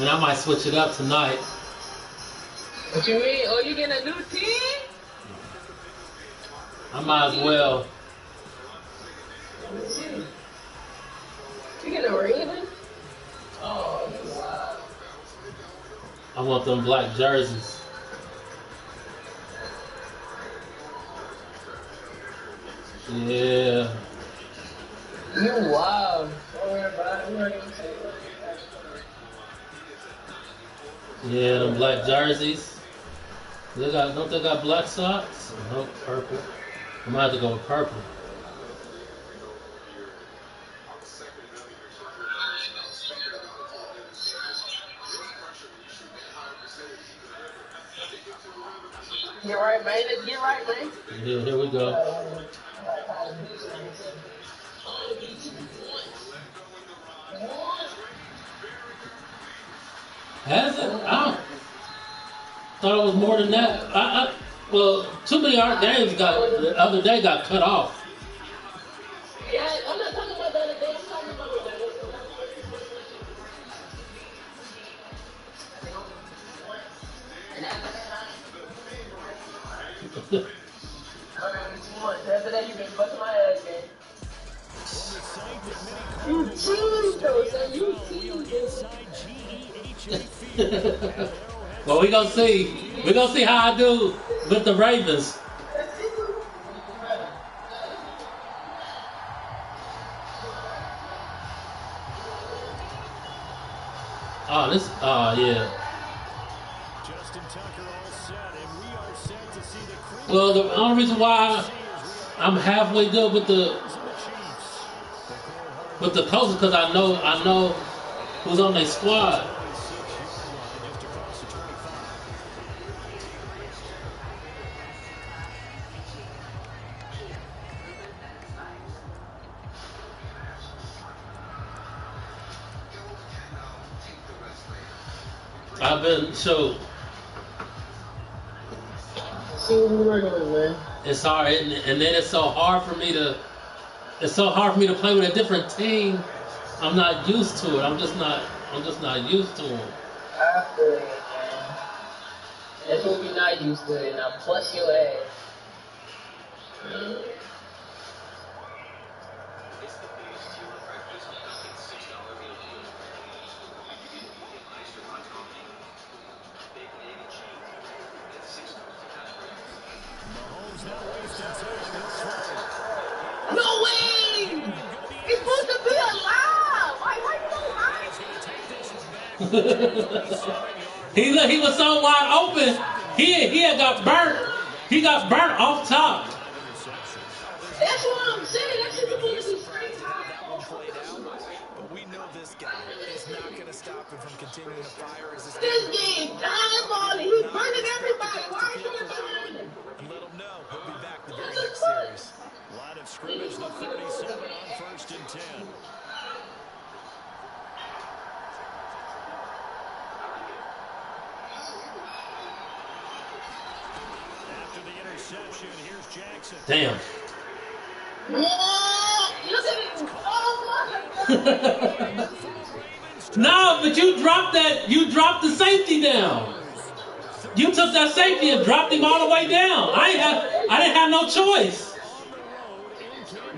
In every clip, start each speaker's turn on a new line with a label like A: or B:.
A: And I might switch it up tonight.
B: What you mean? Oh, you getting a new team?
A: I might as well.
B: You getting a Raven? Oh, wow.
A: I want them black jerseys. Yeah.
B: You wow. Don't worry about it.
A: Yeah, them black jerseys. Don't they got black socks? Nope, purple. I might have to go with purple.
B: Get right, man. Let's get right, man.
A: Yeah, here we go. Has it? I thought it was more than that. Well, too many art games the other day got cut off.
B: Yeah, I'm not talking about the other day. I'm talking about after that, you been busting my ass, man. You teased though, son. You teased.
A: Well, we gonna see. We gonna see how I do with the Ravens. Yeah. Well, the only reason why I'm halfway good with the Colts is because I know who's on their squad. I've been so.
B: See what we're working with, man.
A: It's hard, and then it's so hard for me to. It's so hard for me to play with a different team. I'm not used to it. I'm just not used to them.
B: I feel it, man. That's what we're not used to, and I plus your ass. No way! He's supposed to be alive! Why you don't
A: He was so wide open. He had got burnt. He got burnt off top.
B: That's what I'm saying. That's supposed to be straight top.
C: But we know this guy is not going to stop him from continuing to fire.
B: This game, diabolical. He's burning everybody. Why are you doing that?
C: Let him know he'll be back the very next series. Line of scrimmage, the 37 on 1st and 10. After the interception, here's Jackson.
A: Damn.
B: Look at him. Oh my.
A: No, but you dropped that. You dropped the safety down. You took that safety and dropped him all the way down. I didn't have no choice.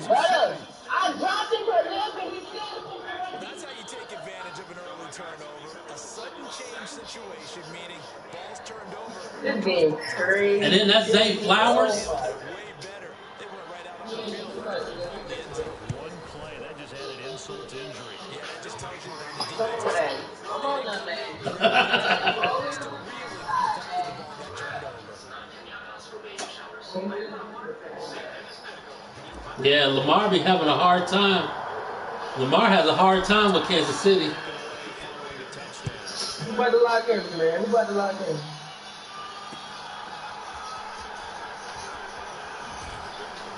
B: Brother, I dropped him for a little bit. He still.
C: That's how you take advantage of an early turnover. A sudden change situation, meaning balls turned over.
B: This game's crazy.
A: And then that Zay Flowers.
C: Way better. They went right out on the field. One play, that just added insult to injury. Yeah, that just tells you that
B: Come on now, man.
A: Yeah, Lamar be having a hard time. Lamar has a hard time with Kansas City.
B: Who about to lock in, man? Who about to lock in?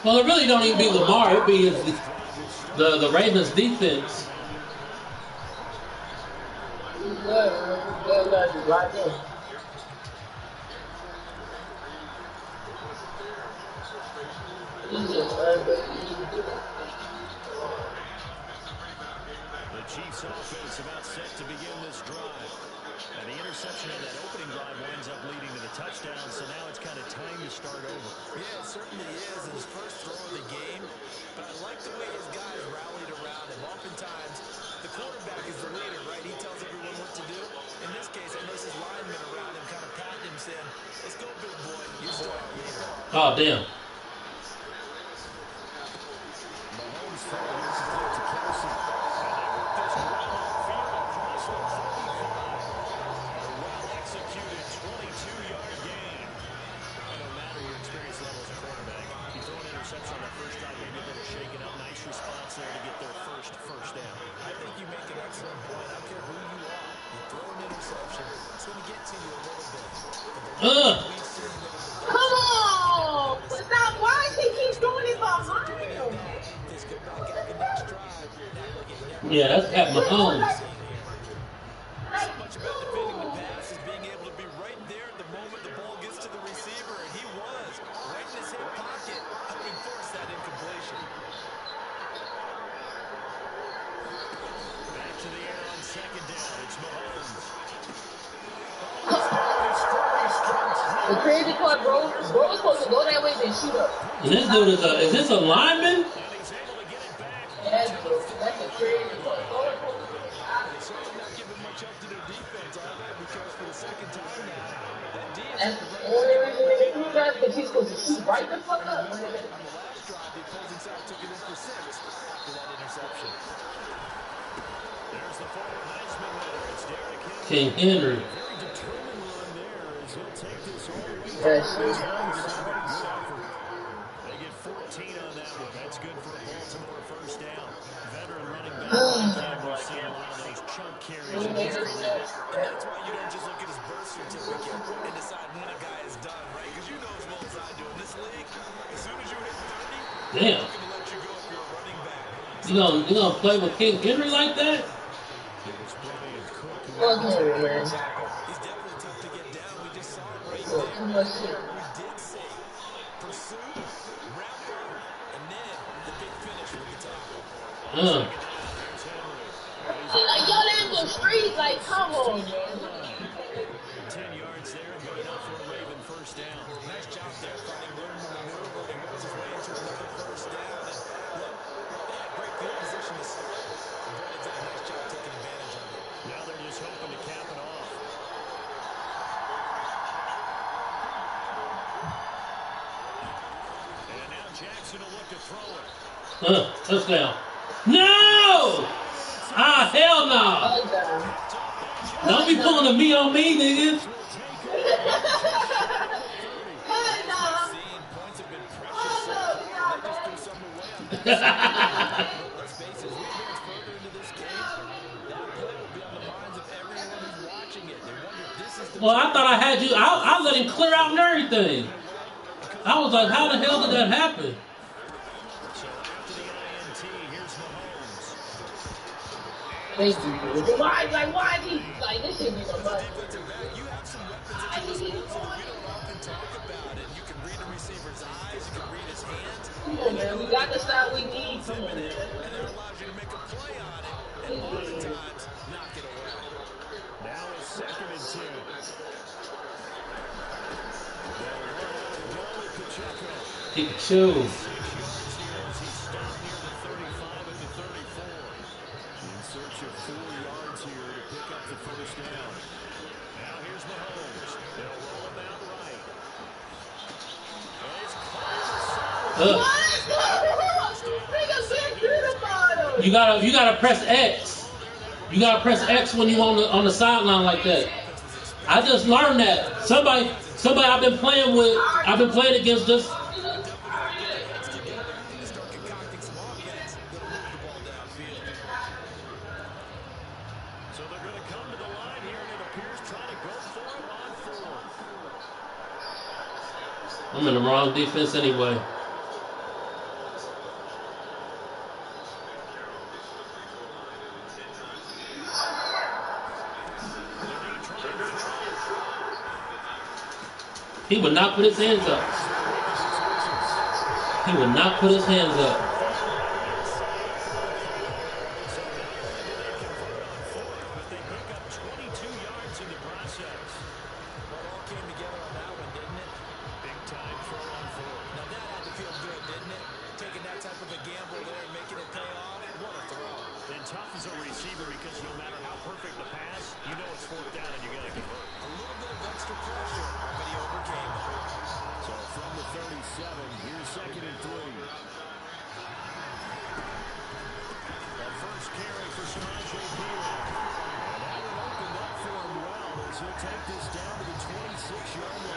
A: Well, it really don't even be Lamar. It be the Ravens defense.
B: Good, just lock in.
C: The Chiefs this offense about set to begin this drive. And the interception of that opening drive winds up leading to the touchdown, so now it's kind of time to start over.
D: Yeah, it certainly is. His first throw of the game. But I like the way his guys rallied around him. Oftentimes, the quarterback is the leader, right? He tells everyone what to do. In this case, I noticed his linemen around him kind of patting him, saying, let's go, big boy. You're still our leader.
A: Oh, damn.
C: Mahomes fires it to Kelsey. And they work this right field across the 35. A well-executed 22-yard gain. And no matter your experience level as a quarterback, you throw an interception on that first drive, maybe a little shaken up. Nice response there to get their first down.
D: I think you make an excellent point. I don't care who you are. You throw an interception, it's going to get to you a little bit.
B: Come on! Stop. Why does he keep doing it behind him?
A: Yeah, that's at Mahomes.
D: So much about defending the pass is being able to be right there at the moment the ball gets to the receiver, and he was right in his hip pocket, helping force that incompletion.
C: Back to the air on second down. It's Mahomes.
B: The crazy part, bro was supposed to go that way then shoot up.
A: And this dude is this a lineman?
C: And he's able to get it back.
B: That's the crazy part.
D: They're certainly not giving much up to their defense, are they? Because for the second time now, that defense
B: That's the only reason they do that, because he's supposed to shoot right the fuck up.
D: on the last drive, the opposing side took it in for 6 after that interception.
C: There's the former Heisman winner. It's Derrick Henry.
A: King Henry.
C: Very determined run there as he'll take this all the way
B: Yes.
C: Good effort. They get 14 on that one. That's good for a Baltimore first down. Veteran running back like him, we've seen a lot of those chunk carries in his career.
D: That's why you don't just look at his birth certificate and decide when a guy is done, right? Because you know as well as I do in this league, as soon as you hit 30,
A: Damn.
D: I'm going to let you go if you're a running back.
A: You gonna play with King Henry like that?
B: Fuck Henry, man.
D: He's definitely tough to get down. We just saw it right
B: So,
D: there.
B: too much shit.
D: We did say pursuit, wrap over, and then the big finish with the tackle.
B: Like, y'all didn't go straight. Like, come on, man.
C: 10 yards there, good enough for a Raven first down.
D: Nice job there, finding room to maneuver and work his way into another first down. And look, they had great field position to start. And Brandon did a nice job taking advantage of it.
C: Now they're just hoping to cap it off. And now Jackson will look to throw it.
A: Touchdown. No! Ah, hell no! Don't be pulling a me on me, nigga.
D: Seeing points have been precious so far. They just threw something away on that. Let's face it, as we advance further into this game, that play will be on the minds of everyone who's watching it. They wonder if this is the
A: Well, I thought I had you. I let him clear out and everything. I was like, how the hell did that happen?
C: So after the INT, here's Mahomes.
B: Thank you, dude. Why is he, like, this shit be so much.
D: defensive back. You have some weapons at your disposal that we don't often talk about. And you can read the receiver's eyes, you can read his hands,
B: Come on, man. We got the style we need. Come on, man.
D: and it allows you to make a play on it. And a lot of times, knock it away.
C: Now it's 2nd and 2.
A: Pikachu.
C: He's stopped near the 35 at the 34. In search of 4 yards here to pick up the first down. Now here's Mahomes. They'll roll him out right. And it's caught.
B: Nigga, been through the bottom.
A: You gotta press X. You gotta press X when you on the sideline like that. I just learned that. Somebody I've been playing with. I've been playing against this.
C: So they're going to come to the line here, and it appears trying to go for it on 4.
A: I'm in the wrong defense anyway. He would not put his hands up. He would not put his hands up.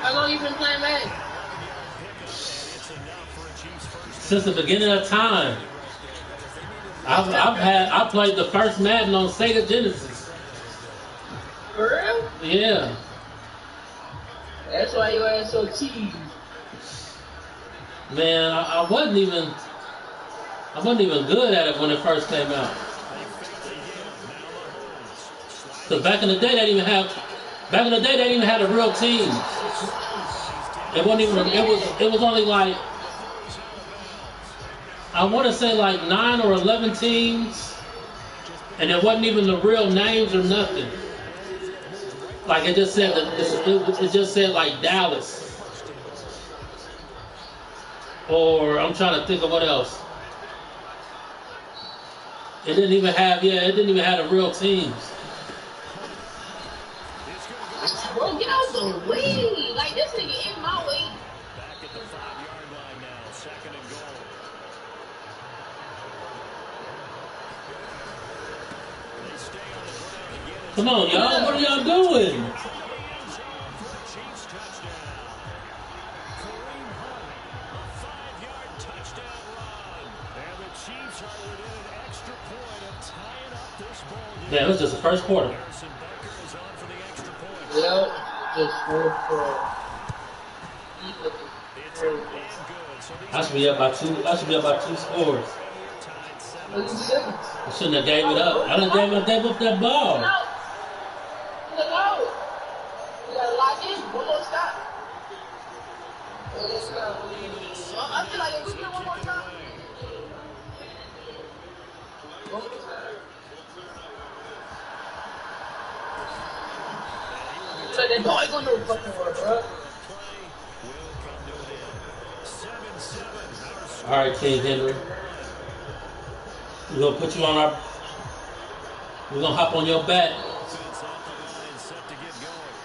B: How long you been playing Madden?
A: Since the beginning of time. I played the first Madden on Sega Genesis.
B: For real?
A: Yeah.
B: That's why your ass so cheap.
A: Man, I wasn't even good at it when it first came out. Cause back in the day they didn't even have a real team. It was only like, I want to say like 9 or 11 teams, and it wasn't even the real names or nothing. Like it just said like Dallas, or I'm trying to think of what else. It didn't even have the real teams.
B: Bro, get out the way! Like this nigga in my way.
C: Back at the 5-yard line now, 2nd and goal. They stay on the ground again.
A: Come on, y'all. What are y'all doing?
C: Chiefs touchdown. Kareem Hunt, a 5-yard touchdown run. And the Chiefs are within an extra point of tying up this ball game.
A: Yeah, it was just the first quarter.
C: Harrison Butker is on for the extra point.
B: Yep, just for
C: It's in and good. So these
A: I should be up by two scores.
B: what you say?
A: I shouldn't have gave it up. I gave up that ball.
B: No. You gotta lock in. One more stop. I feel like if we do one more time. One more time. So that ball ain't gonna do fucking work, bro.
A: All right, King Henry. We're gonna put you on we're gonna hop on your back.
C: Offense off the line, set to get going.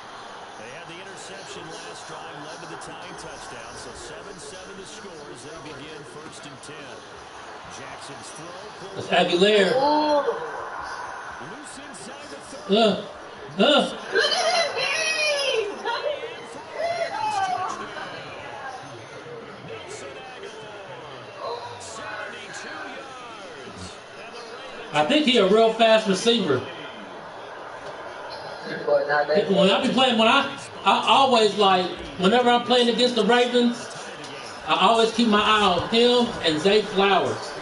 C: They had the interception last drive, led to the tying touchdown. So 7-7 to score as they begin 1st and 10. Jackson's throw.
A: That's Aguilera.
C: Loose inside the 30.
B: Look at that game!
C: Nelson Aguilar, 72 yards. And the Ravens.
A: I think he a real fast receiver. When I be playing, I always like, whenever I'm playing against the Ravens, I always keep my eye on him and Zay Flowers.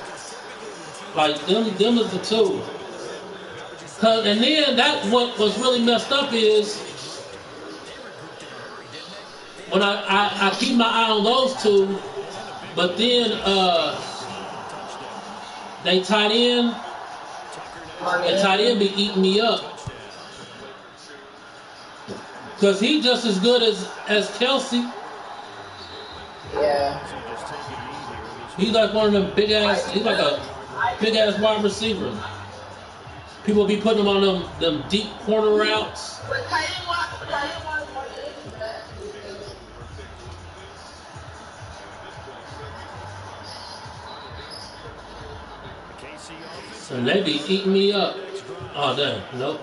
A: Like them is the two. And then that what was really messed up is when I keep my eye on those two, but then they tight end be eating me up. Cause he's just as good as Kelsey.
B: Yeah.
A: He's like one of them big ass. He's like a big ass wide receiver. People be putting him on them deep corner routes.
B: But
A: And they be eating me up. Oh damn, nope.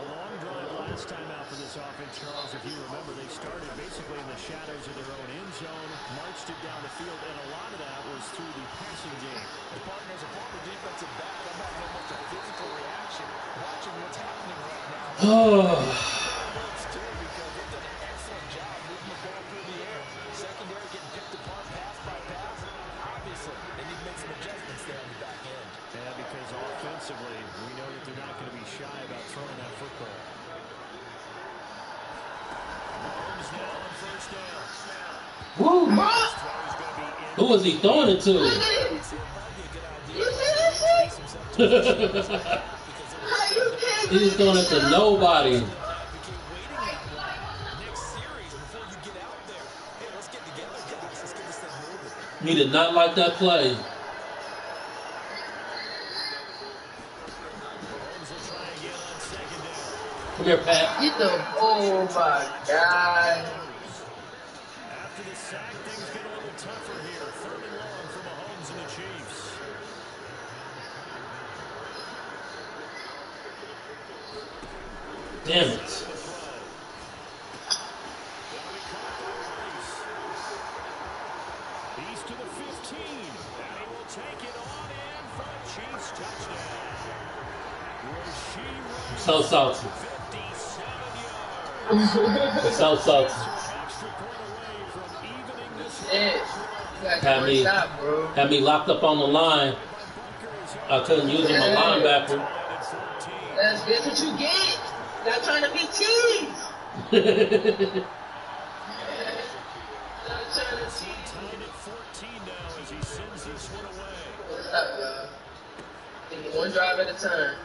C: Last time out for this offense, Charles, if you remember, they started basically in the shadows of their own end zone, marched it down the field, and a lot of that was through the passing game.
D: And partner, as a former defensive back, I'm having almost a physical reaction watching what's happening right now.
A: Oh.
D: It's too, because they've done an excellent job moving the ball through the air. Secondary getting picked apart pass by pass. Obviously, they need to make some adjustments there on the back end.
C: Yeah, because offensively, we know that they're not going to be shy about throwing that football. Mahomes now on 1st down.
A: Woo.
C: Throw's going to be in.
A: Who was he throwing it to?
B: you see this shit?
A: He's throwing it to nobody.
D: Next series, before you get out there, hey, let's get together, guys. Let's get this thing moving.
A: He did not like that play.
C: Mahomes will try again on 2nd down.
A: Come here, Pat.
B: Get the, oh my God.
C: After the sack, things get a little tougher here. 3rd and long for Mahomes and the Chiefs.
A: Damn it.
C: That'll be caught by Rice. 15. And he will take it on in for a Chiefs touchdown. Rasheed
A: So salty.
C: 57 yards.
A: So salty.
C: Extra point away from evening this
B: Shit. You gotta get one stop, bro.
A: Had me locked up on the line. I couldn't use my linebacker.
B: That's what you get. Not trying to be cheese. Not trying to cheese.
C: tied at 14 now as he sends this one away.
B: What's up, y'all? Take it one drive at a time.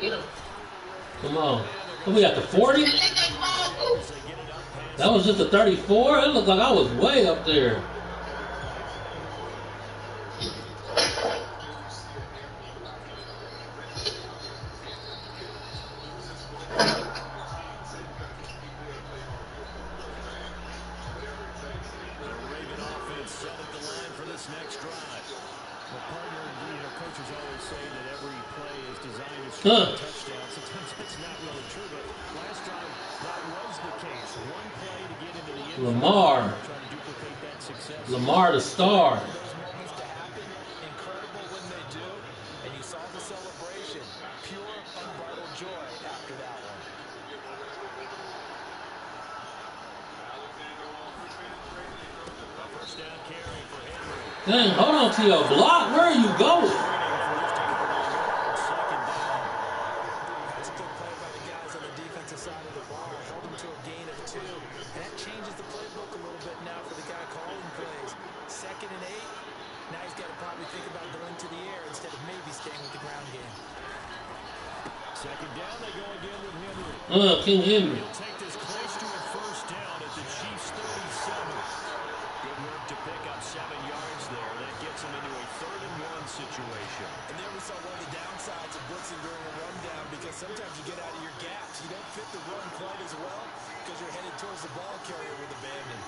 B: Get him.
A: Come on. What, we got the 40? That was just a 34? It looked like I was way up there. Huh. Lamar the star.
D: Incredible when they do, and you saw the celebration. Pure, unbridled joy after that one.
C: First down carry for Henry.
A: Dang, hold on to your block. Where are you going?
D: That's a good play by the guys on the defensive side of the ball. Held them to a gain of 2, and that changes the playbook a little bit now for the guy calling plays. 2nd and 8. Now he's got to probably think about going to the air instead of maybe staying with the ground game.
C: 2nd down, they go again with Henry.
A: King Henry.
C: He'll take this close to a first down at the Chiefs' 37. Good work to pick up 7 yards there. That gets him into a 3rd and 1 situation.
D: And there we saw one of the downsides of blitzing during a rundown, because sometimes you get out of your gaps. You don't fit the run quite as well because you're headed towards the ball carrier with abandon.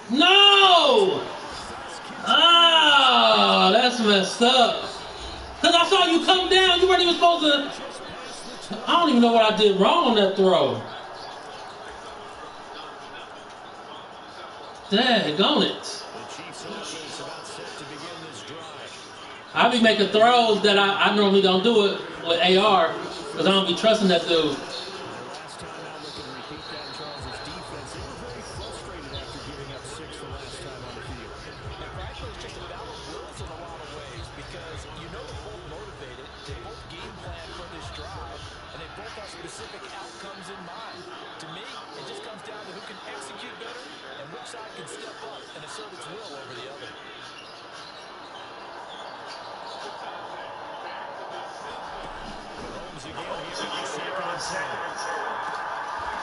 A: No! Ah, that's messed up. Because I saw you come down. You weren't even supposed to. I don't even know what I did wrong on that throw. Daggone it. I be making throws that I normally don't do it with AR because I don't be trusting that dude.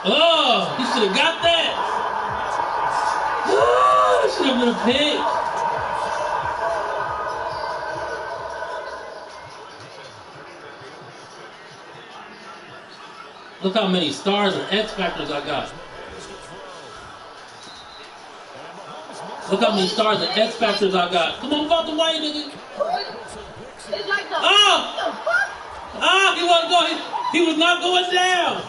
A: Oh, he should have got that. Oh, that should have been a pick. Look how many stars and X factors I got. Look how many stars and X factors I got. Come on, move out the way, nigga. Oh! Ah, he wasn't going. He was not going down.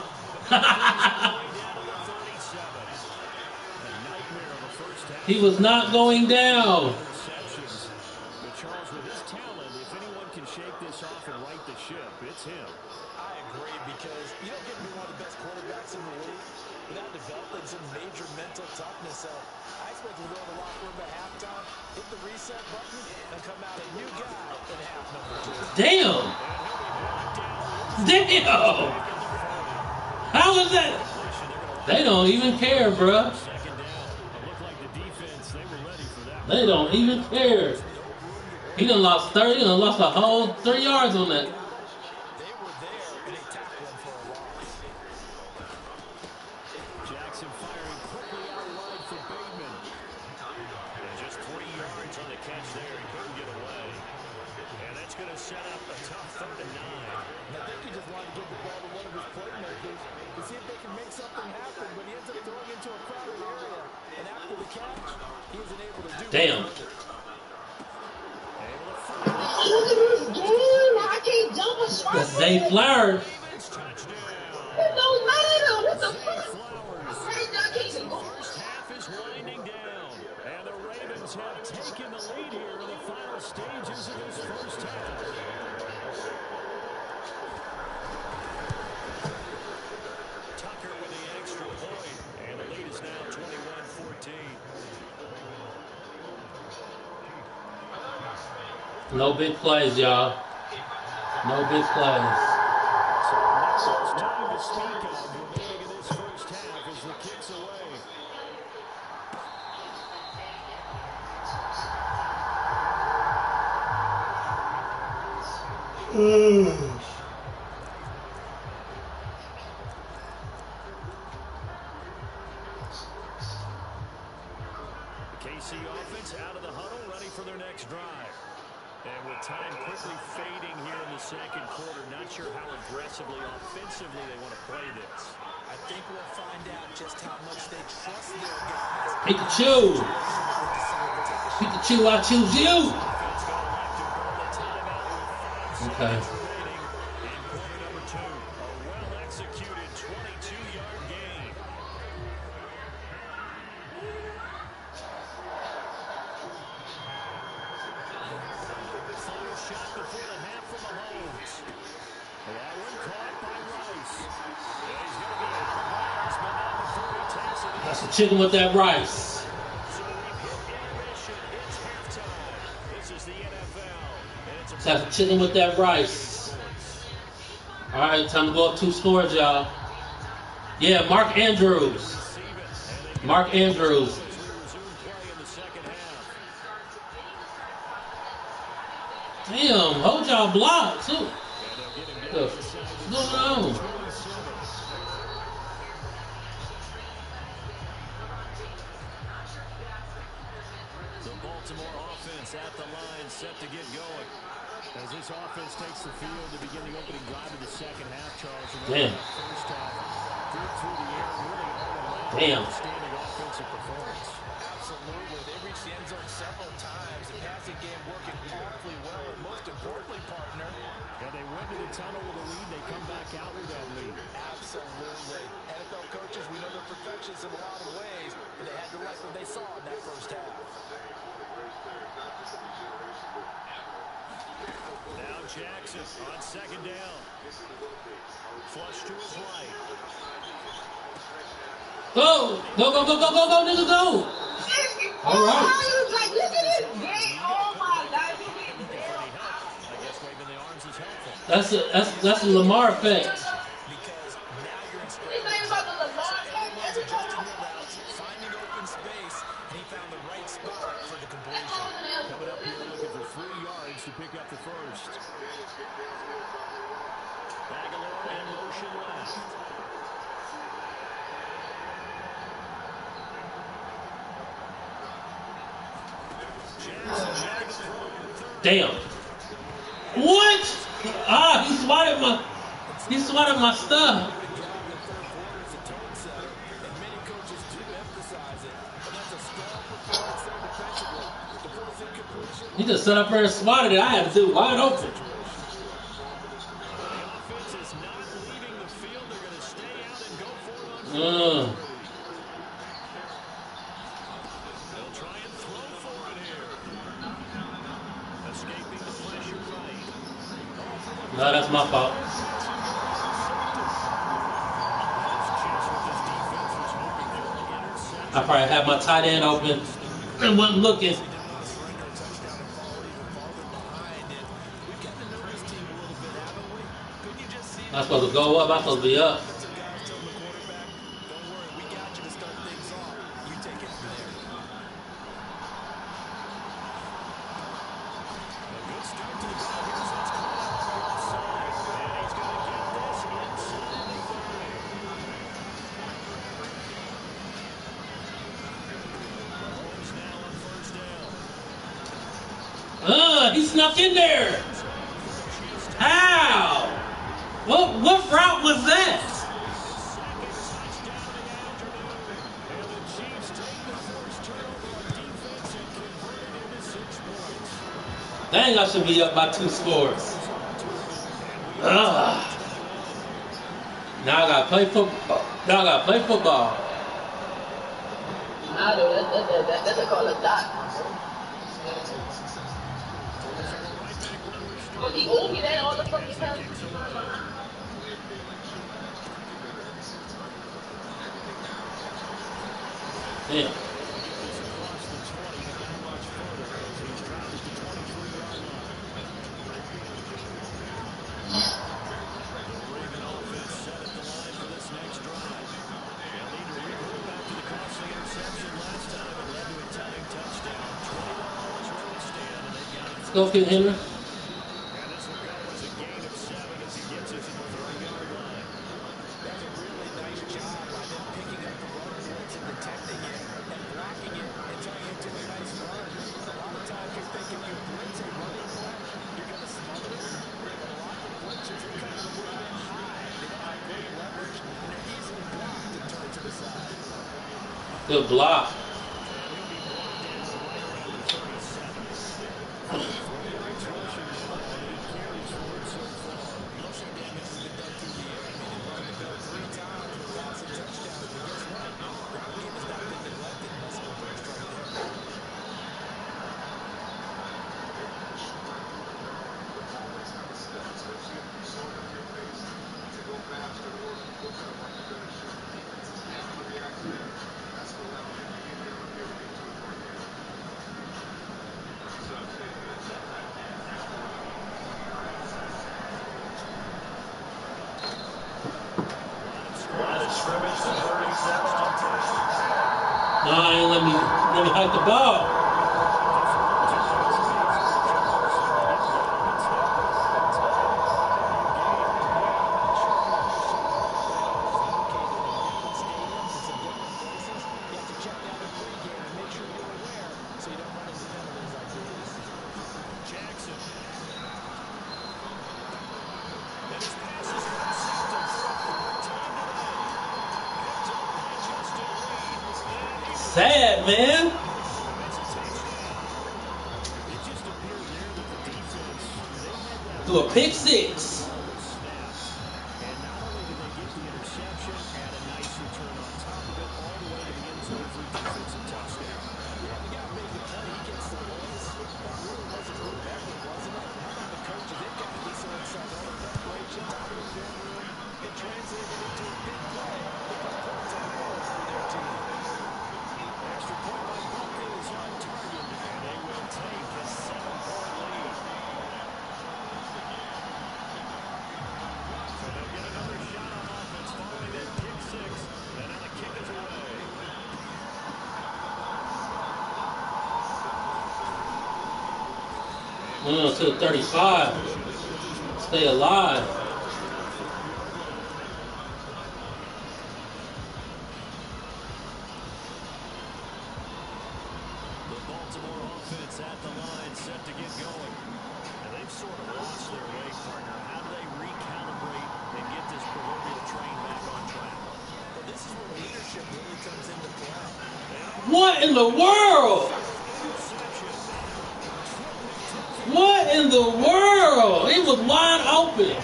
A: He was not going down.
C: But Charles, with his talent, if anyone can shake this off and right the ship, it's him.
D: I agree, because you don't get to be one of the best quarterbacks in the league without developing some major mental toughness. So I expect him to go to the locker room at halftime, hit the reset button, and come out a new guy in half number 2.
A: Damn. Damn. How is that? They don't even care, bruh. They don't even care. He done lost 30, he done lost a whole 3 yards on that.
D: They were there, and they tackled him for a loss.
C: Jackson firing quickly out wide for Bateman. And just 3 yards on the catch there. He couldn't get away. And that's going to set up a tough 3rd and 9.
D: And I think he just wanted to get the ball to one of his playmakers to see if they can make something happen, but he ends up throwing into a crowded area. And after the catch, he isn't able to do
A: Damn.
D: it.
A: That's Zay Flowers.
B: It don't matter. What the fuck? Hey, Ducky.
C: First half is winding down, and the Ravens have taken the lead here in the final stages of this first half. Tucker with the extra point, and the lead is now 21-14.
A: No big plays, y'all. No big plays.
C: So not much time to speak of remaining in this first half as the kick's away. The KC offense out of the huddle, ready for their next drive. And with time quickly fading here in the second quarter, not sure how aggressively, offensively they want to play this.
D: I think we'll find out just how much they trust their guys.
A: Pikachu! Pikachu, I choose you!
C: Offense going to elect to burn the timeout with 5
A: Okay.
C: seconds remaining in quarter number 2. A well-executed 22-yard gain. Final shot before the half from Mahomes. That one caught by Rice. And he's going to be out of bounds, but now before he takes it,
A: That's the chicken with that rice.
C: so we've hit intermission. It's halftime. This is the NFL. And it's a
A: That's the chicken with that rice. All right, time to go up 2 scores, y'all. Yeah, Mark Andrews. Mark Andrews.
C: as we resume play in the second half.
A: Damn, hold y'all block, too.
C: And they'll get him down
A: What's
C: inside
A: going on?
C: 27. The Baltimore offense at the line, set to get going. As this offense takes the field to begin the opening drive of the second half, Charles.
A: Damn.
C: First half, good through the air, really all around.
A: Damn.
C: Outstanding offensive performance.
D: Absolutely. They reached the end zone several times. The passing game working awfully well. And most importantly, partner,
C: And they went to the tunnel with a lead. They come back out with that lead.
D: absolutely. NFL coaches, we know they're perfectionists in a lot of ways, but they had to like what they saw in that first half.
C: Now Jackson on second down. Flush to his right.
A: Go, nigga, go. All right.
B: Oh my God.
C: I guess waving the arms is helpful.
A: That's a Lamar effect.
D: Because now you're in space.
B: This thing about the Lamar
D: Adjusting your routes, finding open space, and he found the right spot for the completion.
C: Coming up here looking for 3 yards to pick up the first. Aguilar in motion left.
A: Damn. What? Ah, he swatted my stuff. He just set up there and swatted it. I had to do wide open.
C: The offense is not leaving the field. They're going to stay out and go for it on third. They'll try and throw for it here. Escaping the pressure right.
A: No, that's my fault. I probably had my tight end open and wasn't looking. I'm supposed to go up. I'm supposed to be up. He snuck in there. How? What route was that? Dang, I should be up by 2 scores. Now I gotta play football.
B: Nah, dude, that's a call a dot. Oh, he owed me that all the fucking time.
A: Damn. Let's go get Henry. Good block. No, I ain't let me hike the ball. Sad, man. To a pick six. To the 35. Stay alive.
C: The Baltimore offense at the line, set to get going. And they've sort of lost their way, partner. How do they recalibrate and get this proverbial train back on track?
D: Well, this is where leadership really comes into play.
A: What in the world? What in the world? It was wide open.
C: I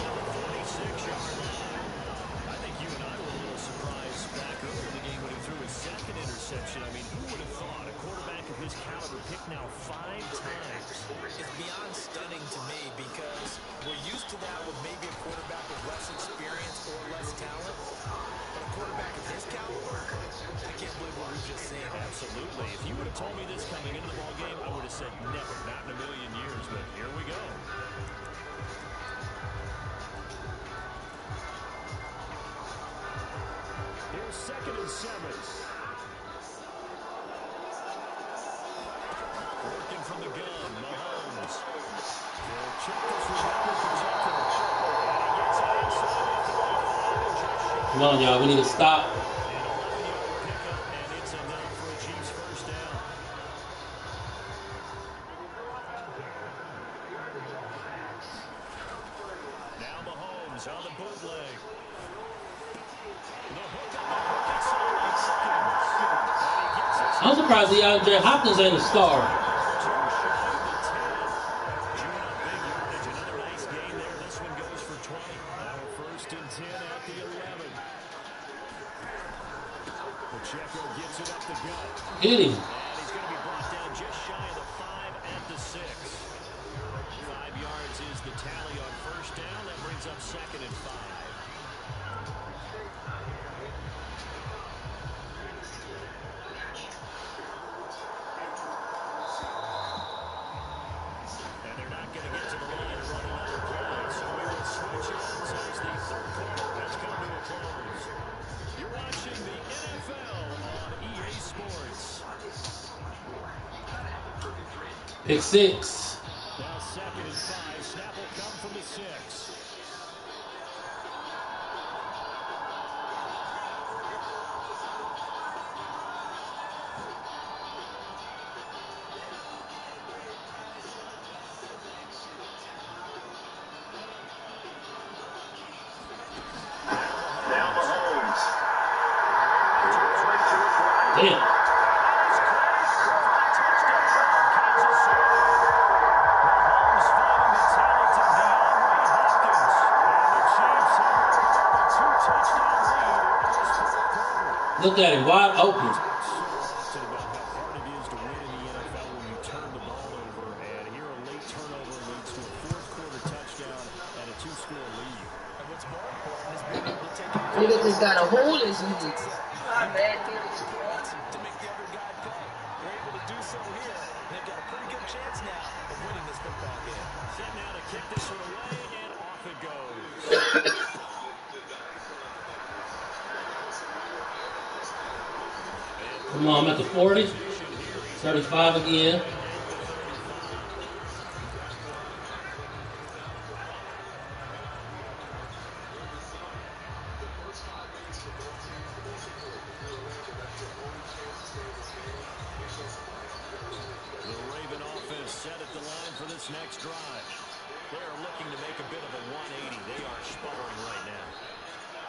C: think you and I were a little surprised back earlier in the game when he threw his second interception. I mean, who would have thought a quarterback of his caliber picked now 5 times?
D: It's beyond stunning to me because we're used to that with maybe a quarterback with less experience or less talent. But a quarterback of his caliber, I can't believe what we've just seen.
C: Absolutely. If you would have told me this coming into the ball game, I would have said never, not in a million years. But here we go. Here's 2nd and 7. Working from the gun, Mahomes. They'll check this with Pacheco. And he gets it inside.
A: Come on, y'all. We need to stop.
C: On the bootleg.
A: I'm surprised the DeAndre Hopkins ain't a star.
C: Another nice game there. This one goes for 20. Pacheco gets it up the gut.
A: Hit him.
C: And he's going to be brought down just shy of the 5 at the 6. 5 yards is the tally on first down. That brings up 2nd and 5. And they're not going to get to the line and run another play. So we will switch ends as the third quarter has come to a close. You're watching the NFL on EA Sports.
A: Pick 6.
C: Now 2nd and 5. Snap will come from the 6.
A: Damn. Look at him, wide open.
C: About how hard it is to win in the NFL when you turn the ball over, and here a late turnover leads to a fourth quarter touchdown and a 2-score lead. And what's more important is being able to take it.
B: Nigga just got a hole in his knee. Not bad, nigga.
D: To make the other guy pay. They're able to do so here. They've got a pretty good chance now of winning this football game.
C: Set now to kick this one away, and off it goes.
A: Come on, I'm at the 40. 35 again.
C: The Raven offense set at the line for this next drive. They are looking to make a bit of a 180. They are sputtering right now.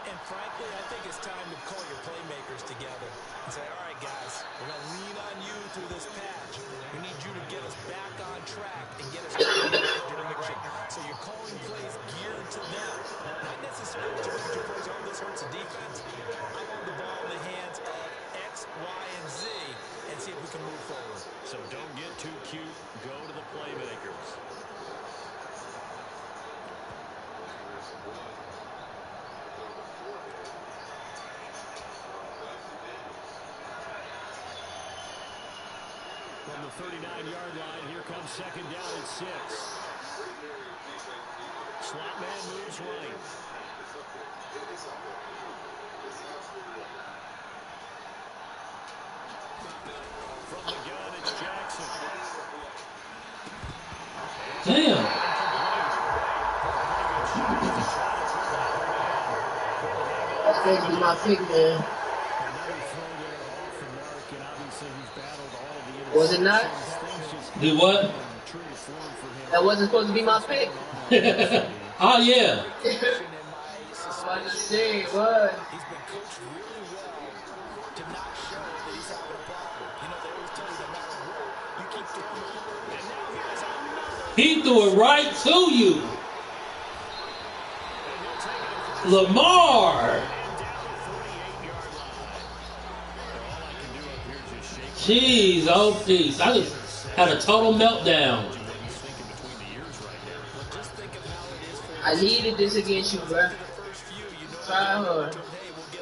D: And frankly, I think it's time to call your playmakers together and say, all right, guys, we're going to lean on you through this patch. We need you to get us back on track and get us going in the right direction. So you're calling plays geared to them. Not necessarily to put your plays on this hurts the defense. I want the ball in the hands of X, Y, and Z and see if we can move forward.
C: So don't get too cute. Go to the playmakers. From the 39-yard line, here comes 2nd down and 6. Slot man moves right. From the gun, it's Jackson.
A: Damn.
B: That's going to be my pick, man. Was it not?
A: Do what?
B: That wasn't supposed to be my pick.
A: Oh, yeah.
B: What to say, what?
D: He's been coached really well to not show that he's having a problem. You know, they always tell you no matter what, you keep throwing the ball. And now here's another.
A: He threw it right to you. Lamar. Jeez, oh jeez. I just had a total meltdown.
B: I needed this against you, bro. Try hard.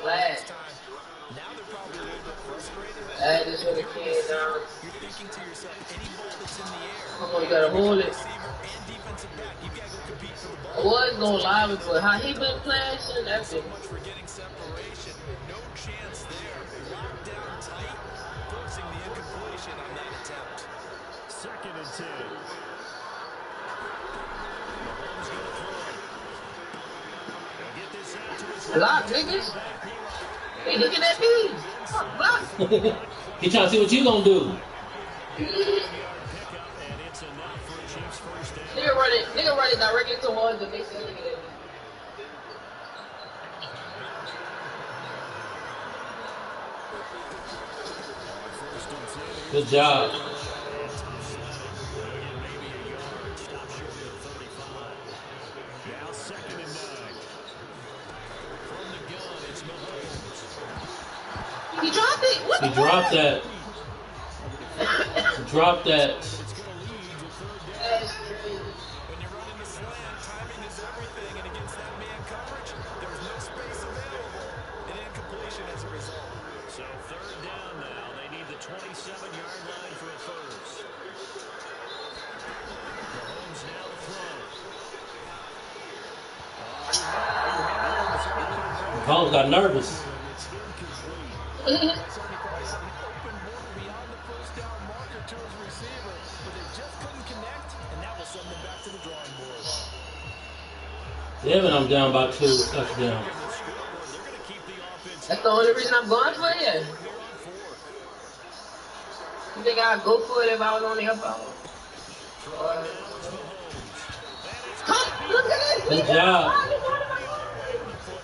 B: Glad. Glad this would have came down. Come on, you gotta hold it. I was gonna lie with you, but how he been playing since everything.
C: Second and 10.
B: Block, niggas. Hey, looking at me. Block.
A: He trying to see what you gonna do.
B: Nigga running directly towards the base. Looking at me.
A: Good job.
C: Now 2nd and 9. From the gun, it's Mahomes.
B: He He dropped it. What
A: He dropped that. He dropped that.
B: That's crazy.
D: When you're running the slant, timing is everything, and against that man coverage, there's no space available. An incompletion as a result.
C: So third down now. They need the 27-yard line for a first. Mahomes now to throw.
A: Mahomes got nervous. Damn it, I'm down by 2 touchdowns.
B: That's the only reason I'm going for it. You think I'd go for it if I was on the up out? Look at this.
A: Good job.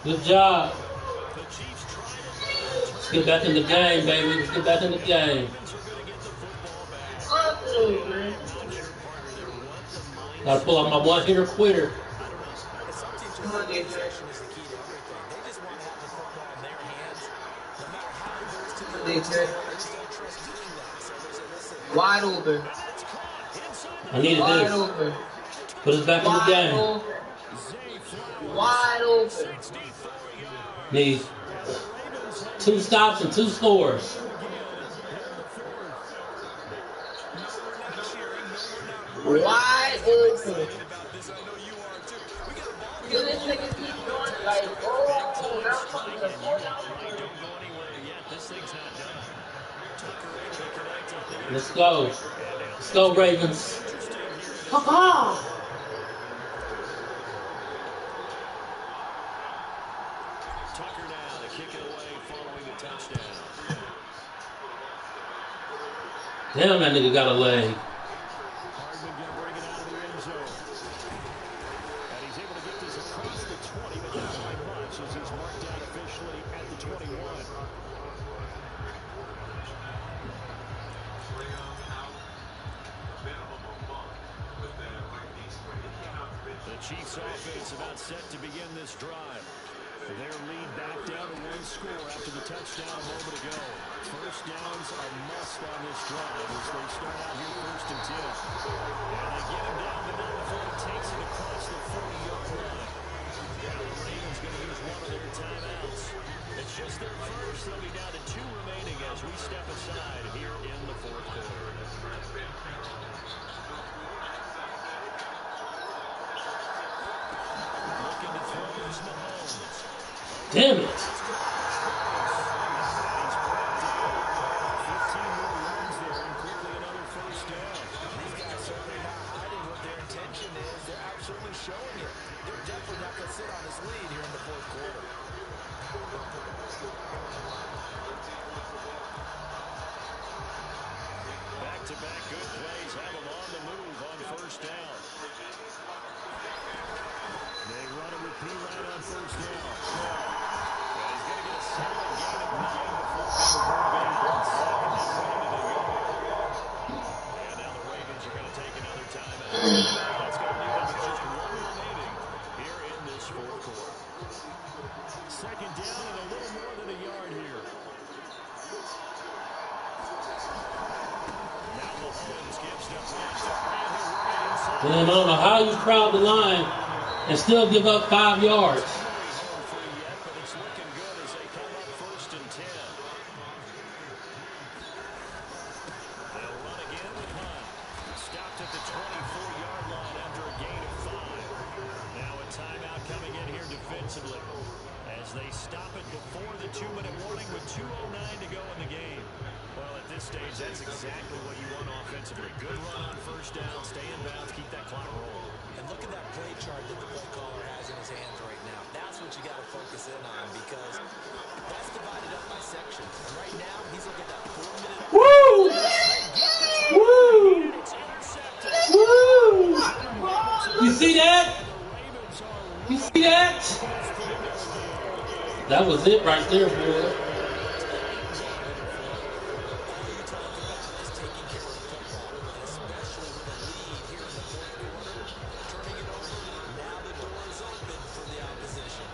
A: Good job. Let's get back in the game, baby. Let's get back in the game. Gotta pull out my one-hitter quitter.
B: Wide open.
A: I needed
B: Wide
A: this.
B: open.
A: Put us back in the game.
B: Wide open.
A: Need 2 stops and 2 scores.
B: Wide open. This nigga keep going like, oh, now fucking the 4
A: Let's go. Let's go, Ravens. Ha-ha!
C: Tucker now to kick it away following the touchdown.
A: Damn, that nigga got a leg.
C: Hardman going to bring it out of the end zone. And he's able to get this across the 20, but not by much as he's marked out officially at the 21. The Chiefs offense about set to begin this drive. Their lead back down to 1 score after the touchdown a moment ago. First downs are must on this drive as they start out here 1st and 10. And they get him down, but not before he takes it across the 40-yard line. Now the Ravens going to use one of their timeouts. It's just their first. They'll be down to 2 remaining as we step aside here in the 4th quarter.
A: Damn it.
D: Showing it. They're definitely not going to sit on this lead here in the 4th quarter.
C: Back-to-back good plays have them on the move on 1st down. They run a repeat right on 1st down. But he's going to get a solid gain of 9 before the and now the Ravens are going to take another timeout. That's going to leave them with just 1 remaining here in this 4th quarter. 2nd down and a little more than a yard here. Now Mahomes gives them one.
A: Damn, I don't know how you crowd the line and still give up 5 yards.
C: But it's looking good as they come up 1st and 10. They'll run again with Hunt. Stopped at the 24-yard line after a gain of 5. Now a timeout coming in here defensively as they stop it before the 2-minute warning with 2:09 to go in the game. Well, at this stage, that's exactly what you want offensively. Good run on 1st down, stay in bounds, keep that clock rolling.
D: And look at that play chart that the play caller has in his hands right now. That's what you got to focus in on because that's divided up by section. And right now, he's looking at 4-minute.
A: Woo! Woo! Woo! You see that? You see that? That was it right there, boy.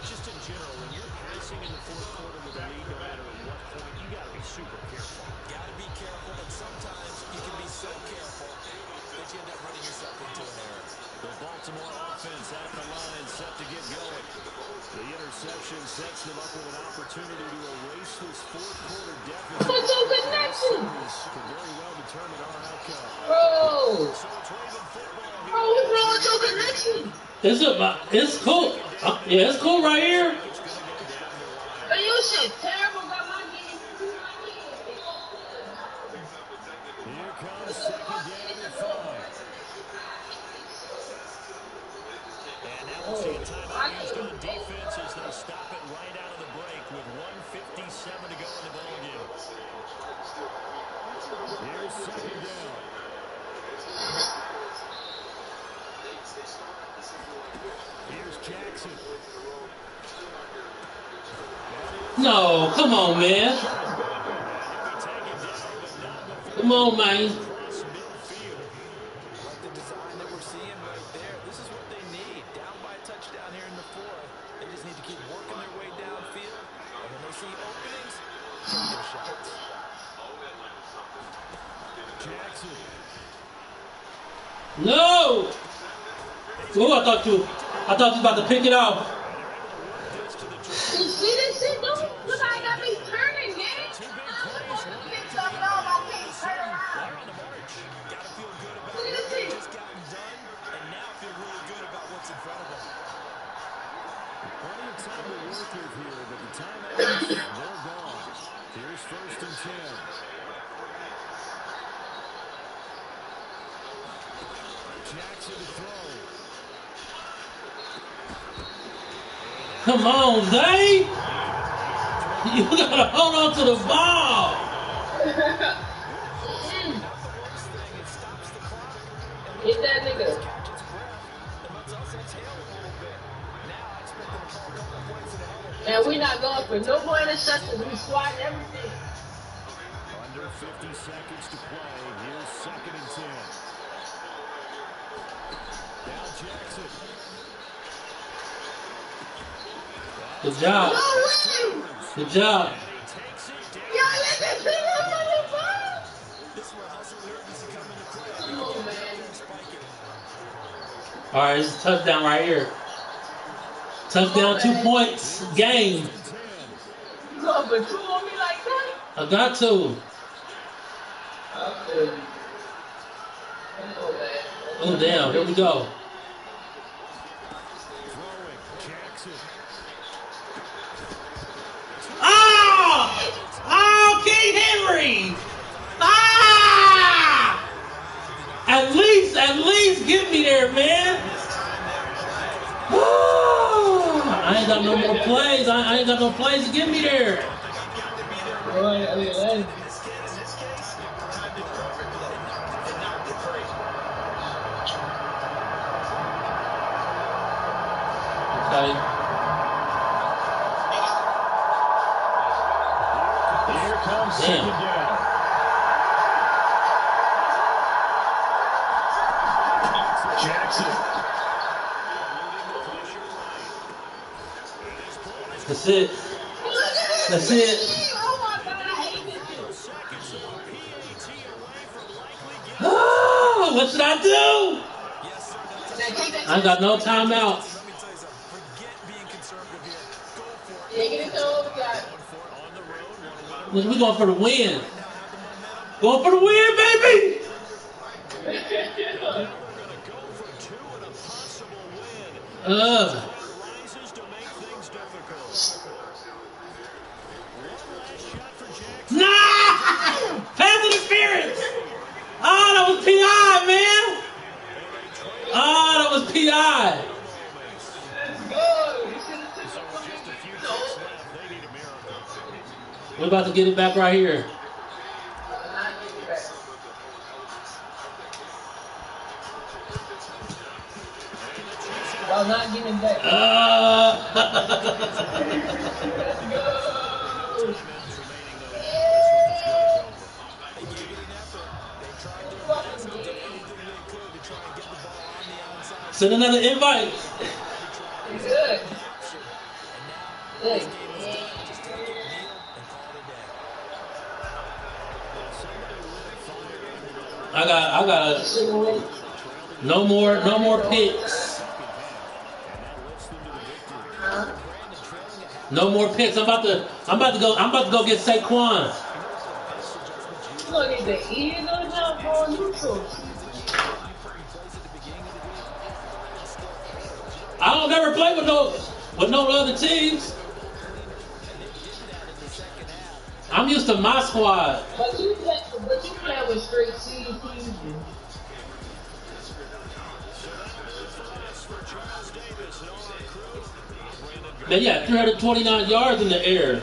C: Just in general, when you're passing in the 4th quarter with a lead, no matter at what point, you got to be
D: something to an error.
C: The Baltimore offense at the line, set to get going. The interception sets them up with an opportunity to erase this fourth quarter deficit.
B: What's your connection?
C: Could very well determine our outcome.
B: Bro.
C: So it's Raven football here.
B: Bro, what's wrong with your connection?
A: It's cool. Yeah, it's cool right here.
B: Man, your shit terrible, got my game.
C: Here comes second down and 5. And now we'll see a timeout used on defense as they stop it right out of the break with 1:57 to go in the ballgame. Here's second down. Here's Jackson.
A: No, come on, man. Come on, man.
D: I like the design that we're seeing right there. This is what they need. Down by a touchdown here in the fourth. They just need to keep working their way downfield. And when they see openings, take their shots.
C: Jackson.
A: No. Oh, I thought you was about to pick it off.
B: You see this shit, dude? Look how I got me turning, man. I'm supposed to get something off. I can't turn around.
D: Gotta feel good about
B: Look at
D: what
B: this
D: they
B: shit.
D: just gotten done, and now feel really good about what's in front of them.
C: Plenty of time to work with here, but the timeouts, they're gone. Here's first and 10. Jackson to throw.
A: Come on, Zay. You gotta hold on to the ball.
B: Hit that nigga. Man, we not going for no more interceptions. We swat everything.
C: Under 50 seconds to play. Here's second and 10. Now Jackson.
A: Good job.
B: No way.
A: Good job.
B: Yo, let this thing up on the ball. Come on, man.
A: All right, it's a touchdown right here. Touchdown, 2 points, game.
B: You going for two on me like that?
A: I got to.
B: I feel you. Come on, man.
A: Oh, damn, here we go.
C: Throwing. Jackson.
A: Oh! Oh, King Henry! Ah! At least get me there, man. Oh, I ain't got no more plays. I ain't got no plays to get me there. Okay.
C: Here comes second down. Jackson.
A: That's it. That's it.
B: Oh my God, I hate this.
A: Oh, what should I do? I ain't got no timeouts.
D: Let me tell you something. Forget being conservative here. Go for it.
B: Take it into overtime.
A: We going for the win. Going for the win, baby. Nah! Pass interference! Oh, that was PI, man! Oh, that was PI. We're about to get it back right here.
B: Y'all not getting back.
A: Send another invite.
B: Good. Good.
A: I got No more picks. No more picks. I'm about to go get Saquon.
B: Look at the Eagles up for neutral.
A: I don't ever play with no other teams. I'm used to my squad.
B: But you play with straight teams.
A: Man, yeah, 329 yards in the air.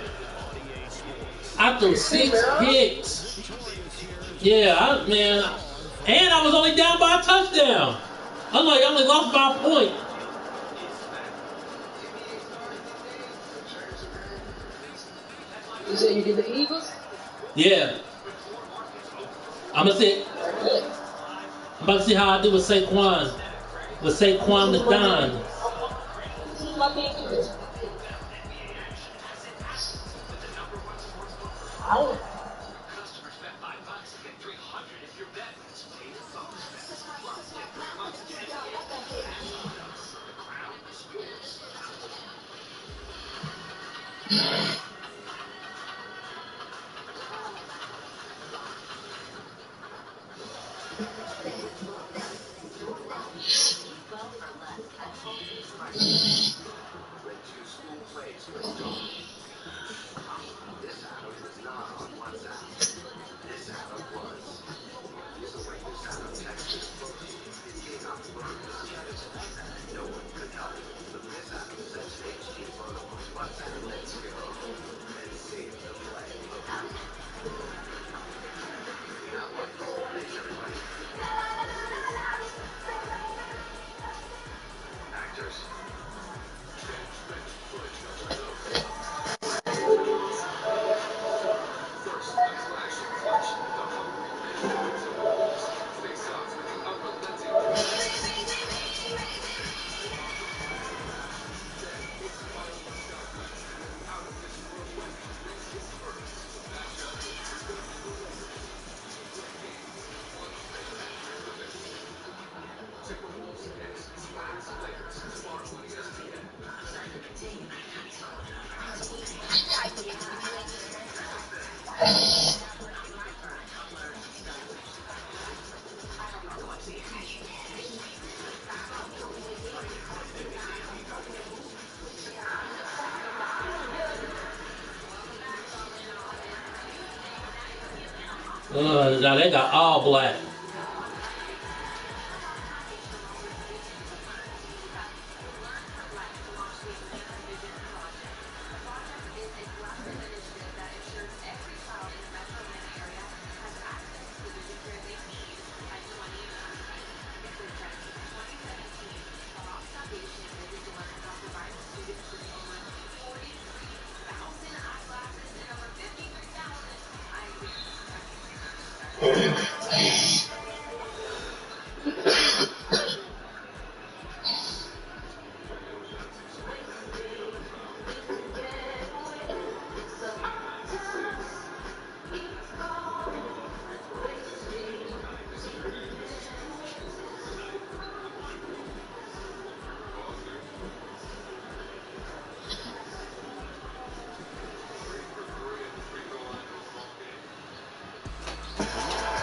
A: I threw 6 picks. Yeah, man. And I was only down by a touchdown. I only lost by a point.
B: You said you did the Eagles?
A: Yeah. I'm about to see how I do with Saquon. With Saquon the Don. Now they got all black.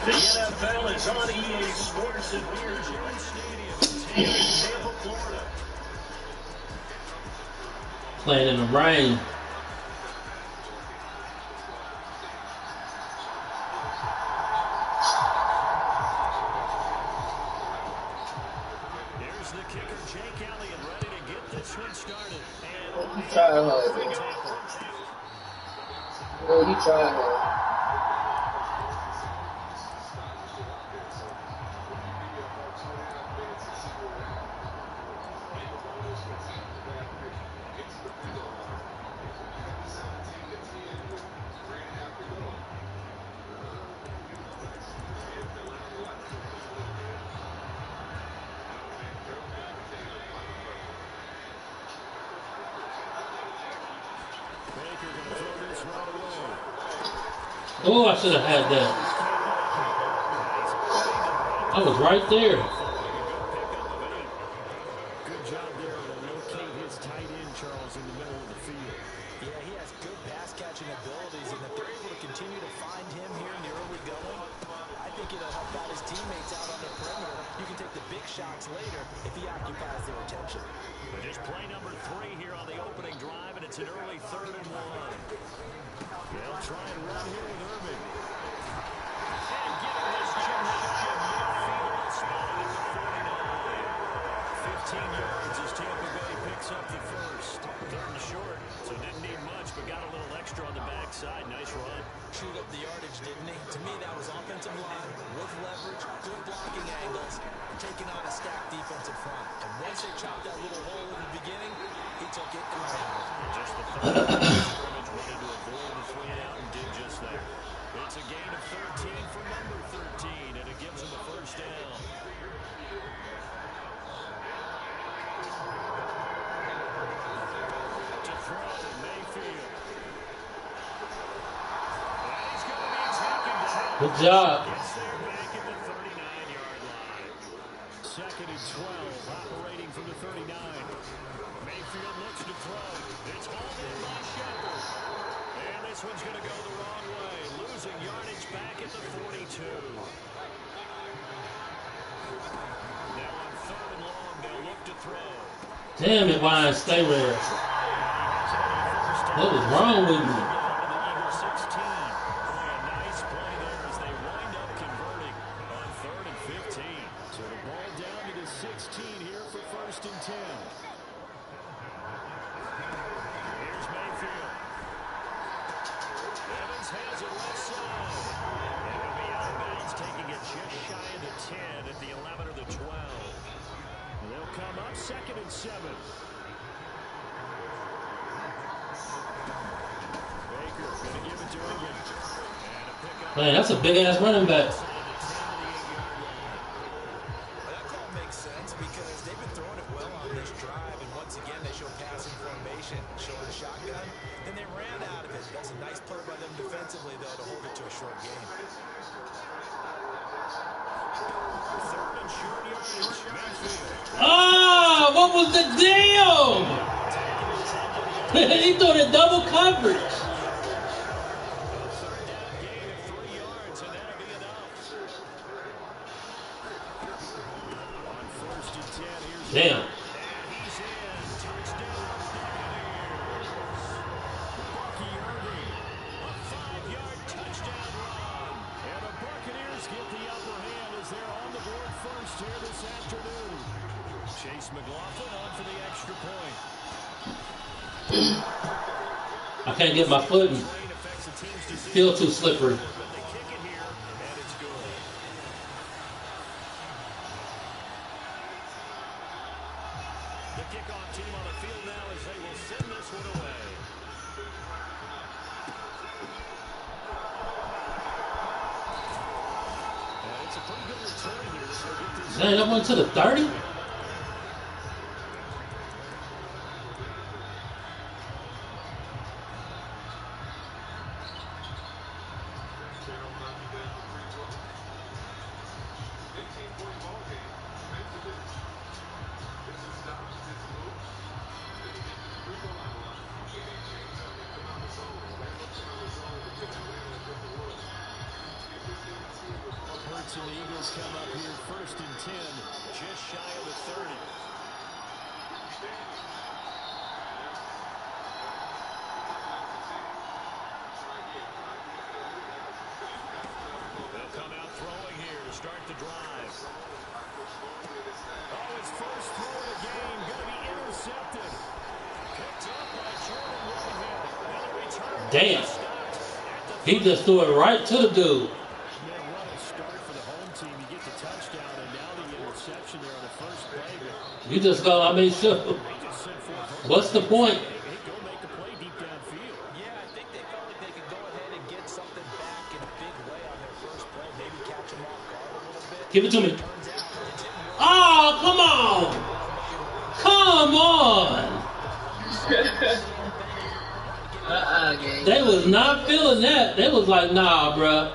C: The NFL is on EA Sports at Beer Jones Stadium, Tampa, Florida.
A: Playing in the rain.
C: There's the kicker, Jake Elliott, ready to get this one started. And
B: He tried hard, man. Oh, he tried hard.
A: Oh, I should have had that. I was right there.
C: job there to locate his tight end, Charles, in the middle of the field.
D: Yeah, he has good pass-catching abilities, and if they're able to continue to find him here in the early going, I think it'll help out his teammates out on the perimeter. You can take the big shots later if he occupies their attention.
C: Just play number 3 here on the opening drive, and it's an early 3rd and 1. They'll try and run here with Irving. And getting this jump shot in midfield, spotted at the 49. 15 yards as Tampa Bay picks up the first. 3rd and short, so didn't need much, but got a little extra on the backside. Nice run.
D: Chewed up the yardage, didn't he? To me, that was offensive line with leverage, good blocking angles, taking on a stacked defensive front. And once they chopped that little hole in the beginning, he took it and ran with it.
C: Just the third scrimmage, wanted to avoid the 3-and-out and did just that. It's a gain of 13 for number 13, and it gives him a first down. To throw, Mayfield. And he's going to be taken down.
A: Good job.
C: Gets there back at the 39-yard line. 2nd and 12, operating from the 39. Mayfield looks to throw. It's hauled in by Shepard. And this one's going to go the wrong way. Losing yardage back at the 42. Now on 3rd and long, they'll look to throw.
A: Damn it, Wine, stay there. What was wrong with me?
C: Number 16. Boy, a nice play there as they wind up converting on 3rd and 15. So the ball down to the 16 here for 1st and 10. Here's Mayfield. Evans has it left side. And it'll be out of bounds, taking it just shy of the 10 at the 11 or the 12. They'll come up 2nd and 7. Baker going to give it to Irving. And a pickup.
A: Man, that's a big-ass running back.
D: Well, that call makes sense because they've been throwing it well on this drive, and once again they show passing formation, showing the shotgun, and they ran out of it. That's a nice play by them defensively, though, to hold it to a short game.
C: 3rd and short yardage. Mayfield.
A: Ah, what was the deal? He threw the double coverage.
C: 3rd down gain of 3 yards, and that'll be enough. On 1st and 10, here's
A: Damn.
C: and he's in. Touchdown, Buccaneers. Bucky Irving, a 5-yard touchdown run. And the Buccaneers get the upper hand as they're on the board first here this afternoon. Chase McLaughlin on for the extra point.
A: I can't get my foot in.
C: Rain affects the team's decision.
A: Feel too slippery.
C: But they kick it here, and it's good. The kickoff team on the field now as they will send this one away. And it's a pretty good return here. So get this.
A: Dang, that went to the 30?
C: Hurts and the Eagles come up here 1st and 10, just shy of the 30. They'll come out throwing here to start the drive. Oh, his first throw of the game going to be intercepted. Picked up by Jordan Whitehead. And a return.
A: Damn. He just threw it right to the dude.
C: Man, what a start for the home team. You get the touchdown and now the interception there on the first play. But
A: You just go, I mean, sure.
C: they just sent forth.
A: What's the point?
C: Hey, go make the play deep downfield.
D: Yeah, I think they felt like they could go ahead and get something back in a big way on their first play, maybe catch them off guard a little bit.
A: Give it to me.
D: Turns out it didn't work.
A: Oh, come on. Come on.
B: Gang.
A: They was not feeling that. They was like, nah, bruh.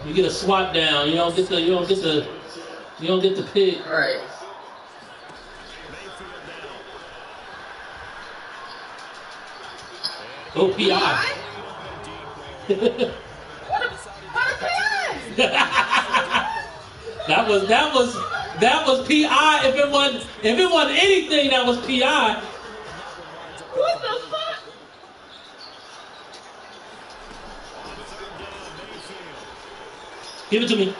A: You get a swat down. You don't get the pick.
B: Right.
C: Mayfield now
A: Oh, PI. That was PI. If it wasn't anything, that was PI.
B: What the fuck?
A: Give it to me.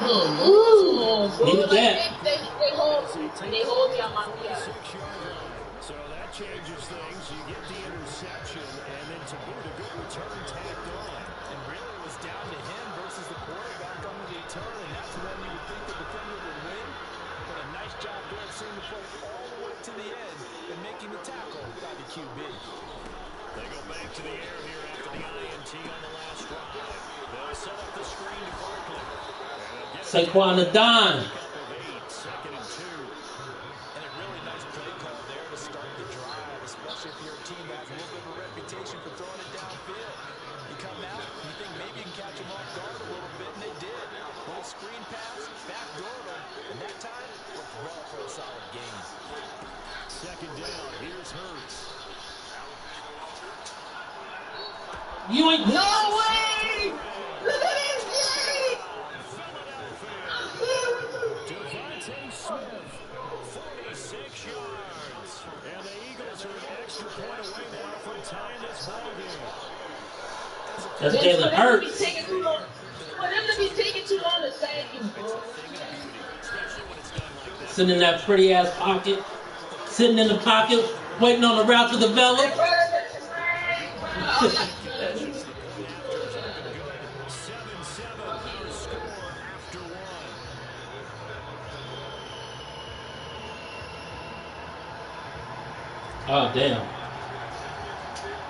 B: Ooh,
A: Needed that.
B: They hold me on my PI.
C: So that changes things. You get the interception, and then to boot, a good return tacked on.
D: And really it was down to him versus the quarterback on the return, and that's when you would think the defender would win. But a nice job there, seeing the play all the way to the end and making the tackle by the QB.
C: They go back to the air here after the INT on the last drive. They'll set up the screen to Barkley.
A: Saquon the Don.
C: Second and 2.
D: And a really nice play call there to start the drive, especially if you're a team that has a little bit of a reputation for throwing it downfield. You come out, you think maybe you can catch them off guard a little bit, and they did. Little screen pass, backdoor them, and that time worked well for a solid gain.
C: Second down. Here's Hurts.
A: You ain't.
B: No way! Look at this shit!
C: Devontae Smith, 46 yards. And the Eagles are an extra point away now from tying this ballgame.
A: That's Jalen Hurts.
B: For them to be taking too long to thank you, bro.
A: Sitting in that pretty ass pocket. Sitting in the pocket, waiting on the route to develop.
C: 7-7 our score after 1.
A: Oh, damn.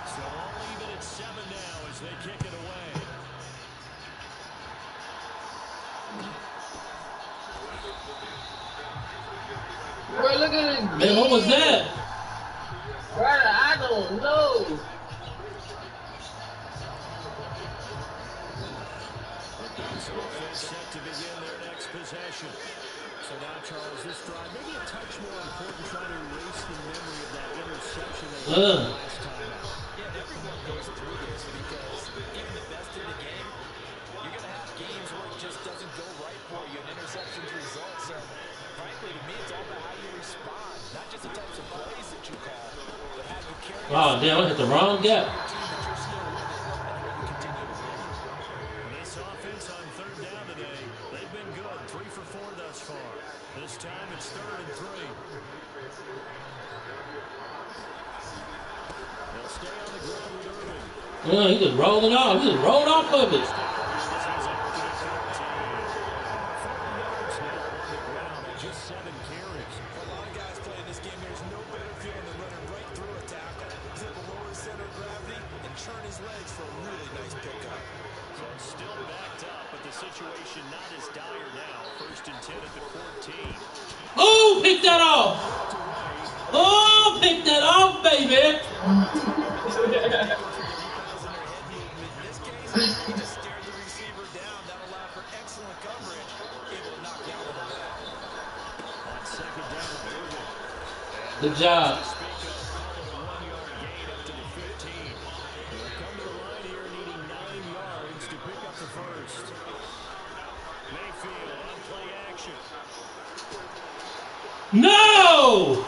C: So all even at 7 now as they kick it away.
B: Bro, look at this.
A: Man, what was that?
B: Brother, I don't know.
C: Set to begin their next possession. So now, Charles, this drive maybe a touch more important, trying to erase the memory of that interception they had last time out.
D: Yeah, everyone goes through this because even the best in the game, you're going to have games where it just doesn't go right for you, and interceptions result. So, frankly, to me, it's all about how you respond, not just the types of plays that you call, but how you carry
A: Oh, damn, I hit the wrong gap.
C: This offense on third down today, they've been good. 3 for 4 thus far. This time it's 3rd and 3. They'll stay on the ground with Irving.
A: Oh, he just rolled it off. He just rolled off of it.
C: Just 7 carries.
D: A lot of guys playing this game, there's no better feeling than running right through a tackle. He's able to lower his center of gravity and turn his legs for a really nice pickup.
C: So it's still backed up, but the situation not as dire now. 1st and 10 at the 14.
A: Oh, pick that off. Oh, pick that off, baby.
D: In this case, he just stared the receiver down. That allowed for excellent coverage, able to knock that one away.
C: On 2nd down, Irving.
A: Good job.
C: Speak up, call it a 1-yard gain up to the 15. They'll come to the line here needing 9 yards to pick up the first. Mayfield on play action.
A: No!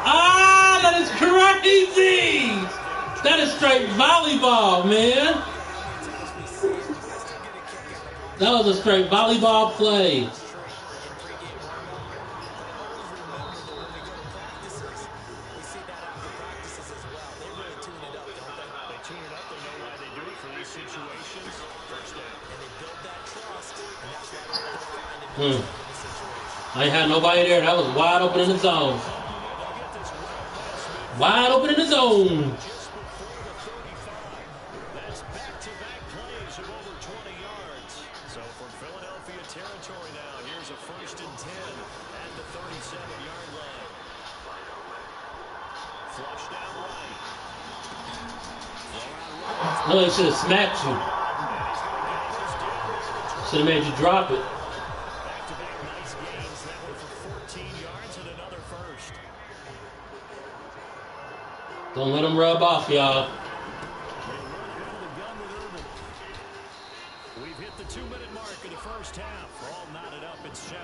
A: Ah, that is crazy! That is straight volleyball, man. That was a straight volleyball play. I ain't had nobody there. That was wide open in the zone. Wide open in the zone.
C: That's back-to-back plays of over 20 yards. So from Philadelphia territory now, here's a 1st and 10 at the 37-yard line. Flush down right.
A: No, he should have smacked you.
C: And he's going to get this down.
A: Should have made you drop it.
C: Back-to-back nice gains. That one for 14 yards and another first.
A: Don't let them rub off, y'all.
C: We've hit the 2-minute mark of the first half. All knotted up at 7.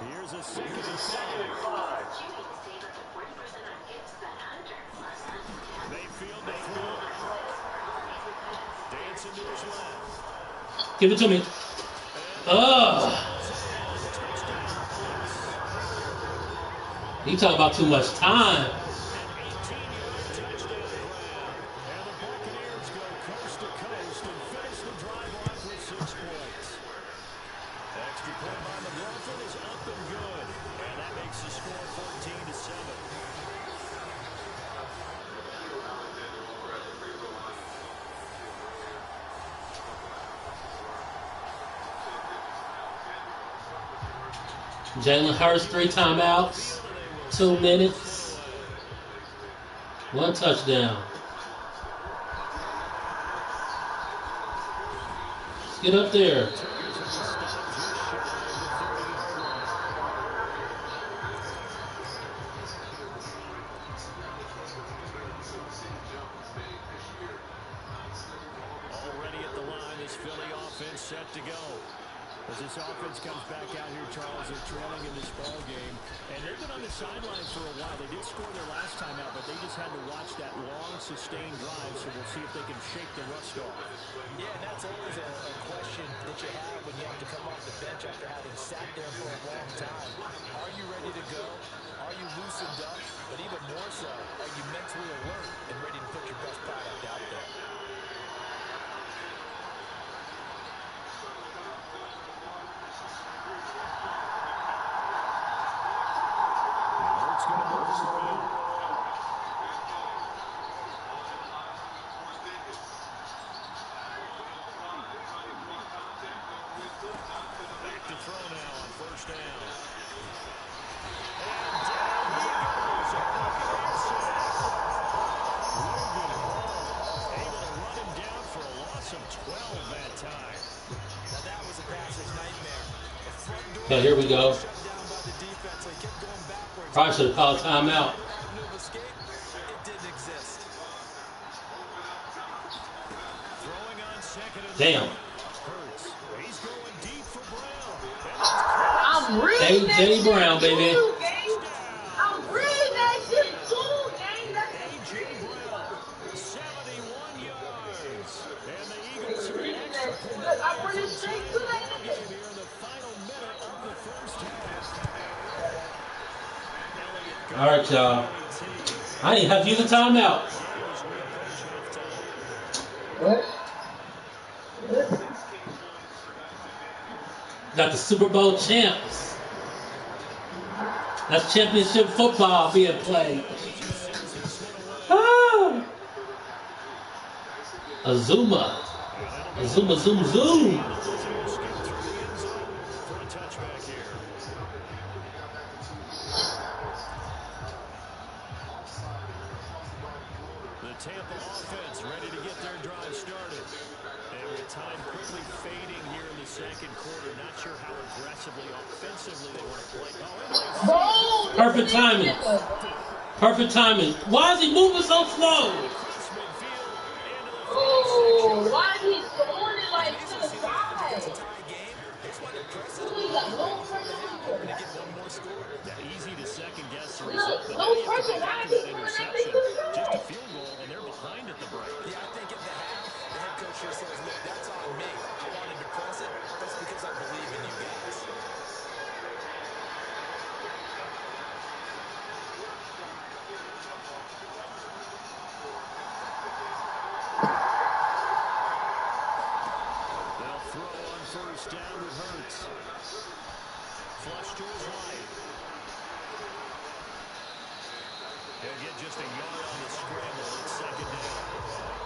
C: Here's a 2nd and 5. Mayfield to throw. Dancing to his left.
A: Give it to me. You talk about too much time.
C: An 18-yard touchdown grab. And the Buccaneers go coast to coast and finish the drive off with 6 points. Extra point by McLaughlin is up and good. And that makes the score 14-7.
A: Jalen Hurts, 3 timeouts, 2 minutes, 1 touchdown. Let's get up there.
C: Already at the line, this Philly offense set to go. As this offense comes back out here, Charles, they're trailing in this ball game. And they've been on the sideline for a while. They did score their last time out, but they just had to watch that long, sustained drive, so we'll see if they can shake the rust off.
D: Yeah, and that's always a question that you have when you have to come off the bench after having sat there for a long time. Are you ready to go? Are you loosened up? But even more so, are you mentally alert and ready to put your best product out there?
C: Back to throw now on first down. Able to run him down for a loss of 12 that time.
D: Now that was a passer's nightmare. The front door
A: Okay, here we go.
D: shut down by the defense. So he kept going backwards.
A: Probably should have called timeout.
D: Avenue of escape, it didn't exist.
C: Throwing on 2nd and
A: Damn.
C: Hurts. He's going deep for Brown.
B: I'm reading that
A: J.D.
B: shit
A: Brown, baby.
B: too, gang. I'm reading that shit too, gang. That's
C: A.J. Brown, 71 yards. And the Eagles are
B: reading
C: extra
B: that shit.
C: point
B: Look, I'm running straight to that nigga.
C: here in the final minute of the first half.
A: All right, y'all. I didn't have to use a timeout.
B: What?
A: Got the Super Bowl champs. That's championship football being played. Ah. Azuma. Azuma, zoom, zoom.
C: For a touchback here. The Tampa offense ready to get their drive started. And with time quickly fading here in the second quarter, not sure how aggressively, offensively they want to play.
B: Boom!
A: Perfect timing. Perfect timing. Why is he moving so slow?
B: Oh, why is he throwing it like to the side? He got no pressure.
C: Easy to second guess the
B: No,
C: result. but
B: no
C: now you have to
B: pressure.
C: go
B: Why
C: back
B: is
C: to
B: he
C: that
B: throwing that thing
C: interception.
B: to the
C: Just a
B: side?
C: field goal, and they're behind at the break.
D: Yeah, I think at the half, the head coach here says, look, that's on me. I wanted to press it. That's because I believe in you guys.
C: They'll throw on first down with Hurts. Flush to his right. He'll get just a yard on the scramble at 2nd down.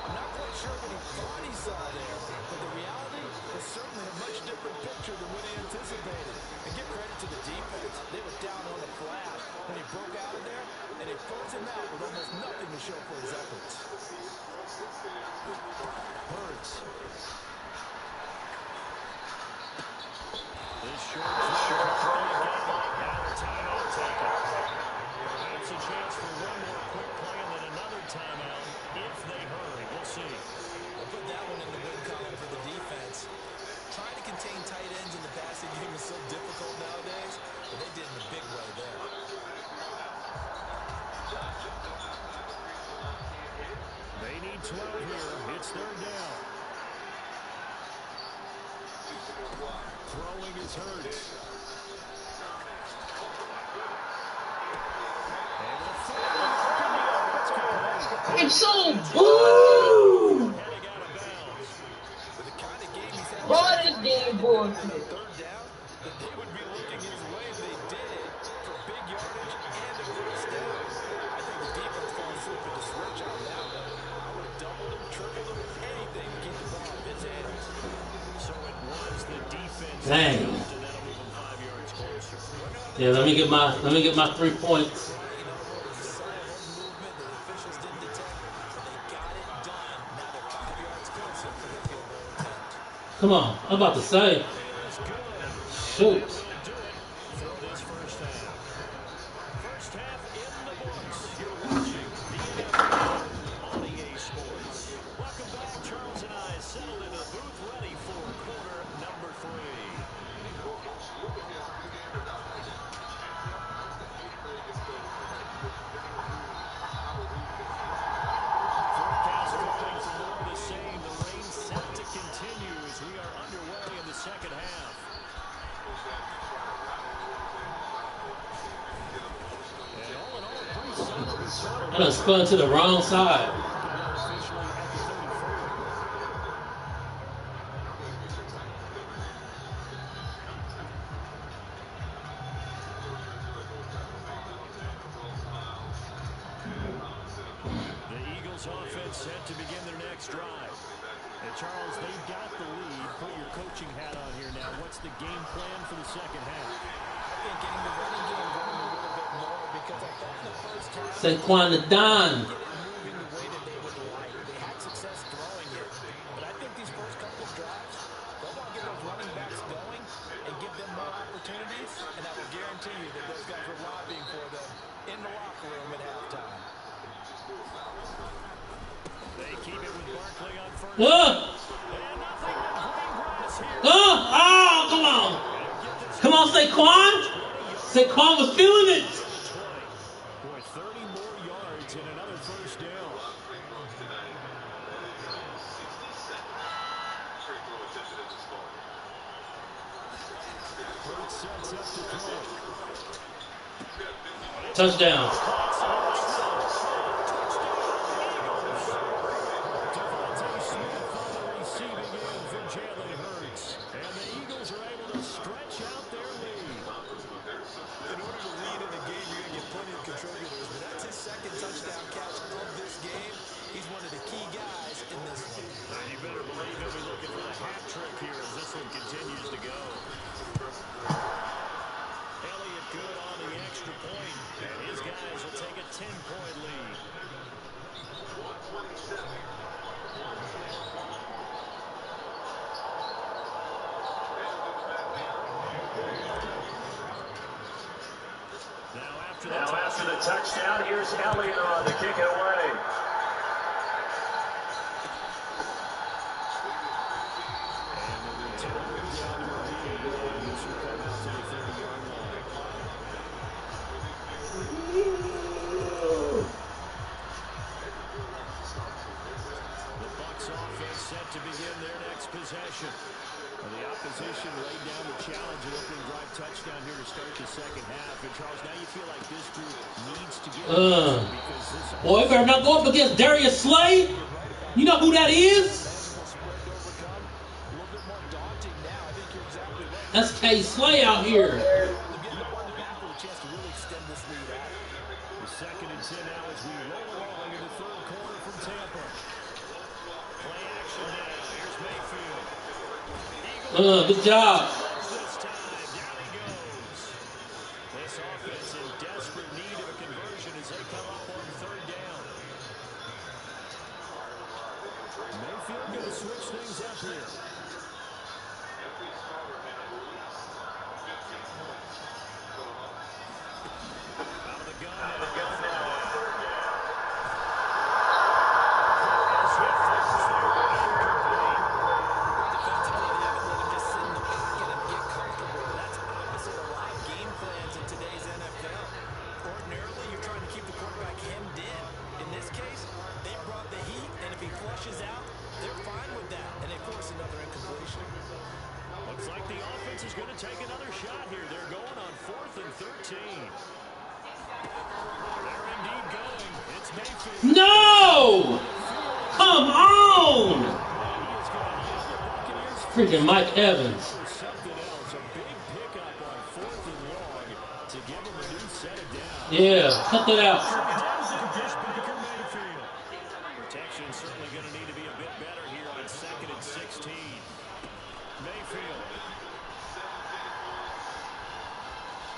D: I'm not quite sure what he thought he saw there, but the reality is certainly a much different picture than what he anticipated. And give credit to the defense. They were down on the flat when he broke out of there, and he forced wears him out with almost nothing to show for his efforts. Hurts.
C: This short play again. Now a timeout taken. It's a chance for one more quick play and then another timeout if they hurry. We'll see.
D: We'll put that one in the win column for the defense. Trying to contain tight ends in the passing game is so difficult nowadays, but they did in a big way there.
C: They need 12 here. It's third down. Throwing is Hurts.
B: It's so boo! Boy, this game bullshit.
D: Third down, that they would be looking his way if they did it for big yardage and a first down. I think the defense falls asleep at the switch on that one. I would have doubled him, tripled him, anything to keep the ball in his hands.
C: So it was the defense.
A: Dang.
C: And that'll move them 5 yards closer.
A: Yeah, let me get my 3 points. Come on, I'm about to say. Shoot.
C: First half in the books. You're watching the NFL on EA Sports. Welcome back. Charles and I settled in a booth ready for quarter number 3. Forecast calling for more of the same. The rain set to continue as we are underway in the second half. And all in all, a pretty solid start.
A: I done spun to the wrong side.
C: Officially at the 34. The Eagles offense set to begin their next drive. And Charles, they've got the lead. Put your coaching hat on here now. What's the game plan for the second half?
D: I think getting the running game going a little bit more because I thought in the first half
A: Saquon the Don.
D: moving the way that they would like. They had success throwing it, but I think these first couple of drives, they'll want to get those running backs going and give them more opportunities, and I will guarantee you that those guys were lobbying for them in the locker room at halftime.
C: They keep it with Barkley on first.
A: Oh,
C: And nothing but green grass here.
A: oh, come on. Come on, Saquon. Saquon was feeling it.
C: Boy, 30 more yards and another first down. Hurts sets up to throw.
A: Touchdown.
C: Devontae Smith on the receiving end for Jalen Hurts. And the Eagles are able to stretch out their lead.
D: In order to lead in the game, you're going to get plenty of contributors, but that's his second touchdown catch of this game. He's one of the key guys in this one.
C: You better believe he'll be looking for the hat trick here as this one continues to go. Elliott good on the extra point, and his guys will take a 10-point lead. Now after the touchdown, here's Elliott on to kick it away. Set to begin their next possession. And the opposition laid down the challenge and opening drive touchdown here to start the second half. And Charles, now you feel like this group needs to get because this
A: Boy, better not go up against Darius Slay. You know who that is? That's K. Slay out here.
C: the second and 10 now as we roll along in the third quarter from Tampa. Play action now. Here's Mayfield.
A: Good job.
C: This time, down he goes. This offense in desperate need of a conversion as they come up on up here. Out of the gun now. Looks like the offense is going to take another shot here. They're going on 4th and 13. They're indeed going. It's Mayfield.
A: No! Come on! Freaking Mike Evans.
C: Something else, a big pickup on 4th and long to give him a new set of downs.
A: Yeah, cut that out.
C: Protection certainly going to need to be a bit better here on 2nd and 16. Mayfield.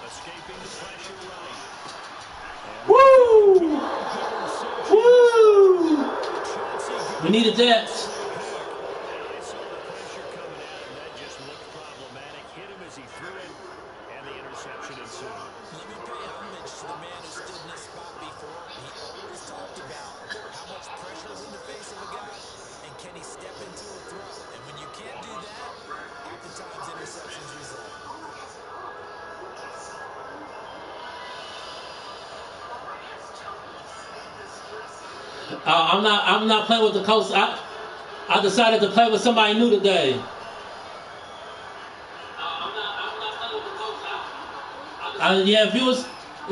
C: Escaping the pressure right.
A: Woo! Woo! We needed that.
C: I saw the pressure coming at him. That just looked problematic. Hit him as he threw it, and the interception ensued.
D: Let me pay homage to the man who stood in this spot before. He always talked about how much pressure is in the face of a guy, and can he step into a throw? And when you can't do that, oftentimes interceptions result.
A: I'm not playing with the Colts. I decided to play with somebody new today. Yeah, if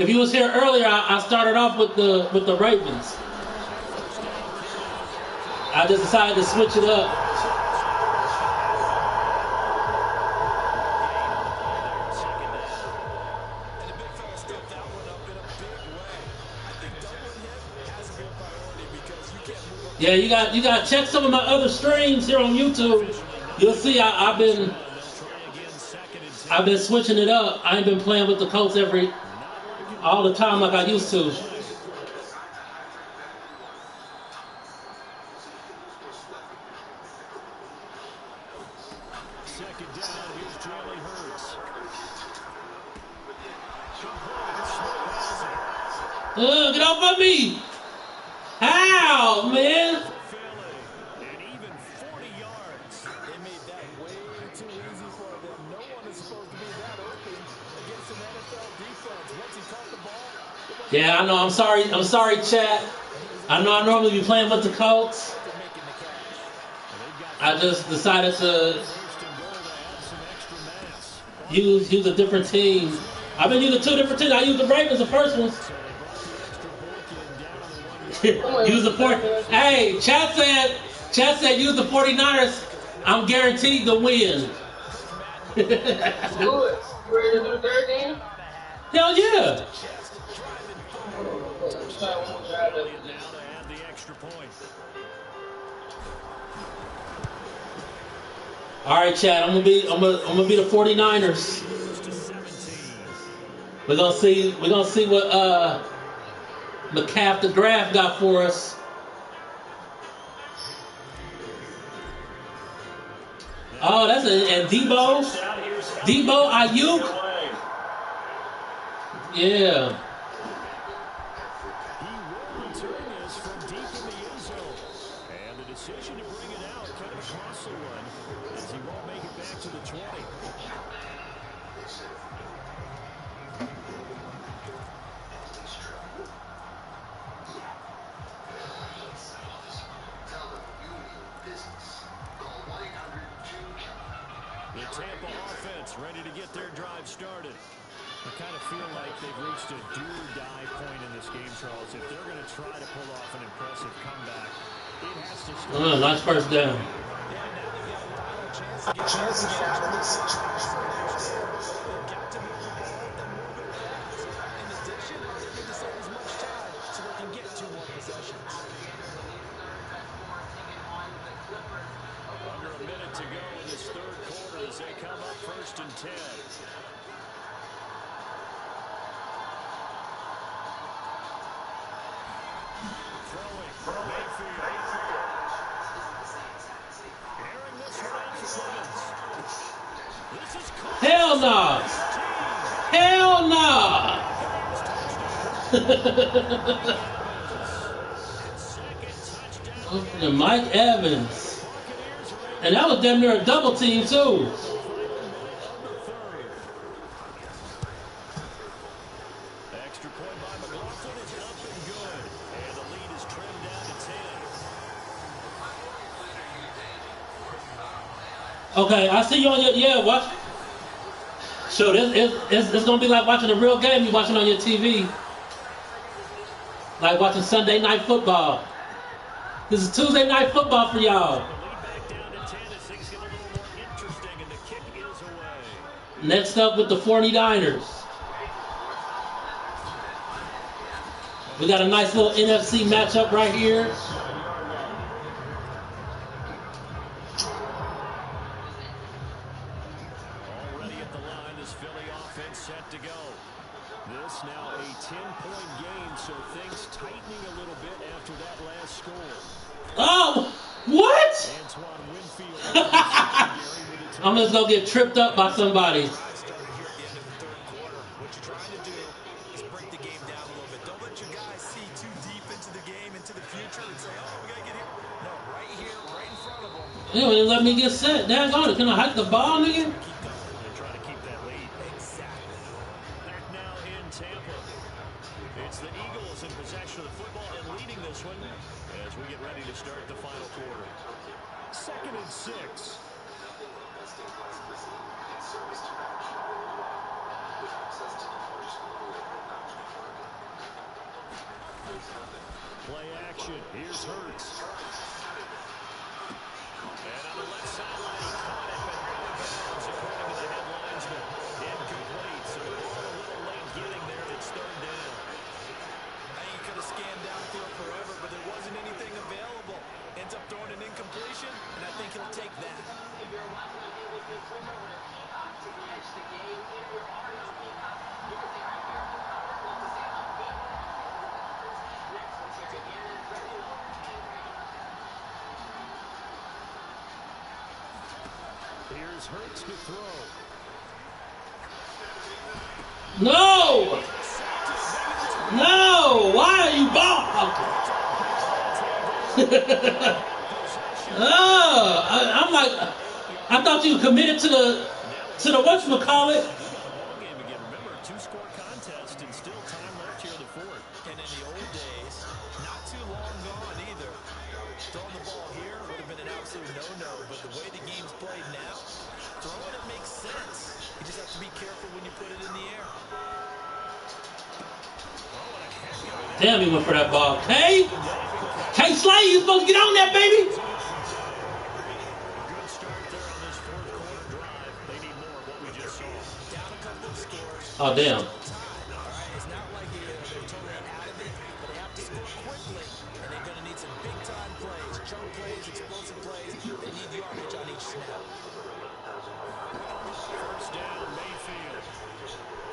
A: you was here earlier, I started off with the Ravens. I just decided to switch it up. Yeah, you got to check some of my other streams here on YouTube. You'll see I've been switching it up. I ain't been playing with the Colts all the time like I used to.
C: Second down, here's Jalen Hurts.
A: Get off of me! How, man?
C: And even 40 yards.
D: They made that way too easy for them. No one is supposed to be that open against an NFL defense. Once he caught the ball.
A: Yeah, I know. I'm sorry, chat. I know I normally be playing with the Colts. I just decided to use a different team. I've been using 2 different teams. I used the Ravens the first one. Use the 40. Hey, chat said use the 49ers. I'm guaranteed to win.
B: Do it. You ready to do the third game?
A: Hell yeah. All right, Chad. I'm gonna be the 49ers. We're gonna see what McCaff the draft got for us. Oh, that's and Debo Ayuk. Yeah.
C: He will return this from deep in the end zone. And the decision to bring it out kind of a costly one as he won't make it back to the 20. The Tampa offense ready to get their drive started. I kind of feel like they've reached a do-or-die point in this game, Charles. If they're going to try to pull off an impressive comeback, it has to start.
A: Nice first down.
D: Chance to get out of this situation. They've got to move the ball and move it fast. In addition, they need to save as much time so they can get 2 more possessions.
C: Under a minute to go in this third quarter as they come up 1st and 10. Throwing Mayfield. Airing this
A: And Mike Evans. And that was damn near a double team too.
C: Extra point by McLaughlin is up and good. And the lead is trimmed down to 10.
A: Okay, I see you on your, watch. So it's going to be like watching a real game you're watching on your TV. Like watching Sunday Night Football. This is Tuesday Night Football for y'all. Next up with the 49ers. We got a nice little NFC matchup right here.
C: Already at the line, this Philly offense set to go. This now a 10-point game, so things tightening a little bit after that last score.
A: Oh, what? I'm just going to get tripped up by somebody.
D: What you're trying to do is break the game down a little bit. Don't let your guys see too deep into the game, into the future, and say, oh, we got to get here. No, right here, right in front of them.
A: Yeah, they let me get set. Dang on it. Can I hike the ball, nigga?
C: Try to keep that lead.
D: Exactly.
C: Back now in Tampa. It's the Eagles in possession of the football and leading this one as we get ready to start the final quarter. 2nd and 6. Play action. Here's Hurts. And on the left sideline, he caught it, but bounds according to the headlines, but incomplete. So a little late getting there, and it's 3rd down.
D: I think he could have scanned downfield forever, but there wasn't anything available. Ends up throwing an incompletion, and I think he'll take that.
C: Here's Hurts to throw.
A: No! No! Why are you ball? I'm like, I thought you committed to the whatchamacallit.
C: Game again. Remember, 2-score contest and still time left here in the 4th.
D: And in the old days, not too long gone either. Throwing the ball here would have been an absolute no-no, but the way the game's played now, throwing it makes sense. You just have to be careful when you put it in the air.
A: Damn, he went for that ball. Hey Slay, you supposed to get on that, baby.
C: Good start there on this 4th quarter drive. They need more of what we just saw.
D: Down a couple of scores.
A: Oh, damn.
D: All right, it's not like they're totally out of it, but they have to score quickly, and they're going to need some big-time plays, chunk plays, explosive plays. They need yardage on each snap.
C: 1st down, Mayfield.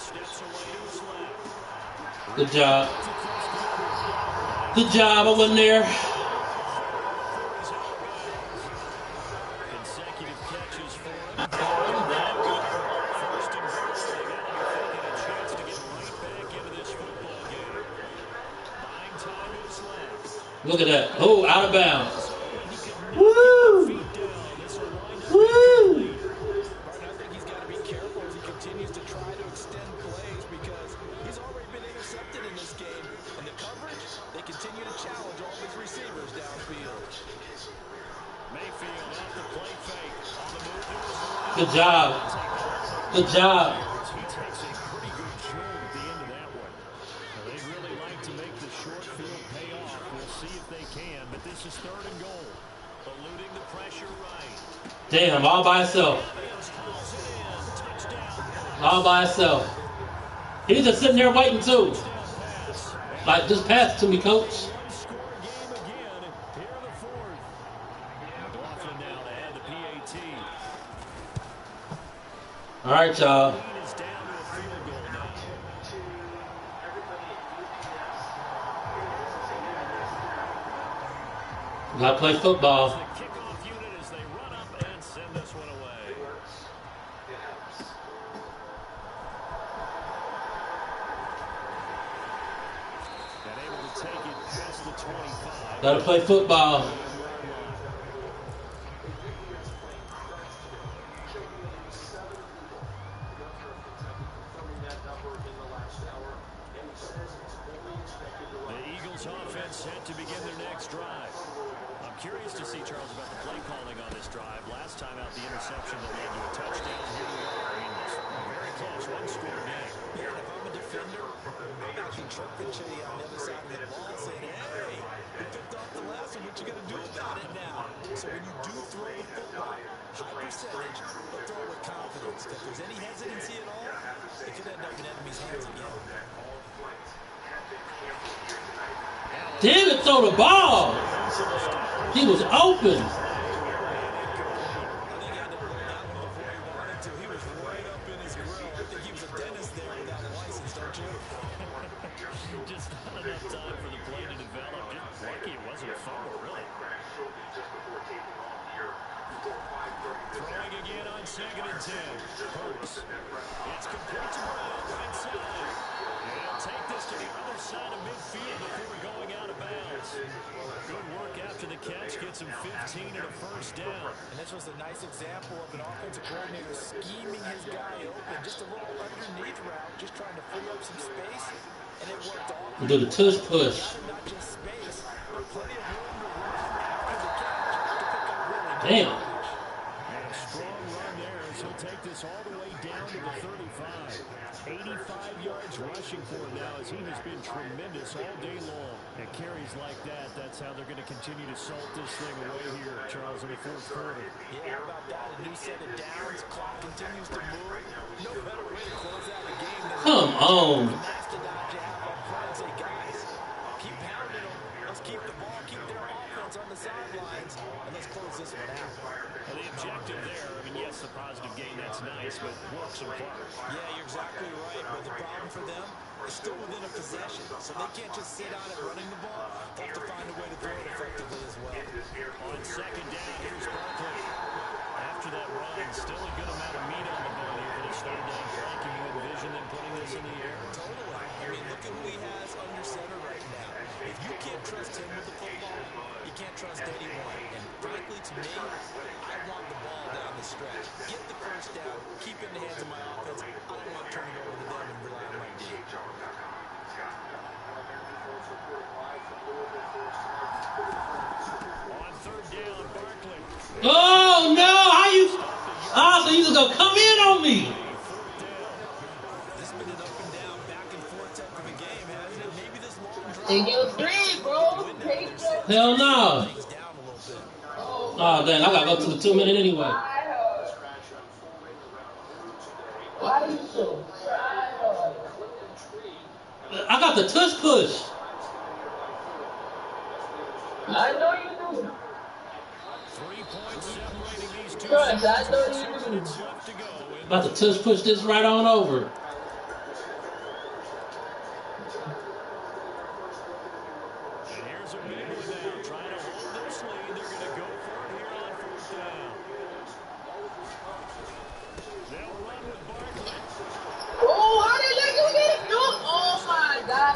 C: Steps away to his left.
A: Good job. Good job. I wasn't there.
C: Consecutive catches for him. 1st and goal. They got to be thinking a chance to get right back into this football game. Buying time is left.
A: Look at that. Oh, out of bounds. Woo! Woo!
D: I think he's got to be careful as he continues to try to extend plays because he's already been intercepted in this game. And the coverage, they continue to challenge all of his receivers downfield.
C: Mayfield out the play fake. On the move to his left.
A: Good job. Good job.
C: He takes a pretty good chunk at the end of that one. Now, they'd really like to make the short field pay off. We'll see if they can, but this is 3rd and goal. Eluding the pressure right.
A: Damn, all by himself. All by himself. He's just sitting there waiting too. Like, just pass it to me, coach.
C: One-score game again here in the 4th. McLaughlin now to add the PAT.
A: All right, y'all.
C: Lead is down to a field goal now.
A: Gotta play football.
C: The kickoff unit as they run up and send this one away. take it past the 25.
A: Gotta play football.
C: The Eagles offense set to begin their next drive. I'm curious to see, Charles, about the play calling on this drive. Last time out, the interception that led to a touchdown. Here we are. I mean, it's very close, one-score game.
D: Yeah, and if I'm a defender, I'm actually trucking Chetty on the other side of the ball saying, hey, you picked off the last one. What you got to do about it now? So when you do throw the football, high percentage, but throw it with confidence. If there's any hesitancy at all, it could end up in enemy's hands again.
A: Damn it, throw the ball. He was open.
D: I think he had to pull that one before he wanted to. He was right up in his grill. I think he was a dentist there without a license, don't you?
C: Just not enough time for the play to develop. Just lucky it wasn't a fumble, really. Throwing again on 2nd and 10. Hurts. It's complete to Brown, right side. And he'll take this to the other side of midfield before going out of bounds. Good work after the catch. Gets him 15 and a first down.
D: And this was a nice example of an offensive coordinator scheming his guy open. Just a little underneath route, just trying to free up some space. And it worked off.
A: Do the tush push.
D: Not just space, but plenty of room to run after the catch to pick up really nice
A: Damn.
C: And a strong run there as he'll take this all the way down to the 35. 85 yards rushing for him now as he has been tremendous all day long. And carries like that, that's how they're going to continue to salt this thing away here, Charles, in the fourth quarter.
D: Yeah, how about that? A new set of downs. Clock continues to move. No better way to close out a game than
A: Come on.
D: the mastodon you have up front and say, guys, keep pounding them. Let's keep the ball, keep their offense on the sidelines, and let's close this one out.
C: Well, the objective there, I mean, yes, the positive gain, that's nice, but works apart.
D: Yeah, you're exactly right. But the problem for them is still within a possession, so they can't just sit on it running the ball. They have to find a way to throw it effectively as well.
C: On 2nd down, here's Barkley. After that run, still a good amount of meat on the bone here for this third down play. Can you envision them putting this in the air?
D: Totally. I mean, look at who he has under center right now. If you can't trust him with the football, you can't trust anyone. And frankly, to me, I want the ball down the stretch. Get the first down, keep it in the hands of my offense. I don't want to turn it over to them and rely on my D.
C: On 3rd down, Barkley.
A: Oh, no. How you? Oh, so you just gonna come in on me.
D: This has been an up and down, back and forth type of a game, hasn't it? Maybe this long drive.
B: Take your three, bro. Take your
A: Hell no.
D: Things down a little bit.
A: Oh, dang. I gotta go to the 2-minute anyway.
B: Why are you so proud?
A: I got the tush push.
B: I know you do.
C: 3 points separating these two.
B: Crush, I know you do.
C: It's left to go.
A: About to tush push this right on over.
C: And here's a big one now. Trying to hold this lead. They're going to go for it here on 4th down. They'll run with Barkley.
B: Oh, how did you get it? No. Oh, my God.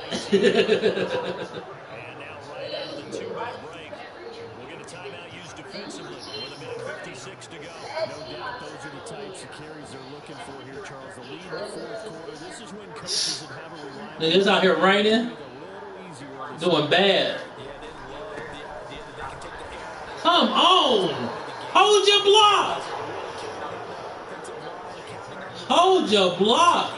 B: I hate it.
C: And now right out of the 2-minute break, we'll get a timeout used defensively with 1:56 to go. No doubt those are the types of carries they're looking for here, Charles. The lead in the fourth quarter. This is when coaches that have a reliable
A: Niggas out here raining,
C: a little easier on this.
A: doing bad.
D: Yeah, they love the idea that they can take the air out of
A: Come on. Hold your block. Hold your block.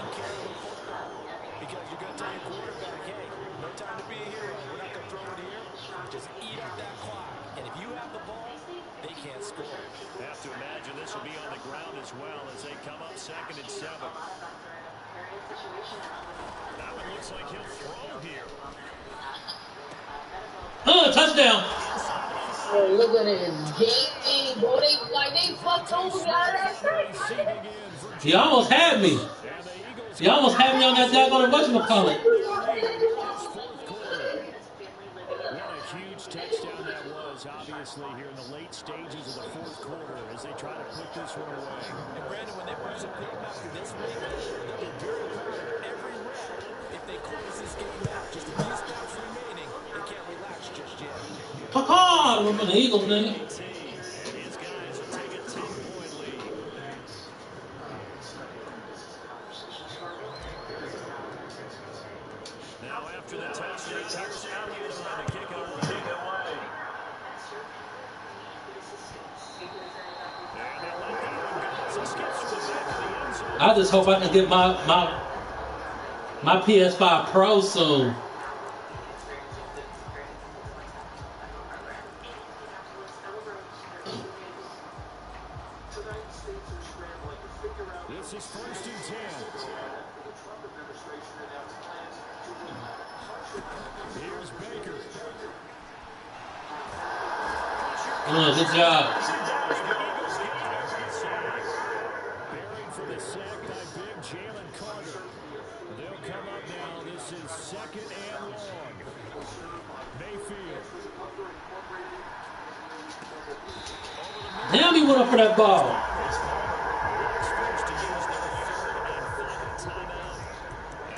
D: because you're going to tell your quarterback, hey, no time to be a hero. We're not going to throw it here. Just eat up that clock. And if you have the ball, they can't score.
C: Have to imagine this will be on the ground as well as they come up 2nd and 7. That one looks like he'll throw here.
A: Touchdown.
B: Oh, look at this game, bro. They fucked over that.
A: He almost had me. He almost had me on that daggone whatchamacallit.
C: What a huge touchdown that was, obviously, here in the late stages of the fourth quarter as they try to put this one away.
D: And Brandon, when they watch the film after this week, they'll be very proud of every rep if they close this game out. Just to be
A: following from the Eagles, nigga.
C: His guys will take a 10-point lead. Now after the touchdown, here's Elliott on the kick away. And they let that one go as it skips to the back of the end zone.
A: I just hope I can get my PS5 Pro soon.
C: This is 1st and 10. Here's Baker.
A: Good job.
C: Bearing for the sack by big Jalen Carter. They'll come up now. This is 2nd and long. Mayfield.
A: Damn, he went up for that ball.
C: Forced to use their 3rd and final timeout.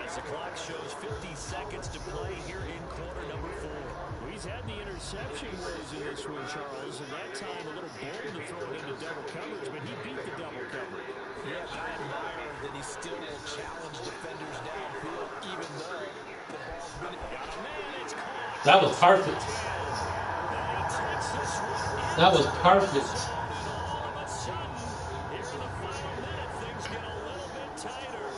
C: As the clock shows 50 seconds to play here in quarter number 4.
E: Well, he's had the interception woes in this one, Charles, and that time a little bold to throw it into double coverage, but he beat the double coverage.
D: Yeah, I admire that he still will challenge defenders downfield, even though the ball's been...
C: Got a man, it's caught.
A: That was perfect.
C: And he takes this one.
A: That was perfect.
C: All of a sudden, here in the final minute, things get a little bit tighter.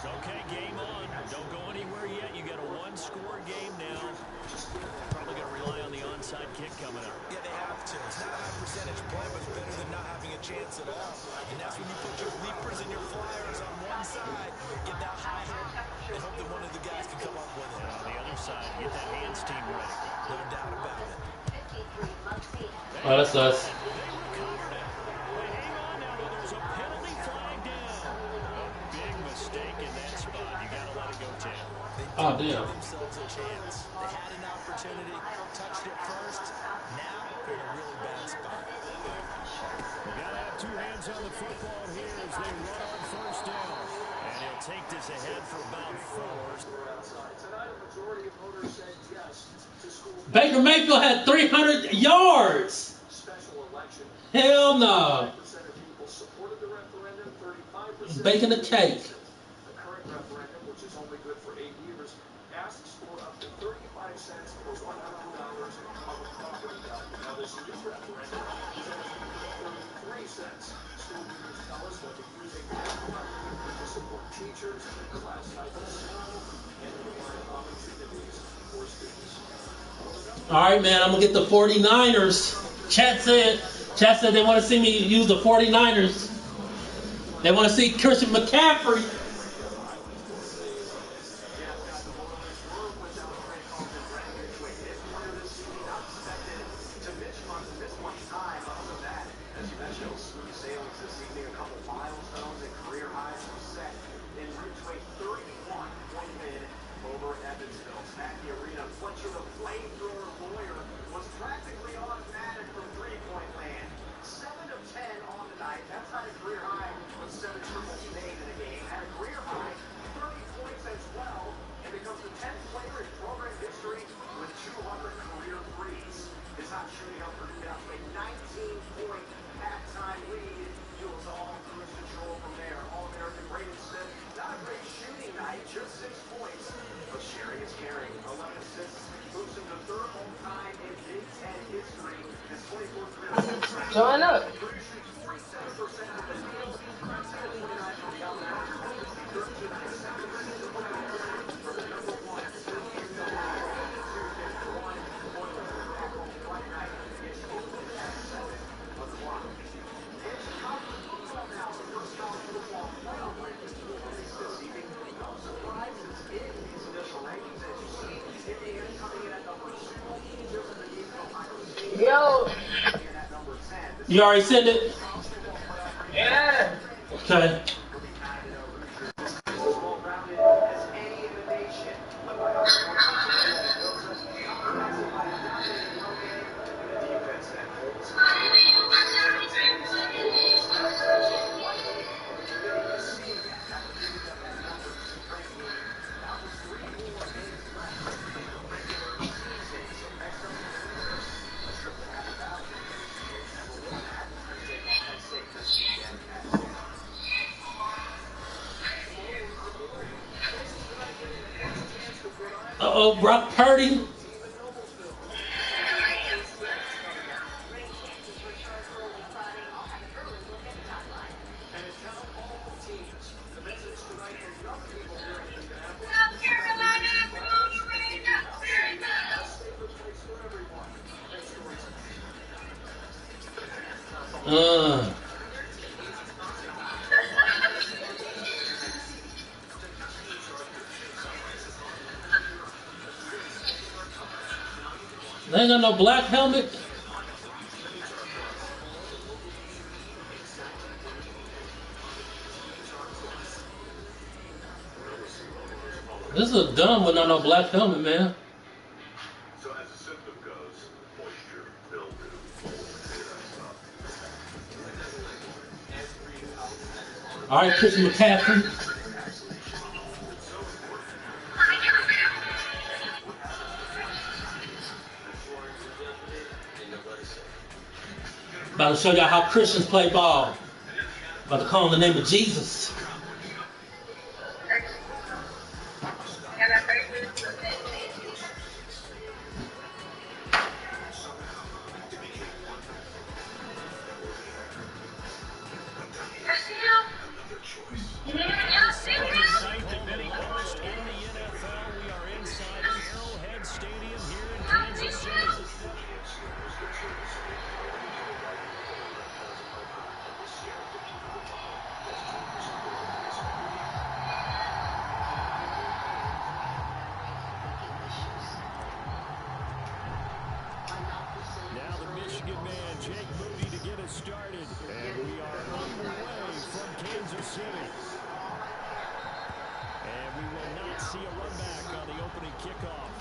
C: Okay, game on. Don't go anywhere yet. You got a one-score game now. Probably going to rely on the onside kick coming up.
D: Yeah, they have to. It's not a high percentage play, but it's better than not having a chance at all. And that's when you put your leapers and your flyers on one side, get that high and hope that one of the guys can come up with it.
C: And on the other side, get that hands team ready.
D: No doubt about it.
A: Oh, that's us.
C: They recovered it. But hang on now, though. There's a penalty flag down. A big mistake in that spot. You got to let it go, Tam.
A: Oh, damn.
D: Themselves a chance. They had an opportunity, touched it first. Now they're in a really bad spot.
E: We've got to have two hands on the football here as they run on 1st down.
C: And he'll take this ahead for about 4.
A: Baker Mayfield had 300 yards. Hell no. He's baking the cake.
F: The current referendum, which is only good for 8 years, asks for up to 35 cents per $100 in public property value. Now, this new referendum is asking for 33 cents. School leaders tell us that they're using that money to support teachers, class sizes small, and provide opportunities for students.
A: All right, man, I'm going to get the 49ers. Chat said they want to see me use the 49ers. They want to see Christian McCaffrey.
B: Join up. Yo.
A: You already sent it?
B: Yeah.
A: Okay. Uh-oh, Brock Purdy. They ain't got no black helmet. This is dumb without no black helmet, man.
F: So as the symptom goes, moisture, mildew, mold,
A: All right, Christian McCaffrey. About to show y'all how Christians play ball. About to call in the name of Jesus.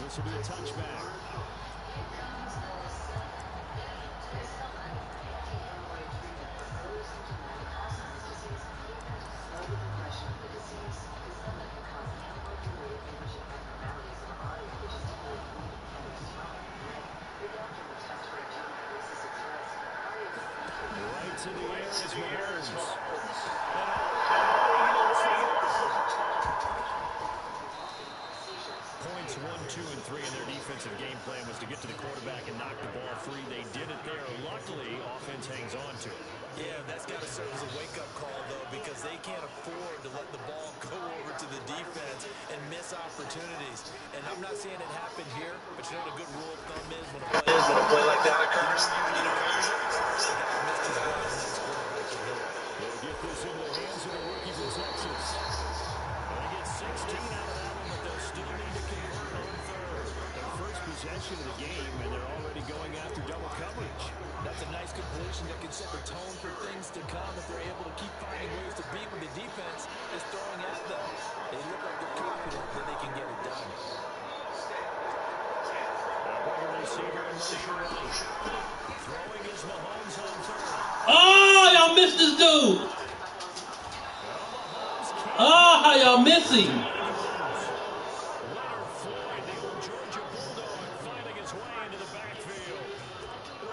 E: This will be a touchback. Right to the air is Mahomes. Points 1, 2, and 3 in their defensive game plan was to get to the quarterback and knock the ball free. They did it there. Luckily, offense hangs on to it.
D: Yeah, that's got to serve as a wake-up call, though, because they can't afford to let the ball go over to the defense and miss opportunities. And I'm not saying it happened here, but you know what a good rule of thumb is when a play like that occurs?
E: They'll get this in the hands of the rookie from Texas. They get 16 out of that one, but they'll still need to convert on third. Their first possession of the game, and they're already going after double coverage.
D: That's a nice completion that can set the tone for things to come if they're able to keep finding ways to beat when the defense is throwing at them. They look like they're confident that they can get it done.
E: Receiver in motion right. Throwing is Mahomes on third.
A: Oh, y'all missed this dude. Oh, how y'all miss him.
E: Leonard Floyd, the old Georgia Bulldog, finding his way into the backfield.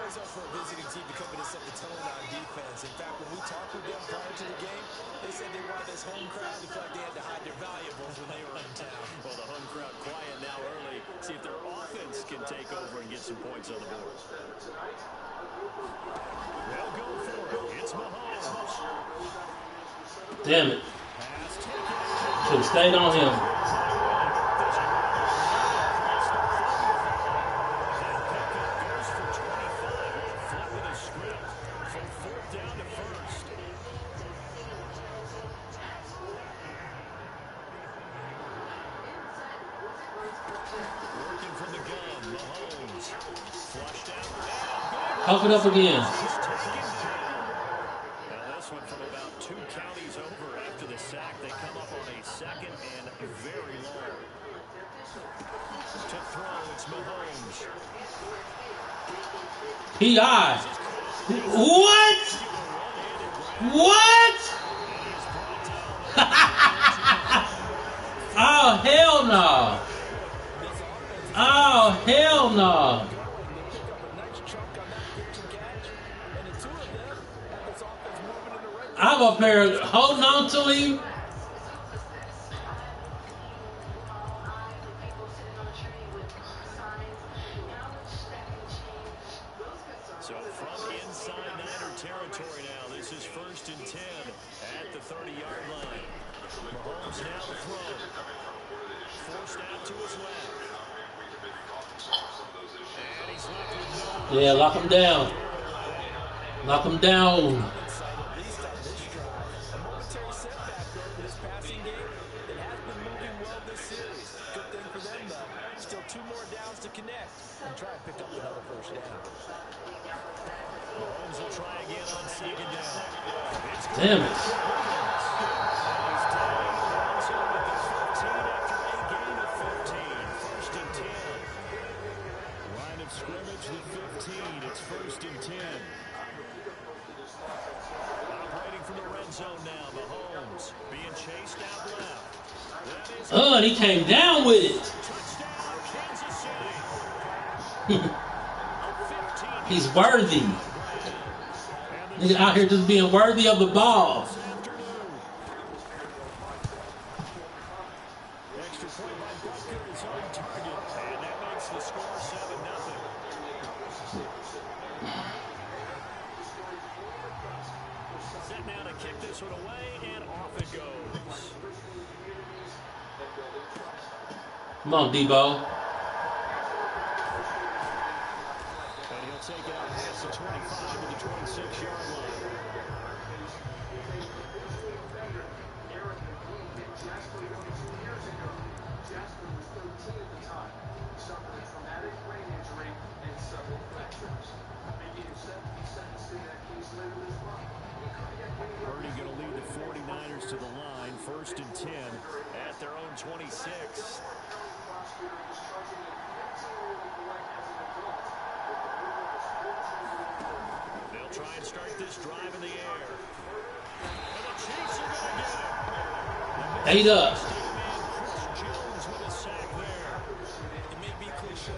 D: It's up for a visiting team to come in and set the tone on defense. In fact, when we talked with them prior to the game, they said they wanted this home crowd to feel like they had to hide their valuables when they were in town.
E: Well, the home crowd quiet now early. See if their offense can take over and get some points on the board. They'll go for it. It's Mahomes.
A: Damn it.
E: Pass taken.
A: Should have stayed on him.
E: Goes for 25. Flip of the script from fourth down to first. Working from the gun, Mahomes. Flushed out.
A: Cough it up again.
E: He's taken down. Now this one from about 2 counties over after the sack. They come up on a second and very long. To throw, it's Mahomes.
A: P.I. What? What? Oh, hell no. Oh, hell no. I'm up here holding on to him.
E: from inside Niner territory now. This is 1st and 10 at the 30-yard line. Mahomes now to throw. Forced out to his left. And he's left with no.
A: Yeah, lock him down. Lock him down.
D: I'm excited, at least on this drive. A momentary setback, though, for this passing game that has been moving well this series. Good thing for them, though. Still 2 more downs to connect and try and pick up another first down.
E: Mahomes will try again on 2nd down.
A: Damn it.
E: He's down. Also with the 15 after a gain of 15. 1st and 10. Line of scrimmage, the 15. It's 1st and 10. Operating from the red zone now. Mahomes being chased out left. That is
A: Oh, and he came down with it.
E: touchdown, Kansas City.
A: He's worthy. Nigga out here just being worthy of the ball.
E: Extra point by Butker is on target, and that makes the score 7-0. Set now to kick this one away, and off it goes.
A: Come on, Debo.
E: And he'll take it out past the 25 to the 26-yard line.
F: Jasper was 13 at the time. He suffered a traumatic brain injury and several fractures, making him set to be sentenced in that case later this month.
E: Purdy going to lead the 49ers to the line, 1st and 10 at their own 26. They'll try and start this drive in the air. And the Chiefs are going to get him.
A: 8 up.
E: Chris Jones with a sack there.
D: It may be cliche,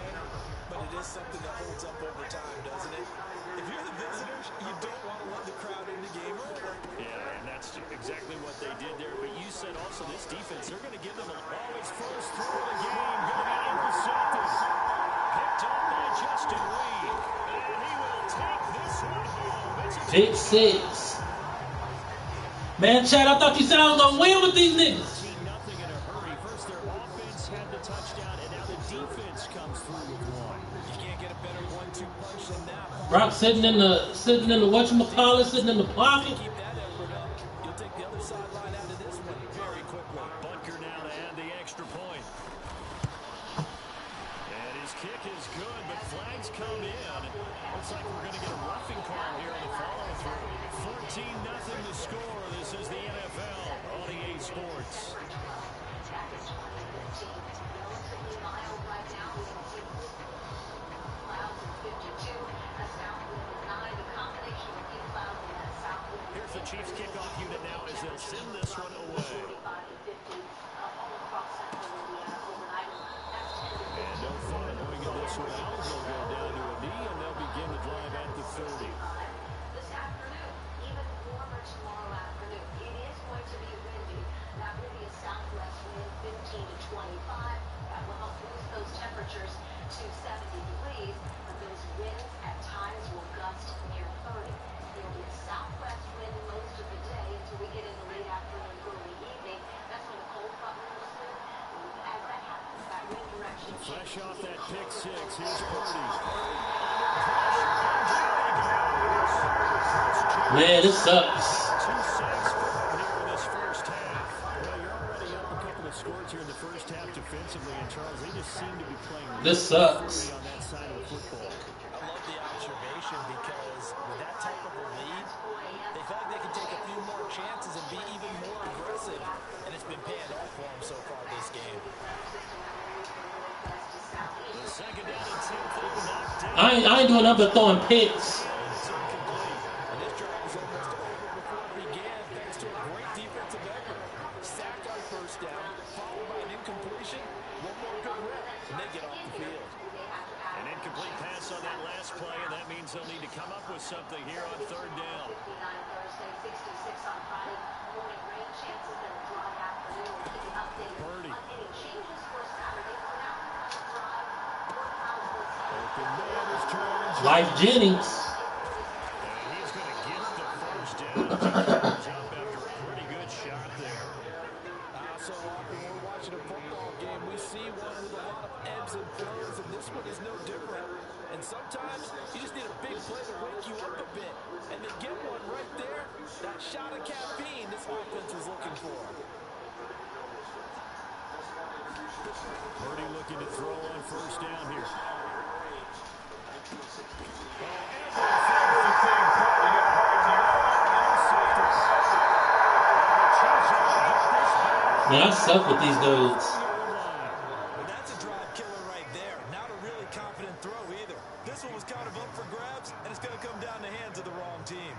D: but it is something that holds up over time, doesn't it? If you're the visitors, you don't want to let the crowd in the game early.
E: Yeah, and that's exactly what they did there. But you said also this defense, they're going to give them his first throw of the game. Going to be intercepted. Picked up by Justin Reed. And he will take this one home. It's a
A: Pick 6. Man, Chad, I thought you said I was going to win with these niggas.
E: 14-0 in a hurry. First their offense had the touchdown, and now the defense comes through with one.
D: You can't get a better 1-2 punch than that.
A: Brock sitting in the whatchamacallit, sitting in the pocket.
D: Keep that effort up. You'll take the other sideline out of this one very quickly.
E: Bunker now to add the extra point. And his kick is good, but flags come in. Looks like we're going to get a roughing call here in the follow-through. 14-0 to score. This is the NFL on EA Sports. Here's the Chiefs kickoff unit now as they'll send this one away. And no fun going in this one out. They'll go down to a knee, and they'll begin the drive at the 30.
G: This afternoon, even warmer tomorrow afternoon. It is going to be windy. That will be a southwest wind, 15 to 25. That will help boost those temperatures to 70 degrees. But those winds at times will gust near 30. There will be a southwest wind most of the day until we get into late afternoon, early evening. That's when the cold front moves through. And as that happens, that wind direction
E: Fresh off that pick 6, here's Purdy.
A: Man, this sucks.
E: 2 sacks for him here in this first half. Well, you're already up a couple of scores here in the first half defensively, and Charles, they just seem to be playing
A: This sucks.
E: on that side of the football.
D: I love the observation because with that type of a lead, they felt like they could take a few more chances and be even more aggressive. And it's been paying off for them so far this game.
E: The second down and 10, they're knocked down.
A: I ain't doing nothing but throwing picks.
E: It's incomplete.
D: And this drive was almost over before it began thanks to a great defensive effort. Sacked on first down, followed by an incompletion. One more good rep, and they get off the field.
E: An incomplete pass on that last play, and that means they'll need to come up with something here on 3rd down. Purdy.
A: Life Jennings.
D: Walker, when we're watching a football game, we see one with a lot of ebbs and flows, and this one is no different. And sometimes you just need a big play to wake you up a bit. And they get one right there. That shot of caffeine this offense was looking for.
E: Purdy looking to throw on first down here.
A: Man, I suck with these dudes.
D: That's a drive killer right there. Not a really confident throw either. This one was kind of up for grabs, and it's going to come down the hands of the wrong team.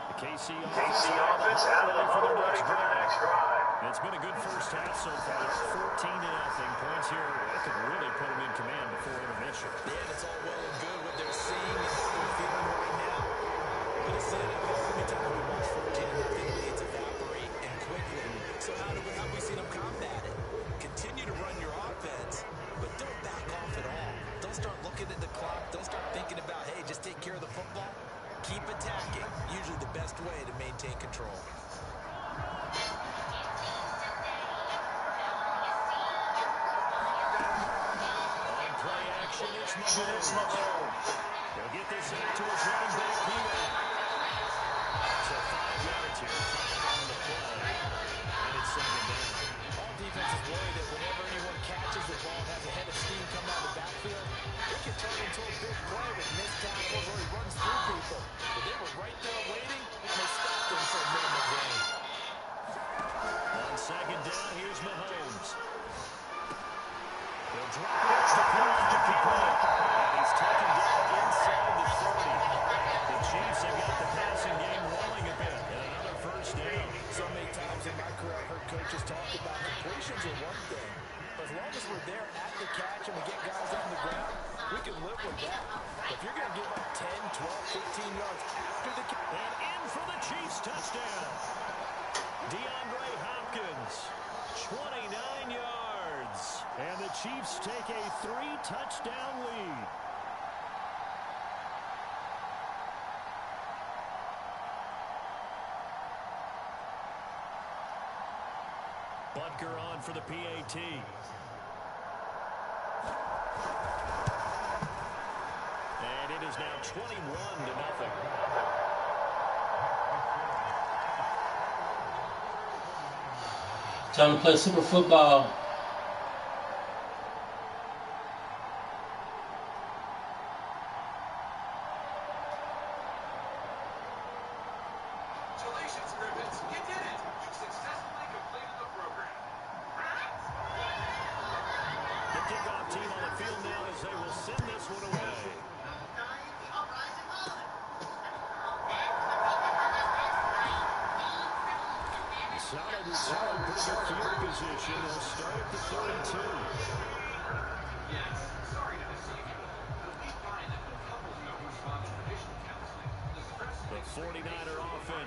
E: The KC offense out of the hole ready for the next drive. It's been a good first half so far. 14-0 points here. That could really put them in command before intermission.
D: Yeah, and it's all well and good what they're seeing and how they're feeling right now. But it's the NFL. Every time we watch 14-0 leads evaporate and quickly. So how have we seen them combat it? Continue to run your offense, but don't back off at all. Don't start looking at the clock. Don't start thinking about, hey, just take care of the football. Keep attacking. Usually the best way to maintain control.
E: It's Mahomes. He'll get this out to his running back, Peter. So 5 yards here, 5 on the play, and it's second down.
D: All defenses worry that whenever anyone catches the ball and has a head of steam come out of the backfield, it can turn into a big play with missed tackles or he runs through people. But they were right there waiting, and they stopped him for a minimal gain.
E: On second down, here's Mahomes. He'll drop it to the play. He's taken down inside the 30. The Chiefs have got the passing game rolling a bit, and another first down.
D: So many times in my career, I've heard coaches talk about completions are one thing. But as long as we're there at the catch and we get guys on the ground, we can live with that. But if you're going to give up 10, 12, 15 yards after the catch.
E: And in for the Chiefs touchdown. DeAndre Hopkins, 29 yards. And the Chiefs take a 3-touchdown lead. Butker on for the PAT. And it is now 21-0.
A: Time to play super football.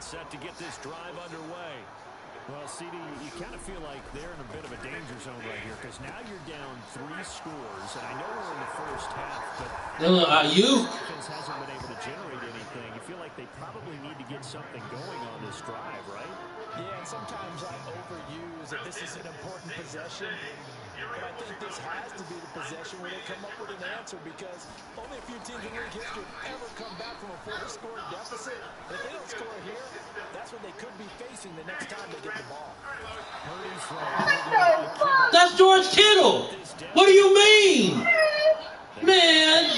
E: Set to get this drive underway. Well, CD, you kind of feel like they're in a bit of a danger zone right here because now you're down 3 scores, and I know we're in the first half, but
A: you
E: offense hasn't been able to generate anything. You feel like they probably need to get something going on this drive, right?
D: Yeah, and sometimes I overuse that this is an important possession. But I think this has to be the possession where they come up with an answer because only a few teams in league history have ever come back from a 4-score deficit. If they don't score here, that's what they could be facing the next time they get the ball.
A: That's George Kittle. What do you mean? Man.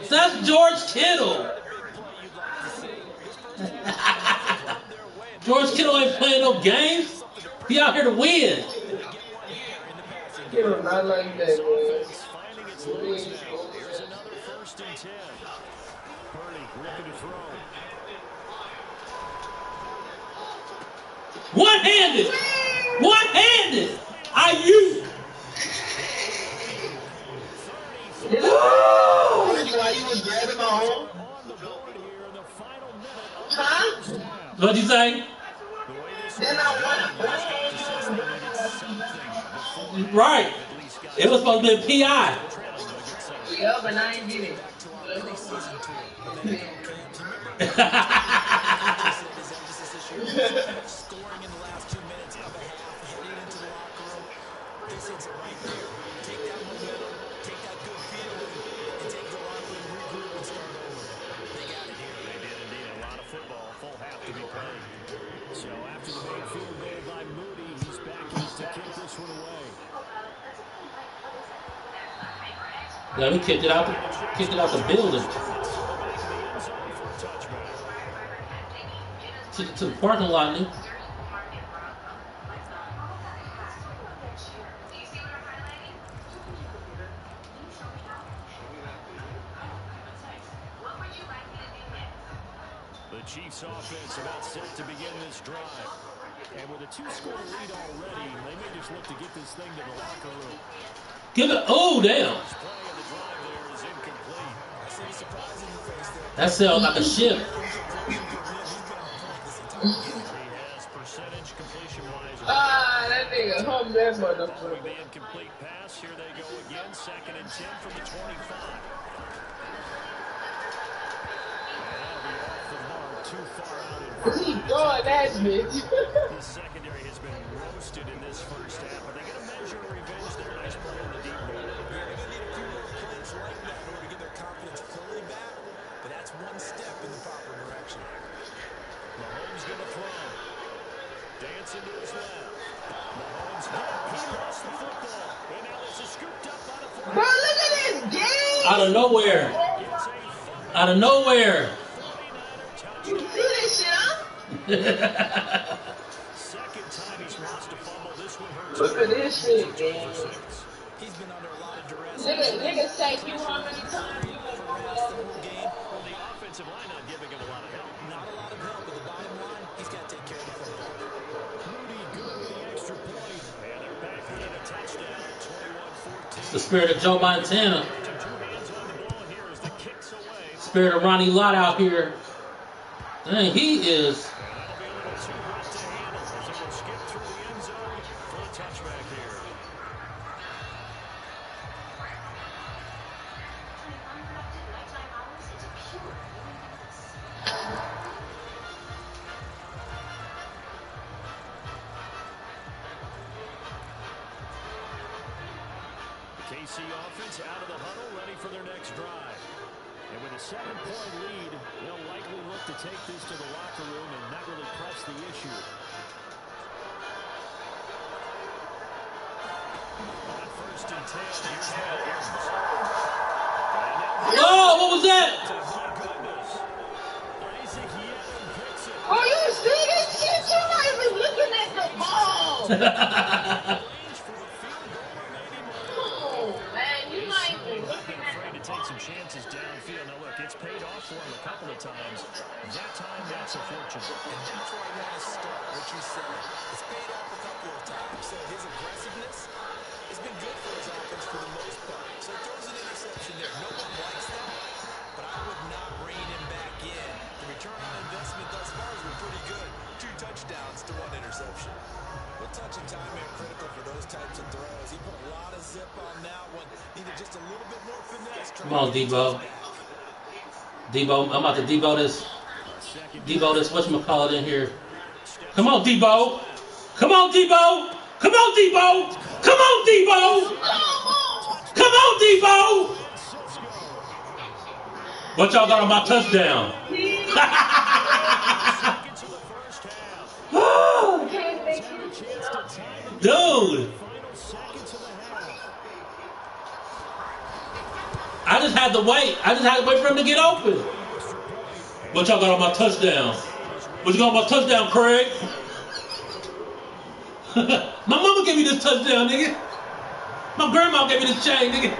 A: That's George Kittle. George Kittle ain't playing no games. He out here to win.
B: Get him not like that, man.
E: Here's another 1st and 10. Purdy looking to throw.
A: One-handed. One-handed. IU.
B: Why you was grabbing my home? Huh?
A: What'd you say?
B: Then I won.
A: Right. It was supposed to be a PI.
B: Yeah, but I ain't get it.
D: Scoring in the last 2 minutes of a half, heading into the locker room. This hits it right there. Take that momentum, take that good feeling, and take the locker room, regroup, and start over. They got it here.
E: They did indeed. A lot of football, full half to be played. So after the main field goal by Moody, he's back in to kick this one away.
A: Yeah, he kicked it out the building. To the parking lot, nigga.
E: The Chiefs offense about set to begin this drive. And with a 2-score lead already, they may just look to get this thing to the locker room.
A: Give it. Oh, damn. That sounds like a ship.
B: That nigga hung that motherfucker.
E: The incomplete pass. Here they go again. 2nd and 10 from the 25.
B: He throwing that bitch.
E: The secondary has been roasted in this first half, but they get a measure of revenge there. Nice play on the deep ball.
D: Yeah, they're going to need a few more plays like that in order to get their confidence fully back, but that's one step in the proper direction.
E: Mahomes going to throw. Dancing to his left. Mahomes, he lost the football. And now it's a scooped up by the 40.
B: Bro, look at this game.
A: Out of nowhere. Out of nowhere.
B: You see this shit, huh?
E: Second time he's lost a fumble. This one hurts.
B: Look at this shit, man.
D: He's been under a lot of duress.
B: Nigga sacked you how many times?
E: Well, the offensive line not giving him a lot of help.
D: Not a lot of help, but the bottom line, he's got to take care of the football.
E: Moody good with the extra point. And they're back in a touchdown. 21-14.
A: It's the spirit of Joe Montana.
E: 2 hands on the ball here as the kicks away.
A: Spirit of Ronnie Lott out here. Dang, he is.
E: That'll be a little too rough to handle as it will skip through the end zone for a touchback here. KC offense out of the huddle, ready for their next drive. And with a 7-point lead, they'll likely look to take this to the locker room and not really press the issue. On 1st and 10, here's Mahomes.
A: Oh, what was that?
E: My goodness. Isaac Yedlin picks it.
B: Oh, you see this shit? You're not even looking at the ball. Oh, man, you're not even looking at
E: Afraid to take some chances downfield. Now look, it's paid off for him a couple of times. That time, that's a fortune.
D: And that's where I want to start, what you said. It's paid off a couple of times, so his aggressiveness has been good for his offense for the most part. So he throws an interception there. No one likes that, but I would not rein him back in. The return on investment thus far has been pretty good. 2 touchdowns to 1 interception. Well, touch and time are critical for those types of throws. He put a lot of zip on that one. Needed just a little bit more finesse.
A: Come on, Debo. Debo, I'm about to Debo this. Debo this, whatchamacallit in here. Come on, Debo. Come on, Debo. Come on, Debo. Come on, Debo. Come on, Debo. What y'all got on my touchdown? Dude. I just had to wait. I just had to wait for him to get open. What y'all got on my touchdown? What you got on my touchdown, Craig? My mama gave me this touchdown, nigga. My grandma gave me this chain, nigga.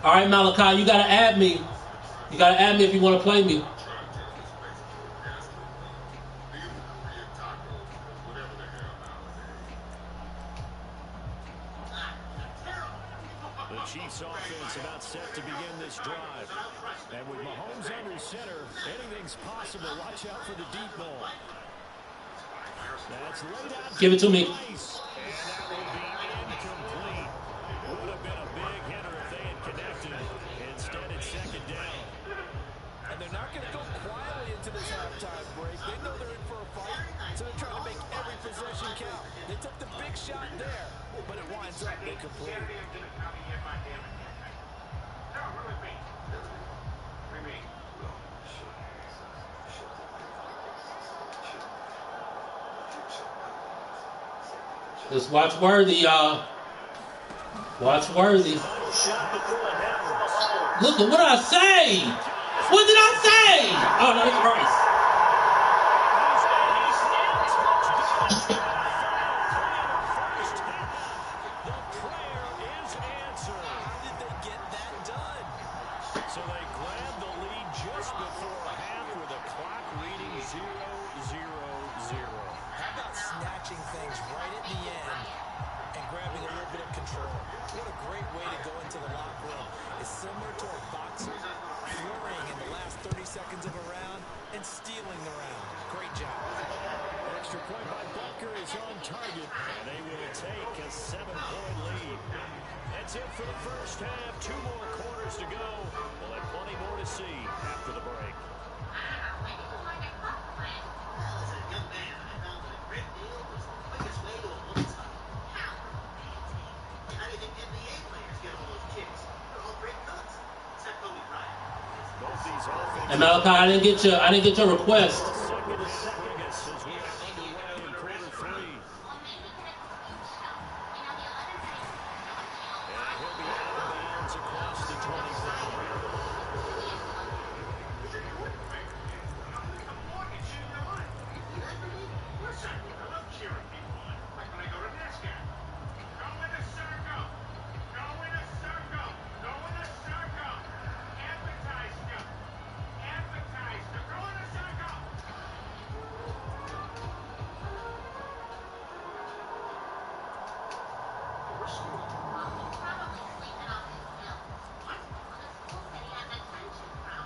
A: All right, Malachi, you gotta add me. You gotta add me if you want to play me.
E: Chiefs offense about set to begin this drive. And with Mahomes under center, anything's possible. Watch out for the deep ball. That's laid out.
A: Give it to me.
E: Nice. And that will be incomplete. Would have been a big hitter if they had connected. Instead, it's second down.
D: And they're not going to go quietly into this halftime break. They know they're in for a fight, so they're trying to make every possession count. They took the big shot there, but it winds up incomplete.
A: Just watch Worthy, y'all. Watch Worthy. Look at what I say. What did I say? Oh, no, it's Price.
E: The prayer is answered.
D: How did they get that done?
E: So they grabbed the lead just before half with a clock reading 0-0-0.
D: How about snatching things right at the end and grabbing a little bit of control? What a great way to go into the locker room. It's similar to a boxer flurrying in the last 30 seconds of a round and stealing the round. Great job.
E: An extra point by Butker is on target, and they will take a 7-point lead. That's it for the first half. 2 more quarters to go. We'll have plenty more to see after the break.
A: And Malachi, I didn't get your request.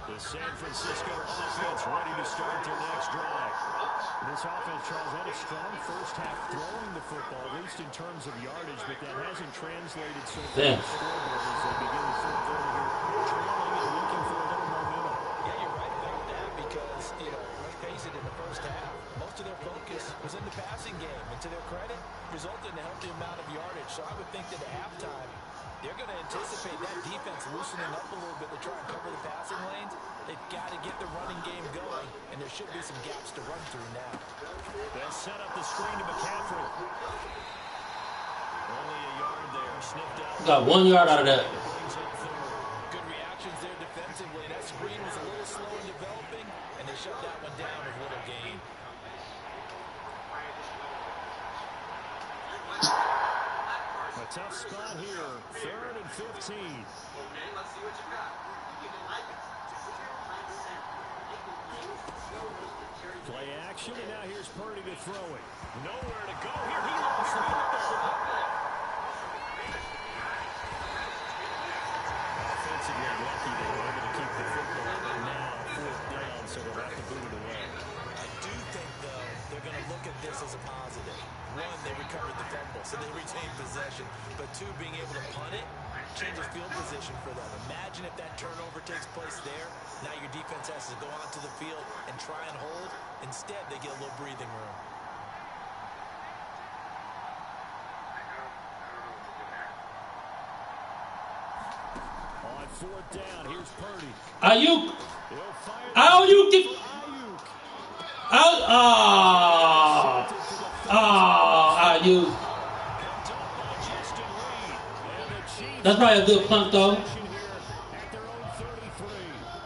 E: The San Francisco offense ready to start their next drive. This offense, Charles, had a strong first half throwing the football, at least in terms of yardage, but that hasn't translated so far to scoreboard as they begin the third quarter here, trailing and looking for a little momentum.
D: Yeah, you're right about that because, let's face it, in the first half, most of their focus was in the passing game, and to their credit, resulted in a healthy amount of yardage. So I would think that at halftime, they're going to anticipate that defense loosening up a little bit to try and cover the passing lanes. They've got to get the running game going, and there should be some gaps to run through now.
E: They'll set up the screen to McCaffrey. Only a yard there, sniffed out.
A: Got 1 yard out of that.
D: Good reactions there defensively. That screen was a little slow in developing, and they shut that one down with little gain.
E: A tough spot here, 3rd and 15.
F: Okay, let's see what you got. You can like it.
E: Play action, and now here's Purdy to throw it. Nowhere to go here. He lost the football. Offensively lucky they were able to keep the football, but now 4th down, so they'll have to boot it away.
D: I do think, though, they're going to look at this as a positive. 1, they recovered the fumble, so they retained possession. But 2, being able to punt it changes field position for them. Imagine if that turnover takes place there. Now your defense has to go onto the field and try and hold. Instead, they get a little breathing room.
E: On 4th down, here's Purdy.
A: Ayuk.
E: He'll fire.
A: Ayuk. Ayuk. That's probably a good punt, though.
E: At their own 33.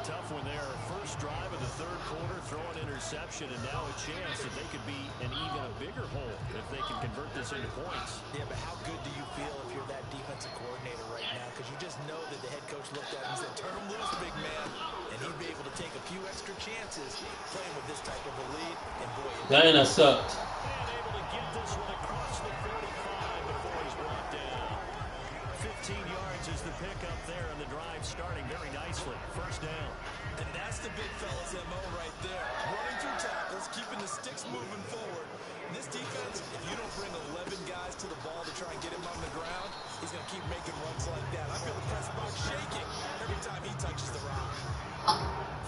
E: Tough one there. First drive of the 3rd quarter, throw an interception, and now a chance that they could be an even a bigger hole if they can convert this into points.
D: Yeah, but how good do you feel if you're that defensive coordinator right now? Because you just know that the head coach looked at him and said, turn him loose, big man. And he'd be able to take a few extra chances playing with this type of a lead. And boy,
A: Dang, that sucked.
E: And able to get this one across the 45 before he's brought down. 15 yards is the pickup there, and the drive starting very nicely. First down.
D: And that's the big fella's MO right there. Running through tackles, keeping the sticks moving forward. And this defense, if you don't bring 11 guys to the ball to try and get him on the ground, he's going to keep making runs like that. I feel the press box shaking every time he touches the rock.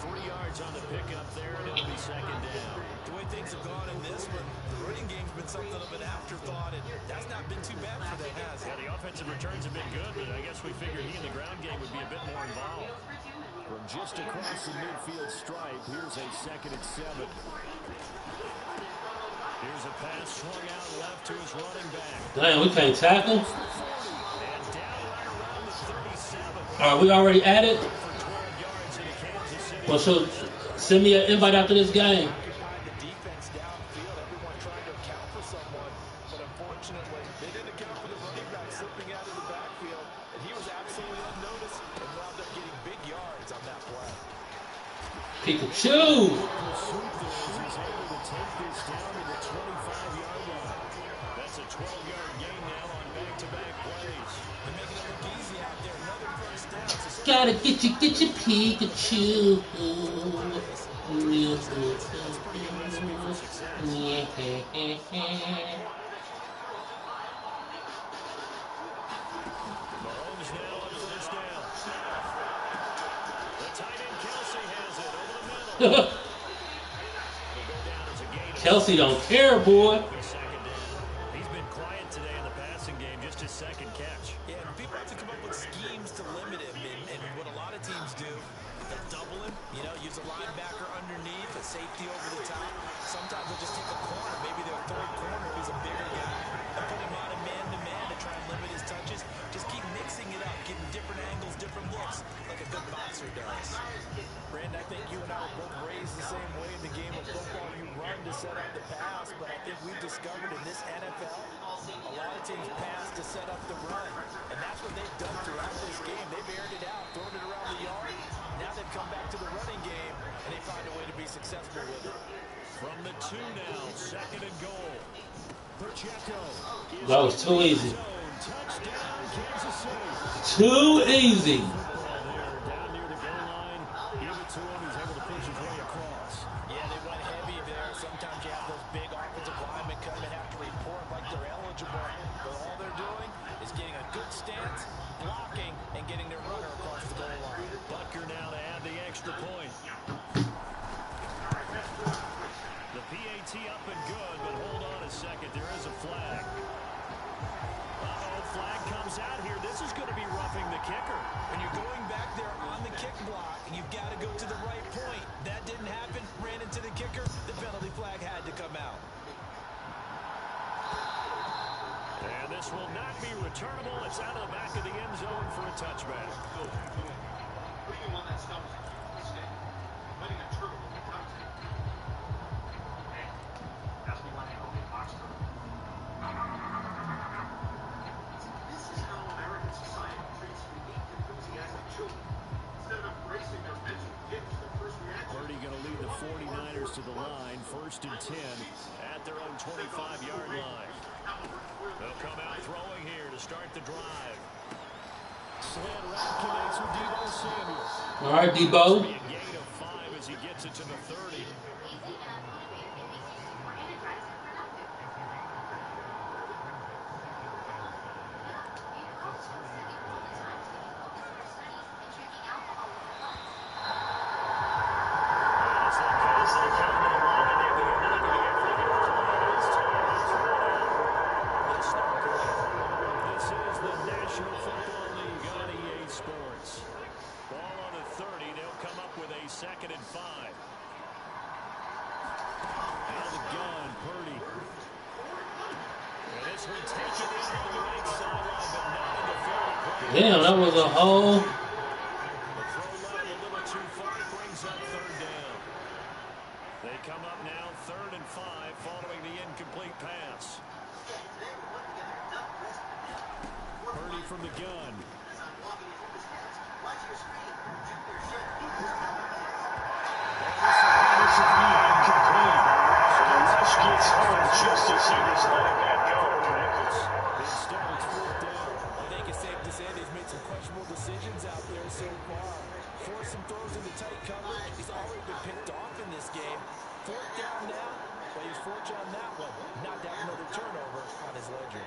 E: 40 yards on the pickup there, and it'll be second down.
D: The way things have gone in this one, the running game's been something of an afterthought, and that's not been too bad for them, has it?
E: Yeah, the offensive returns have been good, but I guess we figured he in the ground game would be a bit more involved. From just across the midfield stripe, here's a 2nd and 7. Here's a pass swung out left to his running back.
A: Damn, we can't tackle.
E: And down right around the 37.
A: Are we already at it?
E: For 12 yards into Kansas City.
A: Well, so send me an invite after this game.
D: Occupying the defense downfield, everyone trying to account for someone, but unfortunately, they didn't account for the running back slipping out of the backfield, and he was absolutely unnoticed and wound up getting big yards on that play.
A: Pikachu!
E: He's able to take this down to the 25-yard line. That's a 12-yard gain now on back-to-back plays.
D: They're making it look easy out there. Another first down. So
A: Gotta get your Pikachu.
E: Mahomes now on first down. The tight end Kelsey has it over the middle. It'll go down as a gain of
A: Kelsey don't care, boy.
E: second down. He's been quiet today in the passing game, just his second catch.
D: yeah, and people have to come up with schemes to limit him, and what a lot of teams do, they'll double him, use a linebacker underneath, a safety over the top. Sometimes they'll just take a corner, maybe their third corner if he's a bigger guy, and put him on a man-to-man to try and limit his touches. Just keep mixing it up, getting different angles, different looks, like a good boxer does. Brandon, I think you and I were both raised the same way in the game of football. You run to set up the pass, but I think we've discovered in this NFL, a lot of teams pass to set up the run, and that's what they've done throughout this game. They've aired it out, thrown it around the yard. Now they've come back to the running game, and they find a way to be successful with it.
E: From the 2 now, 2nd and goal. Pacheco.
A: That was too easy.
E: Touchdown, Kansas City.
A: Too easy.
E: Football there, down near the goal line. Give it to him. He's able to push his way across.
D: Yeah, they went heavy there. Sometimes you have those big offensive linemen come and have to report like they're eligible. But all they're doing is getting a good stance, blocking, and getting their runner across the goal line.
E: Butker now to add the extra point. The PAT up and good, but hold on a second. There is a flag. Flag comes out here. This is going to be roughing the kicker.
D: When you're going back there on the kick block, you've got to go to the right point. That didn't happen. Ran into the kicker. The penalty flag had to come out.
E: And this will not be returnable. It's out of the back of the end zone for a touchback. Purdy going to lead the 49ers to the line. 1st and 10 at their own 25-yard line. They'll come out throwing here to start the drive. Slant route connects with Debo Samuel.
A: All right, Debo.
E: Be a gain of 5 as he gets it to the 30.
A: Damn, that was a whole.
E: They come up now 3rd and 5 following the incomplete pass. Purdy from the gun.
C: Gets home just as he was letting that go.
E: Instead, it's 4th down.
D: I think it's safe to say questionable decisions out there so far. Forced some throws into tight coverage. He's already been picked off in this game. Fourth down now. Well, he's fortunate on that one. Not to have another turnover on his ledger.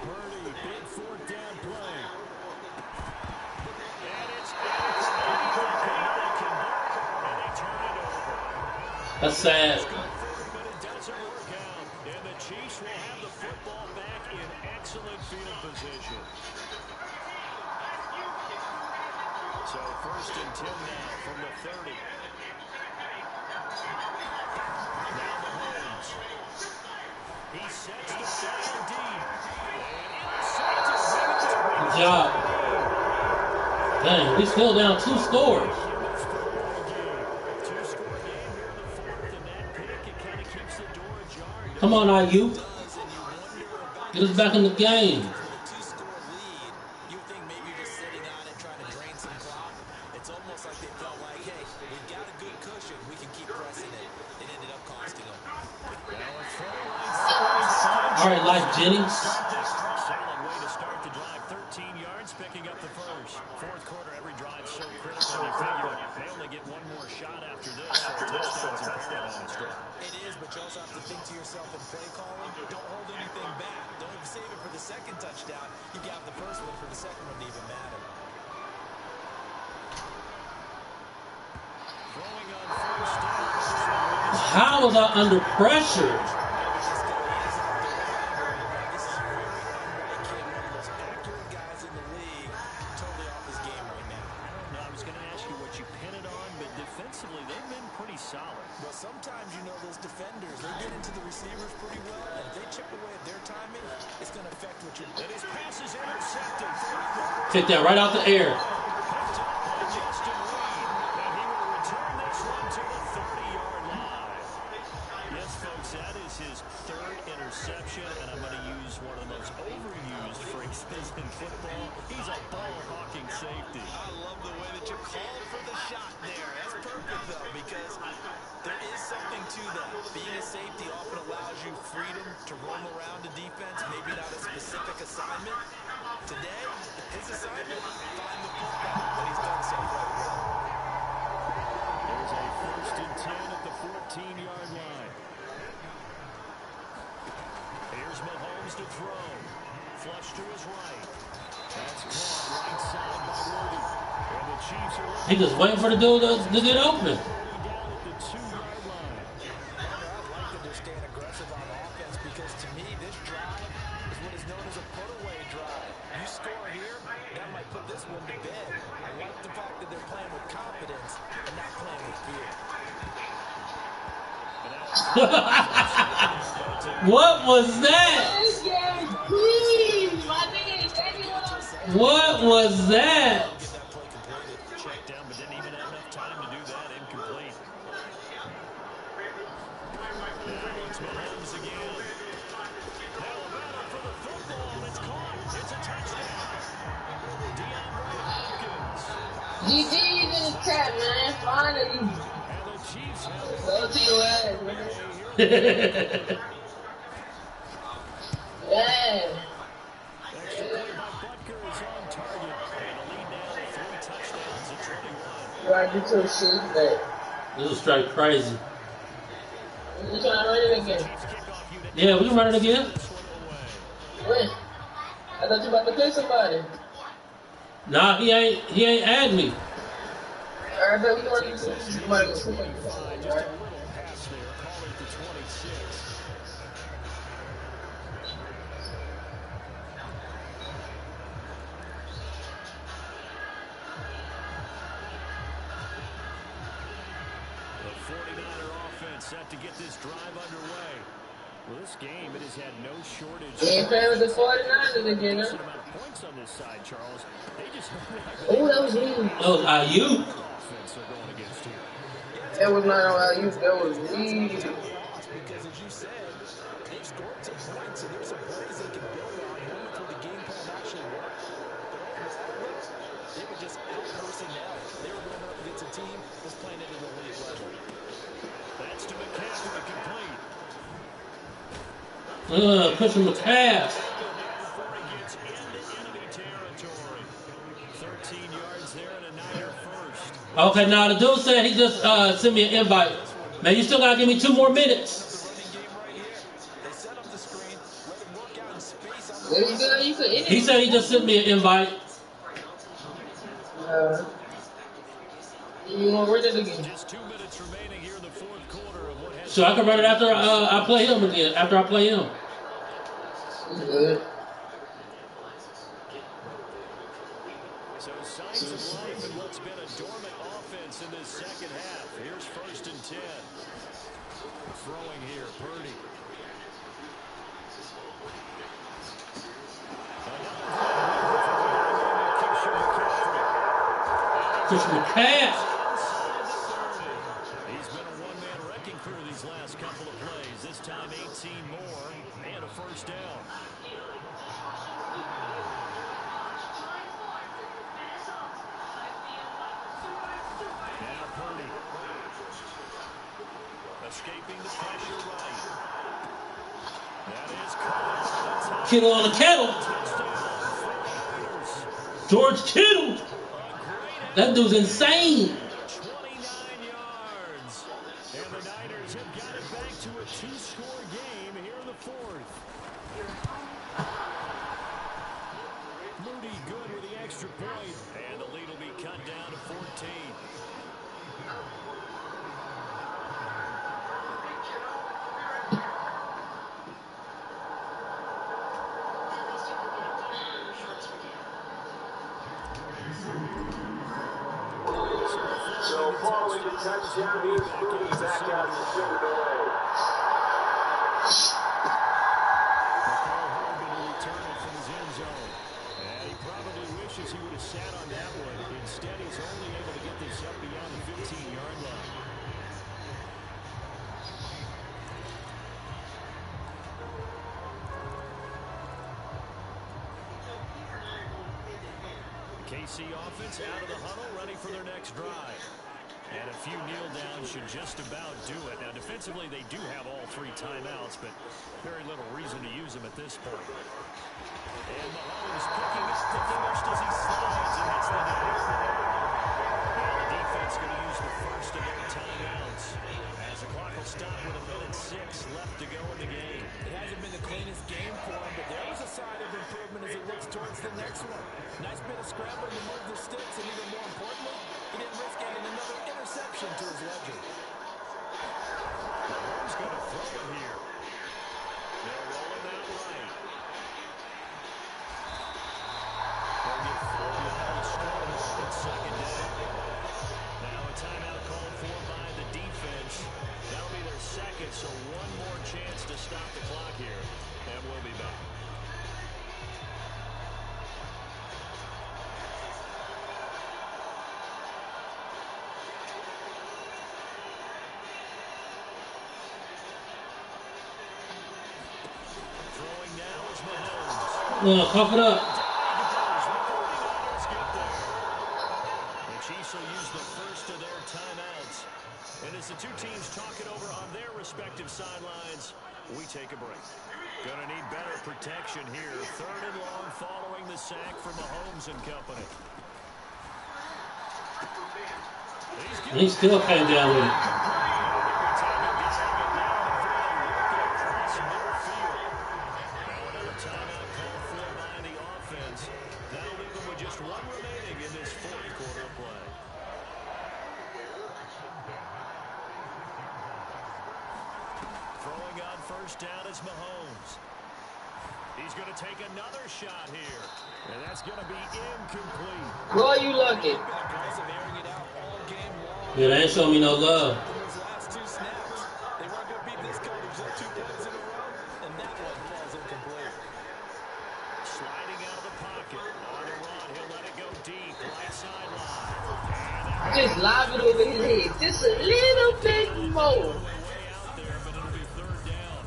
E: Purdy, big fourth down play. And it's and they turn it over.
A: That's sad.
E: But it doesn't work out. And the Chiefs will have the football back in excellent field position. So first and 10 now from the 30. Now Mahomes. He sets the fire deep.
A: Good job. Dang, we still down 2 scores. Come on, IU. Get us back in the game.
D: Two-score lead. You think maybe you're just sitting on it trying to drain some clock. It's almost like they felt like, hey, we've got a good cushion. We can keep pressing it. It ended up costing them.
A: All right, Life Jennings.
E: Solid way to start the drive. 13 yards, picking up the first. Fourth quarter, every drive so critical. You figure they only get one more shot after this. So touchdowns imperative on this drive.
D: It is, but you also have to think to yourself in play calling, don't hold anything back. Don't save it for the second touchdown. You got the first one for the second one to even matter.
E: Throwing on first down.
A: How was I under pressure?
D: Sometimes, you know, those defenders, they get into the receivers pretty well, and if they chip away at their timing, it's going to affect what you're doing.
E: And his pass is intercepted.
A: Take that right out the air.
E: Justin Reed, and he will return this one to the 30-yard line. Yes, folks, that is his third interception, and I'm going to use one of the most overused phrases in football. He's a ball-hawking safety.
D: I love the way that you called for the shot there. That's perfect, though, because there is something to that. Being a safety often allows you freedom to roam around the defense, maybe not a specific assignment. Today, his assignment, find the football, and he's done so quite well.
E: There's a first and 10 at the 14-yard line. Here's Mahomes to throw. Flush to his right. That's caught right side by Worthy. And the Chiefs are
A: He just waiting for the dude to get open.
E: down at the 2-yard line.
D: I'd like them to stay aggressive on offense because, to me, this drive is what is known as a put-away drive. You score here, that might put this one to bed. I like the fact that they're playing with confidence and not playing with fear.
A: What was that? What was that?
E: Checked down, but didn't even have enough time to do that. Incomplete. Now it's Mahomes again. Now a battle for the football, and it's caught. It's a touchdown. DeAndre Hopkins.
B: GG in the chat, man. Finally.
E: And the Chiefs have
B: Go to your ass, man. Yeah.
E: extra play by Butker is on target. And a lead now to 3 touchdowns at 21.
B: You gotta get your shit back.
A: This is straight crazy.
B: You trying to run it again?
E: Kickoff unit
A: Yeah, we can run it again.
E: this one away.
B: When? I thought you about to play somebody.
A: Nah, he ain't add me.
B: Alright, but we going to do something. You might go see something.
E: Just a little pass there. Call it the 26. The 49er offense set to get this drive underway. Well, this game, it has had no shortage.
B: You ain't playing with the 49ers again,
E: Decent
B: huh?
E: amount of points on this side, Charles. They just
B: Oh, that was me.
A: That was IU.
E: offense they're going against here.
B: That was not on you. That was me.
D: Because, as you said, they've scored some points, and there's some plays they can build on until the game plan actually worked. They were just out personnel. They were going up against a team that's playing at an elite level.
E: That's to McCaffrey, complete.
A: Pushing the pass.
E: Before he gets into enemy territory. 13 yards there and a Niner first.
A: Okay, now the dude said he just sent me an invite. Man, you still gotta give me 2 more minutes. He said he just sent me an invite.
B: You want to read it again?
E: Just 2 minutes remaining here in the fourth quarter of what has
A: So I can run it after I play him again. After I play him.
B: Good.
E: So signs of life in what's been a dormant offense in this second half. Here's 1st and 10. Throwing here, Purdy.
A: Push McCaff.
E: He's been a one-man wrecking crew these last couple of plays. This time 18 more and a first down. Now Purdy. Escaping the pressure right. That is caught.
A: Kittle on the kettle. George Kittle. That dude's insane.
E: 29 yards. And the Niners have got it back to a 2-score game here in the fourth. Moody good with the extra point. And the lead will be cut down to 14.
F: So following the touchdown, he's moving back out to shoot it away.
E: And he probably wishes he would have sat on that one. Instead, he's only able to get this up beyond the 15-yard line. KC offense out of the huddle, ready for their next drive. And a few kneel downs should just about do it. Now, defensively, they do have all 3 timeouts, but very little reason to use them at this point. And Mahomes picking up the first as he slides and hits the net. Now the defense going to use the first of their timeouts as the clock will stop with 1:06 left to go in the game.
D: It hasn't been the cleanest game for him, but there was a sign of improvement as he looks towards the next one. Nice bit of scrambling to move the sticks, and even more importantly, he didn't risk adding another interception to his ledger.
E: Mahomes going to throw it here. They'll roll him out right. They'll get 4 on the score on 2nd down. Now a timeout called for by the defense. That'll be their second, so one more chance to stop the clock here, and we'll be back. Throwing now is Mahomes.
A: Cough it up.
E: The Chiefs will use the first of their timeouts. And as the two teams talk it over on their respective sidelines, we take a break. Gonna need better protection here. 3rd and long following the sack from Mahomes and company.
A: He still came down with it.
E: Timeout called for by the offense. That'll leave them with just 1 remaining in this fourth quarter play. Throwing on first down is Mahomes. He's going to take another shot here. And that's going to be incomplete.
B: Boy, you lucky.
A: Yeah, they ain't showing me no love.
E: Sliding out of the pocket. On the run, he'll let it go deep. Right sideline.
B: Just lob it over his head. Just a little bit more.
E: Way out there, but it'll be 3rd down.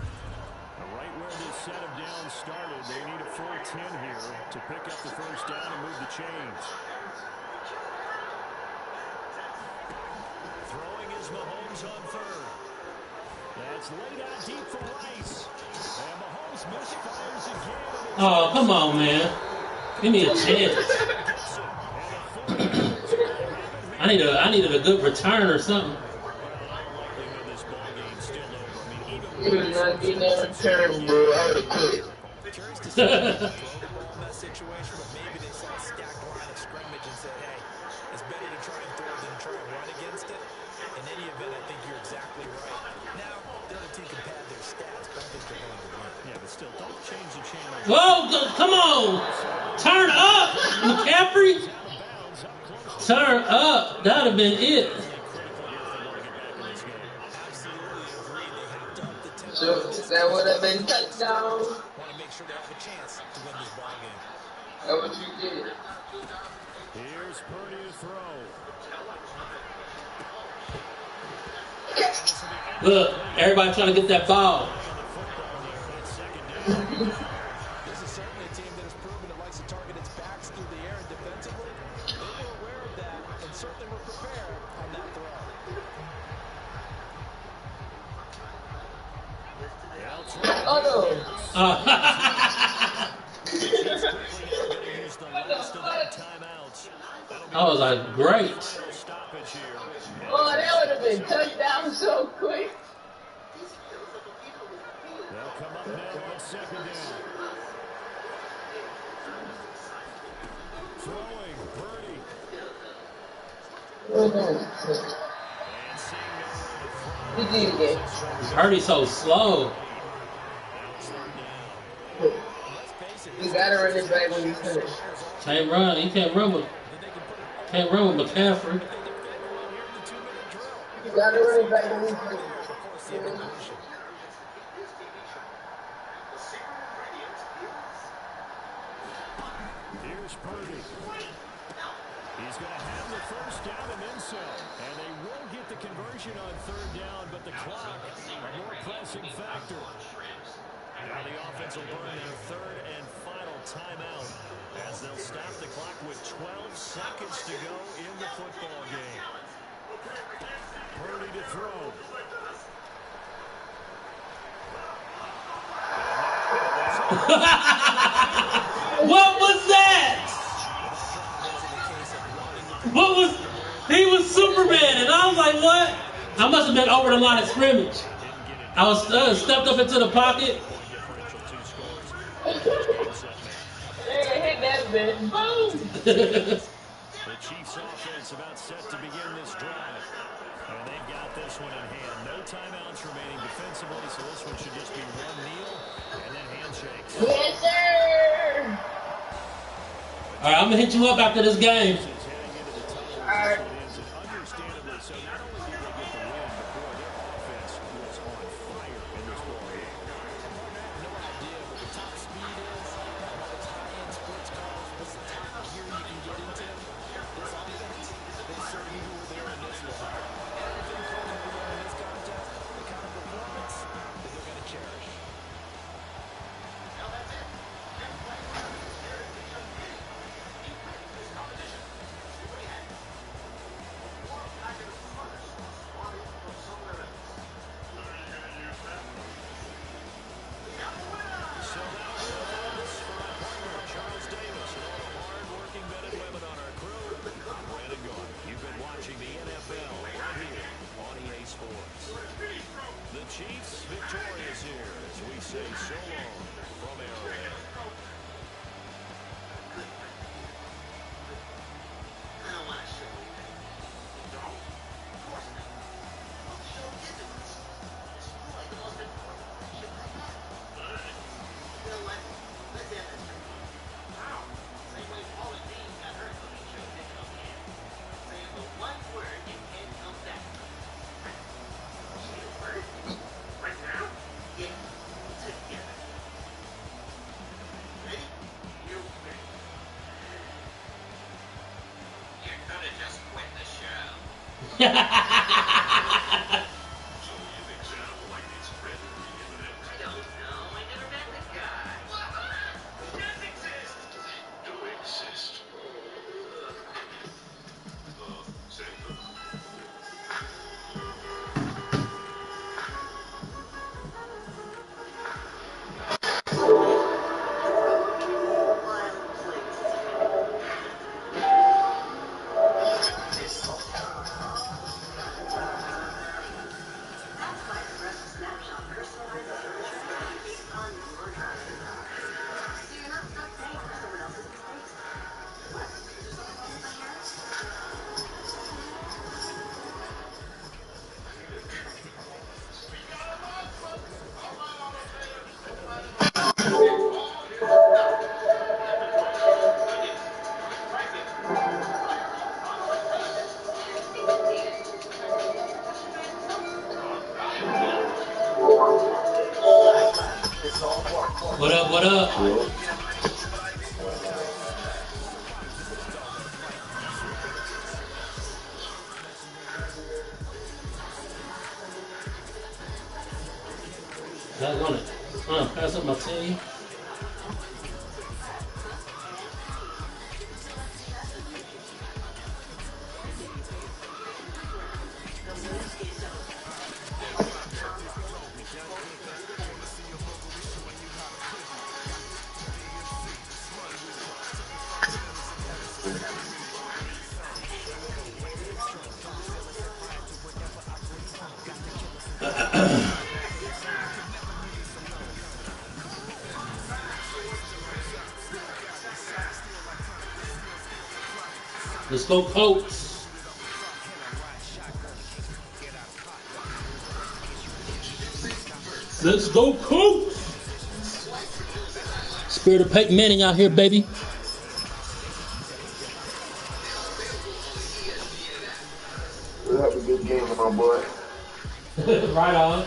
E: Right where this set of downs started, they need a full 10 here to pick up the first down and move the chains. Throwing is Mahomes on 3rd. That's laid out deep for Rice. And Mahomes
A: Oh, come on, man. Give me a chance. I needed a good return or something.
B: You're not getting that return, bro. I would quit.
D: Curious to see if they can throw the ball in that situation, but maybe they saw a stacked line of scrimmage and said, hey, it's better to try and throw than try and run against it. In any event, I think you're exactly right. Now, the other team can pad their stats, but I think they're going to win.
E: Yeah, but still, don't change the channel.
A: Whoa, come on. Turn up, McCaffrey. Turn up. That would have been it.
B: So that would have been touchdown.
D: Want to make sure they have a chance to win this ball game.
B: That's what you did.
E: Here's Purdy to throw.
A: Look, everybody trying to get that ball.
D: This is certainly a team that has proven it likes to target its backs through the air and defensively. They were aware of that and certainly were prepared on that throw.
B: Oh no.
A: I was like, great.
B: Oh, that would have been touchdown so quick.
E: They'll come up now on second down. Throwing, Purdy.
B: He did it.
A: Purdy's so slow.
B: You gotta run this back when he's finished.
A: Can't run. He can't run with McCaffrey.
B: You gotta run it back when he's finished.
E: Here's Purdy. He's going to have the first down and then some. And they will get the conversion on third down, but the clock, a more pressing factor. Now the offense will burn their third and final timeout as they'll stop the clock with 12 seconds to go in the football game. Purdy to throw.
A: What was that? What was? He was Superman, and I was like, what? I must have been over the line of scrimmage. I was stepped up into the pocket.
B: Hit that bit. Boom.
E: The Chiefs offense about set to begin this drive. And they've got this one in hand. No timeouts remaining defensively, so this one should just be one kneel and then handshakes.
B: Yes, sir.
A: All right, I'm going to hit you up after this game.
B: All right.
E: Understandably so, not only did they get the win, but boy, their offense was on fire in this ball game.
D: No idea what the top speed is, what its high-end splits calls, what's the top gear you can get into. This offense, they certainly were there in this one. Everything coming together in this contest, the kind of performance that they're going to cherish.
E: So now with us for our partner, Charles Davis, and all the hard-working men and women on our crew, I'm Brandon Gordon. You've been watching the NFL right here on EA Sports. The Chiefs victorious here as we say so long from Arrowhead.
A: What up, what up? That on it. Pass up my tea. Let's go, Colts. Let's go, Colts. Spirit of Peyton Manning out here, baby.
H: We'll have a good game, my boy.
A: Right on.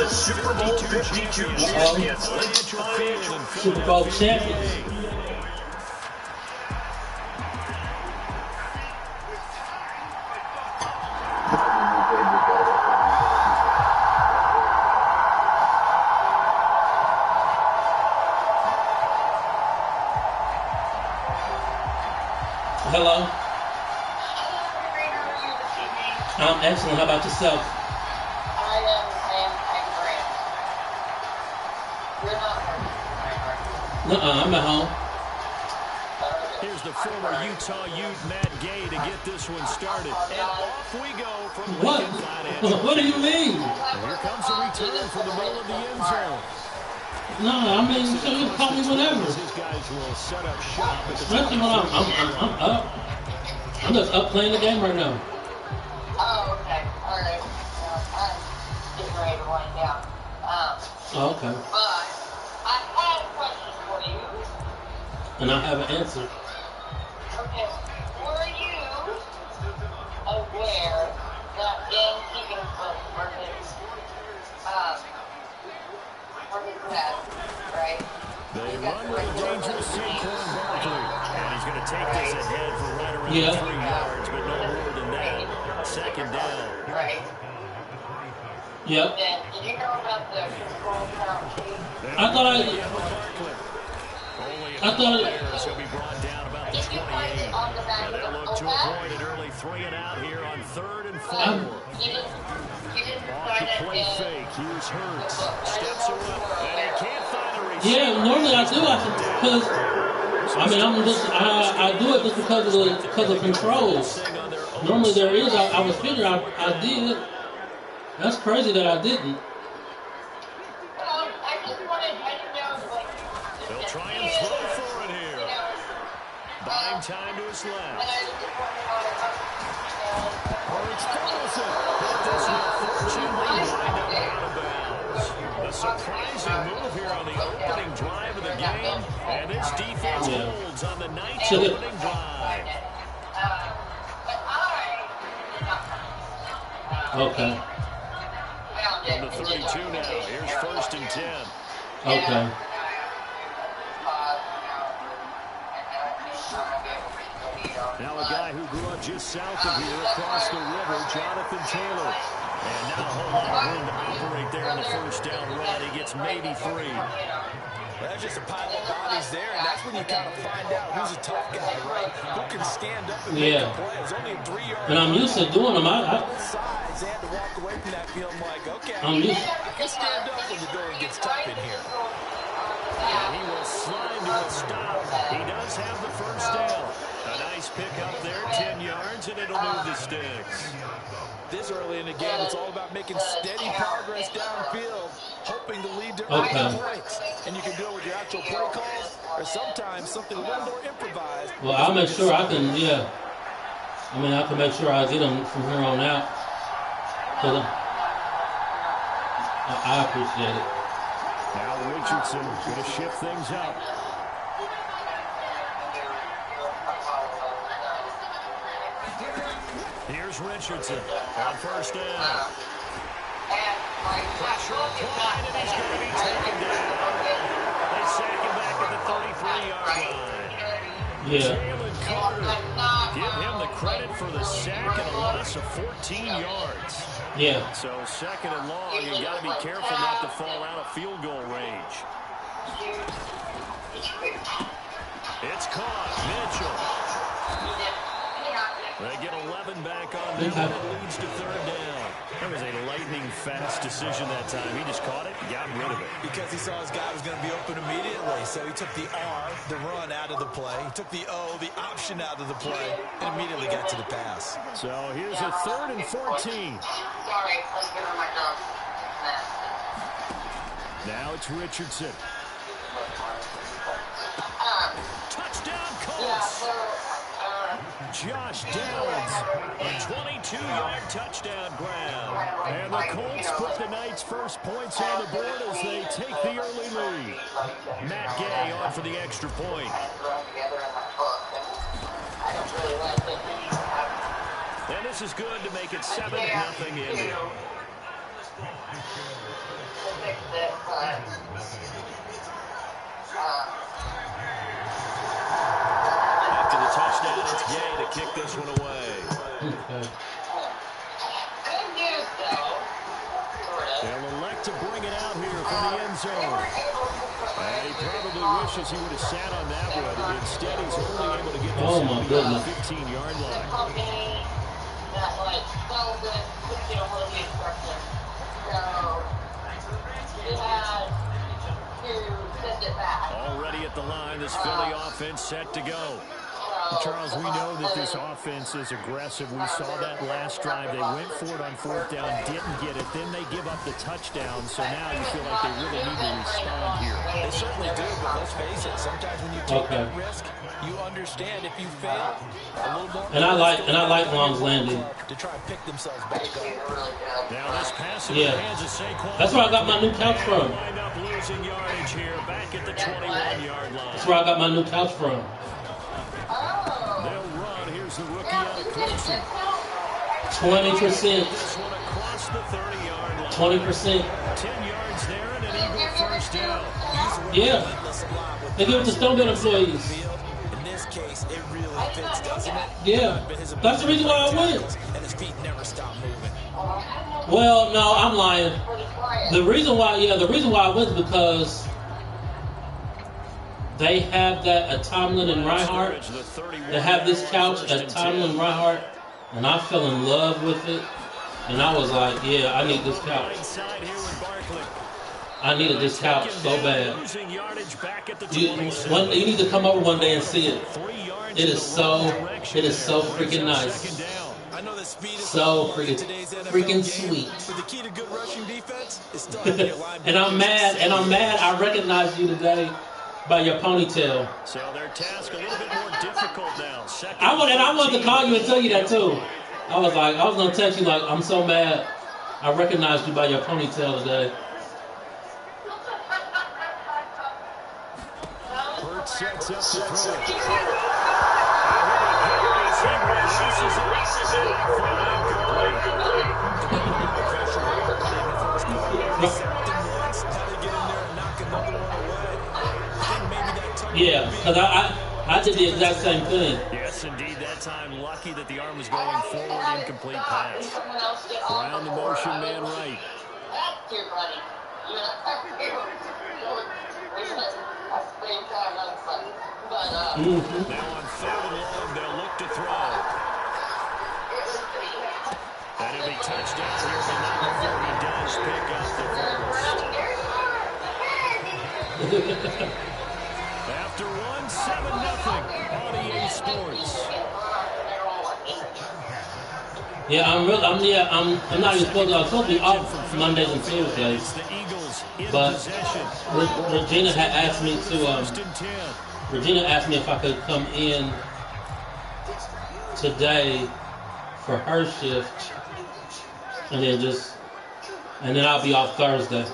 C: Super Bowl 52 champions.
A: Super Bowl champions. Hello. I'm excellent. How about yourself? I'm at home.
E: Here's the former Utah Ute, Matt Gay, to get this one started. And off we go from
A: What?
E: Lincoln Financial.
A: What do you mean?
E: And here comes a return from the middle of the end zone.
A: No, I mean, so you call me whenever.
E: These guys will set up shop at the
A: Especially when I'm up. I'm just up playing the game right now.
B: Oh, okay. All right. I'm getting ready to wind down.
A: Oh, okay.
B: But I had a question for you.
A: And I have an answer.
B: Okay. Were you aware that in keeping for his dad, right?
E: They run with a dangerous Saquon Barkley. And he's going to take this ahead for right around 3 yards, but no more than that. Second down.
B: Right.
A: Yep.
B: Then, did you know about the control count sheet?
A: I thought
E: He'll be brought down about the 28. And they'll look to avoid an early 3 and out here on 3rd and 4.
B: You didn't
E: Off the play fake. Here's Hurts. Steps away. And he can't find a receiver.
A: Yeah, normally I do. Because I do it just because of controls. Normally there is. I was figuring I did. That's crazy that I didn't.
B: I just wanted to know, like,
E: They'll try and throw for it here. Buying time to his left. Hurts throws it. This will fortunately wind up out of bounds. A surprising move here on the opening drive of the game. And this defense holds on the night's opening drive.
A: Okay.
E: From the 32 now. Here's 1st and 10.
A: Okay.
E: Now a guy who grew up just south of here across the river, Jonathan Taylor. And not a whole lot of room to operate there in the first down run. He gets maybe 3.
D: That's just a pile of bodies there, and that's when you kind of find out who's a tough guy, right? Who can stand up and make a play. It's only a 3-yard.
A: And I'm used to doing them.
D: Both sides, they had to walk away from that feeling like, okay, I can stand up when the going gets tough in here.
E: will stop. He does have the first down. A nice pickup there, 10 yards, and it'll move the sticks.
D: This early in the game, it's all about making steady progress downfield, hoping to lead to early points. And you can do it with your actual play calls, or sometimes something a little more improvised.
A: Well, I'll make sure I can, yeah. I mean, I can make sure I get them from here on out. I appreciate it.
E: Now Richardson going to shift things up. Here's Richardson on first down. Pressure applied, and he's going to be taken down. They sack him back at the 33-yard line.
A: Yeah.
E: Jalen Carter, give him the credit for the sack and a loss of 14 yards.
A: Yeah.
E: So second and long, you got to be careful not to fall out of field goal range. It's caught. Mitchell. They get 11 back on them, and it leads to third down. That was a lightning-fast decision that time. He just caught it and got rid of it.
D: Because he saw his guy was going to be open immediately, so he took the R, the run, out of the play. He took the O, the option, out of the play, and immediately got to the pass.
E: So here's a 3rd and 14. Now it's Richardson. Touchdown, Colts. Josh Downs, a 22-yard touchdown grab. And the Colts put the Knights' first points on the board as they take the early lead. Matt Gay on for the extra point. And this is good to make it 7-0 Indy. After the touchdown, it's Gay to kick this one away. They'll elect to bring it out here from the end zone. And he probably wishes he would have sat on that one. Instead, he's only able to get this on the 15-yard line. Already at the line, this Philly offense set to go. Charles, we know that this offense is aggressive. We saw that last drive. They went for it on 4th down, didn't get it. Then they give up the touchdown. So now you feel like they really need to respond here.
D: They certainly do, but let's face it. Sometimes when you take that risk, you understand if you fail a little more.
A: And I like Long's landing.
D: To try and pick themselves back up.
E: Now this pass in the hands of Saquon.
A: That's where I got my new couch from.
E: Wind up losing yardage here, back at the 21-yard line.
A: That's where I got my new couch from.
E: They'll run. Here's the rookie out of Clemson.
A: 20%.
E: This one across the 30-yard line.
A: 20%.
E: 10 yards there and an Eagle first down.
A: Yeah. They give it to Stonebelt employees.
D: In this case, it really fits, doesn't it?
A: Yeah. That's the reason why I went.
D: And his feet never stop moving.
A: Well, no, I'm lying. The reason why I went is because they have that at Tomlin and Reinhardt. They have this couch at Tomlin and Reinhardt, and I fell in love with it. And I was like, yeah, I need this couch. I needed this couch so bad. You need to come over one day and see it. It is so freaking nice. So freaking sweet. And I'm mad. I recognized you today by your ponytail.
E: So their task a little bit more difficult now.
A: I wanted to call you and tell you that too. I was gonna text you like, I'm so mad. I recognized you by your ponytail today.
E: Burt sets up the throw.
A: Yeah, because I did the exact same thing.
E: Yes, indeed. That time, lucky that the arm was going forward, incomplete pass. Around the motion, man right. Now on 3rd and long, they'll look to throw. And he'll be touchdown here, but not before he does pick up the first. After one, 7-0 on EA Sports.
A: Yeah, I'm not even supposed. I'm supposed to be off Mondays and Tuesdays. But Regina had asked me to. Regina asked me if I could come in today for her shift, and then I'll be off Thursday.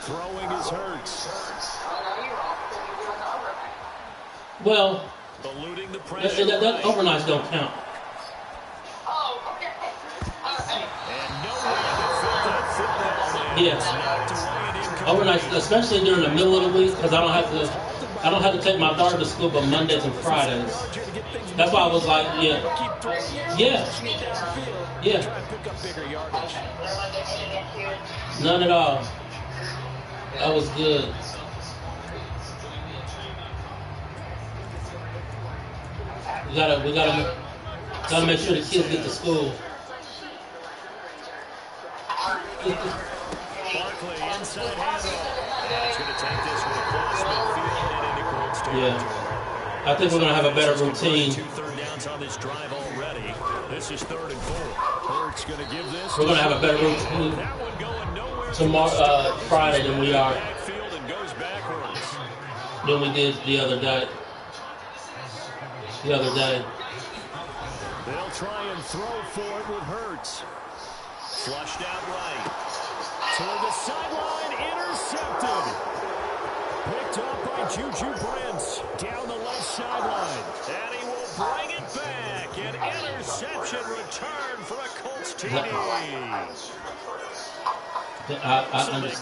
E: Throwing is Hurts.
A: Well,
E: eluding the pressure.
A: That overnights don't count.
E: And nowhere to fit that football in.
A: Yeah. Overnights, especially during the middle of the week, because I don't have to take my daughter to school but Mondays and Fridays. That's why I was like, yeah. None at all. That was good. We gotta make sure the kids get to school.
E: Barkley inside handoff. He's going to take this with a cross midfield and into Colts territory.
A: Yeah. I think we're going to have a better routine.
E: 2 third downs on this drive already. This is 3rd and 4. Hurts going to give this.
A: We're going to have a better routine tomorrow, Friday than we are. Than we did the other day. They'll
E: try and throw for it with Hurts. Flushed out right. Toward the sideline, intercepted. Picked up by Juju Brents. Down the left sideline. And he will bring it back. An interception return for a Colts TD.
A: I understand.
E: They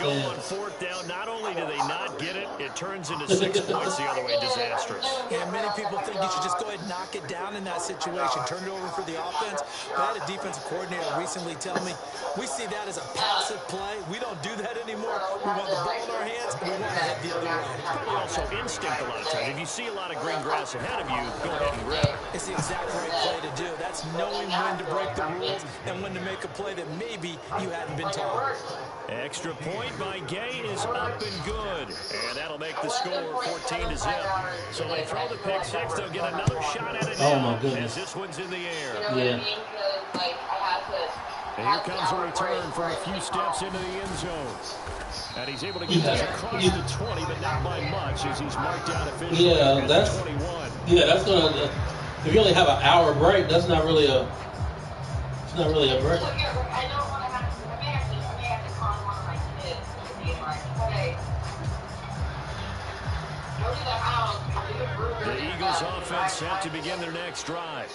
E: go on 4th down. Not only do they not get it, it turns into 6 points the other way. Disastrous.
D: Yeah, many people think you should just go ahead and knock it down in that situation. Turn it over for the offense. But I had a defensive coordinator recently tell me, we see that as a passive play. We don't do that anymore. We want the ball in our hands, and we want to head the other way.
E: It's probably also instinct a lot of times. If you see a lot of green grass ahead of you, go ahead and grab it.
D: It's the exact right play to do. That's knowing when to break the rules and when to make a play that maybe you hadn't been taught.
E: Extra point by Gay is up and good. And that'll make the score 14-0. So they throw the pick 6. They'll get another shot at it
A: Oh,
E: now,
A: my goodness.
E: as this one's in the air.
A: Yeah.
E: And here comes a return for a few steps into the end zone. And he's able to get this across the 20, but not by much as he's marked down officially at the 21.
A: Yeah, that's going to... If you only have an hour break, that's not really a... It's not really a break.
E: The Eagles offense set to begin their next drive.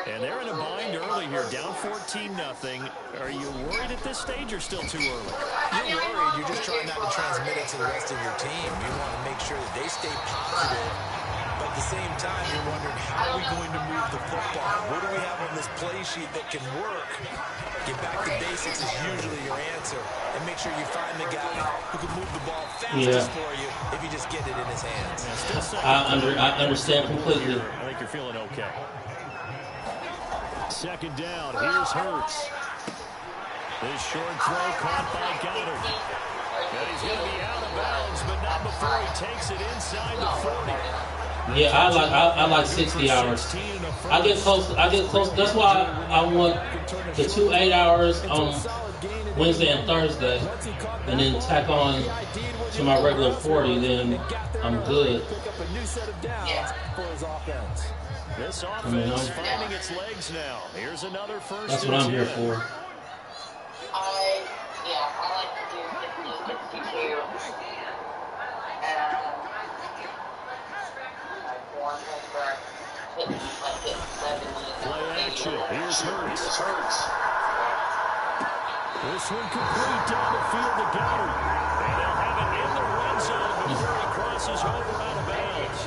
E: And they're in a bind early here, down 14-0. Are you worried at this stage or still too early?
D: You're worried. You're just trying not to transmit it to the rest of your team. You want to make sure that they stay positive. But at the same time, you're wondering, how are we going to move the football? What do we have on this play sheet that can work? Get back to basics is usually your answer. And make sure you find the guy who can move the ball fastest for you if you just get it in his hands.
A: I understand completely.
E: I think you're feeling okay. 2nd down. Here's Hurts. This short throw caught by Goddard. And he's going to be out of bounds, but not before he takes it inside the 40.
A: Yeah, I like 60 hours. I get close. That's why I want the 2 8 hours on Wednesday and Thursday, and then tack on to my regular 40. Then I'm good.
E: This offense finding its legs now. Here's another first.
A: That's what I'm here for.
B: I like to do 50-52.
E: Play action. Here's Hurts. This one complete down the field to Goddard. And they'll have it in the red zone before he crosses over out of bounds.